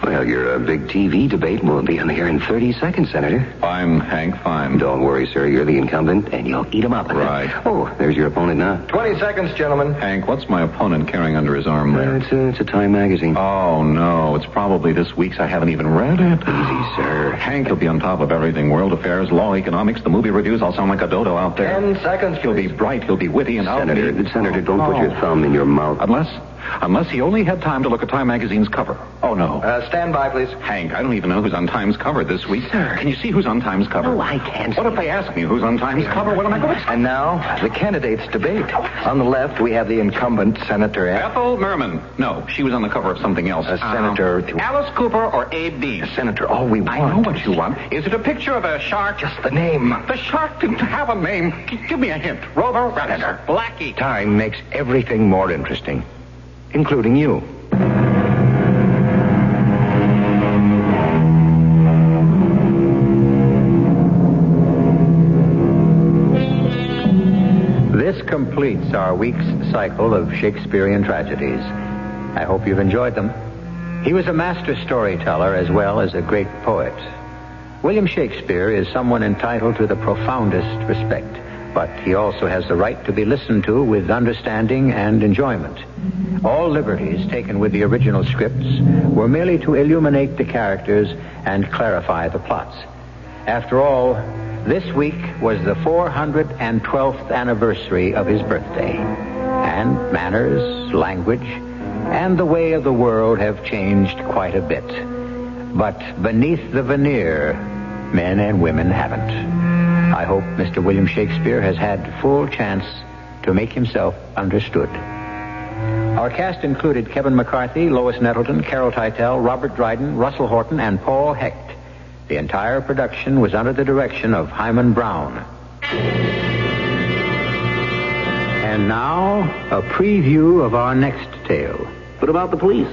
Well, your big TV debate will be on here in 30 seconds, Senator.
I'm Hank, fine.
Don't worry, sir. You're the incumbent, and you'll eat 'em up.
Right.
Oh, there's your opponent now.
20 seconds, gentlemen.
Hank, what's my opponent carrying under his arm there?
It's a Time magazine.
Oh, no. It's probably this week's. I haven't even read it.
Easy, sir.
Hank will be on top of everything. World affairs, law, economics, the movie reviews. I'll sound like a dodo out there.
10 seconds.
He'll be bright. He'll be witty, and
Senator, don't put your thumb in your mouth.
Unless he only had time to look at Time magazine's cover. Oh, no.
Stand by, please.
Hank, I don't even know who's on Time's cover this week.
Sir.
Can you see who's on Time's cover?
No, I can't.
What if they ask me who's on Time's cover? What am I going to say?
And now, the candidates debate. On the left, we have the incumbent, Senator
Ethel Merman. No, she was on the cover of something else.
Senator...
Alice Cooper or Abe Bean?
Senator, all we want...
I know what you want. Is it a picture of a shark?
Just the name.
The shark didn't have a name. Give me a hint. Rover, Rattler, Blackie.
Time makes everything more interesting, including you.
This completes our week's cycle of Shakespearean tragedies. I hope you've enjoyed them. He was a master storyteller as well as a great poet. William Shakespeare is someone entitled to the profoundest respect, but he also has the right to be listened to with understanding and enjoyment. All liberties taken with the original scripts were merely to illuminate the characters and clarify the plots. After all, this week was the 412th anniversary of his birthday, and manners, language, and the way of the world have changed quite a bit. But beneath the veneer, men and women haven't. I hope Mr. William Shakespeare has had full chance to make himself understood. Our cast included Kevin McCarthy, Lois Nettleton, Carol Teitel, Robert Dryden, Russell Horton, and Paul Hecht. The entire production was under the direction of Hyman Brown. And now, a preview of our next tale.
What about the police?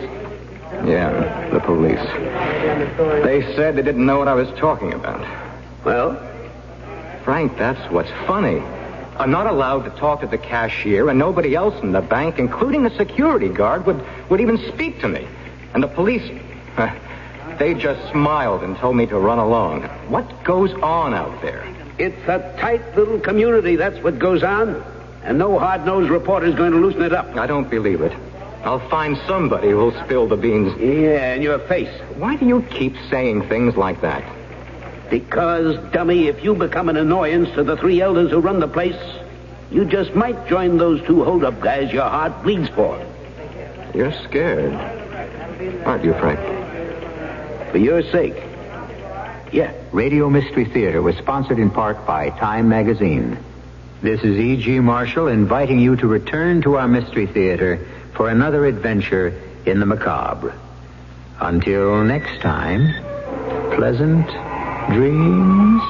Yeah, the police. They said they didn't know what I was talking about.
Well?
Frank, that's what's funny. I'm not allowed to talk to the cashier, and nobody else in the bank, including the security guard, would even speak to me. And the police, they just smiled and told me to run along. What goes on out there?
It's a tight little community, that's what goes on. And no hard-nosed reporter's going to loosen it up.
I don't believe it. I'll find somebody who'll spill the beans.
Yeah, in your face.
Why do you keep saying things like that?
Because, dummy, if you become an annoyance to the three elders who run the place, you just might join those two hold-up guys your heart bleeds for.
You're scared, aren't you, Frank?
For your sake. Yeah.
Radio Mystery Theater was sponsored in part by Time Magazine. This is E.G. Marshall inviting you to return to our Mystery Theater for another adventure in the macabre. Until next time, pleasant dreams.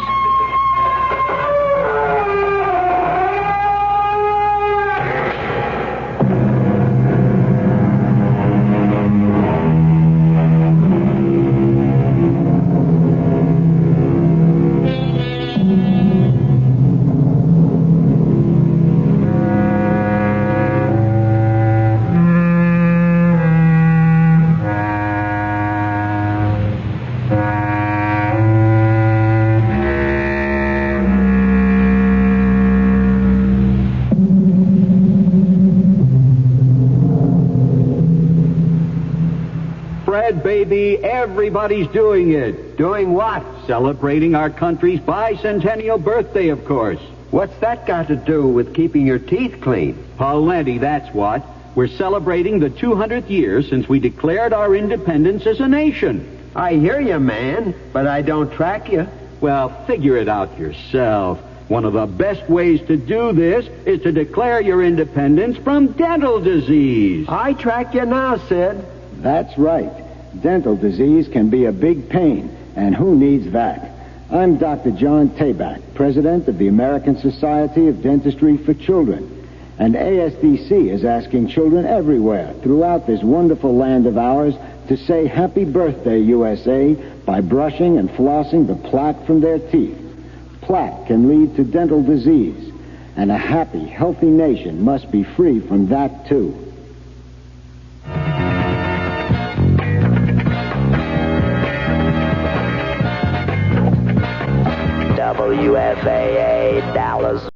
Baby, everybody's doing it. Doing what? Celebrating our country's bicentennial birthday, of course. What's that got to do with keeping your teeth clean? Plenty, that's what. We're celebrating the 200th year since we declared our independence as a nation. I hear you, man, but I don't track you. Well, figure it out yourself. One of the best ways to do this is to declare your independence from dental disease.
I track you now, Sid. That's right. Dental disease can be a big pain, and who needs that? I'm Dr. John Tabak, president of the American Society of Dentistry for Children, and ASDC is asking children everywhere throughout this wonderful land of ours to say Happy Birthday, USA, by brushing and flossing the plaque from their teeth. Plaque can lead to dental disease, and a happy, healthy nation must be free from that, too.
WFAA Dallas.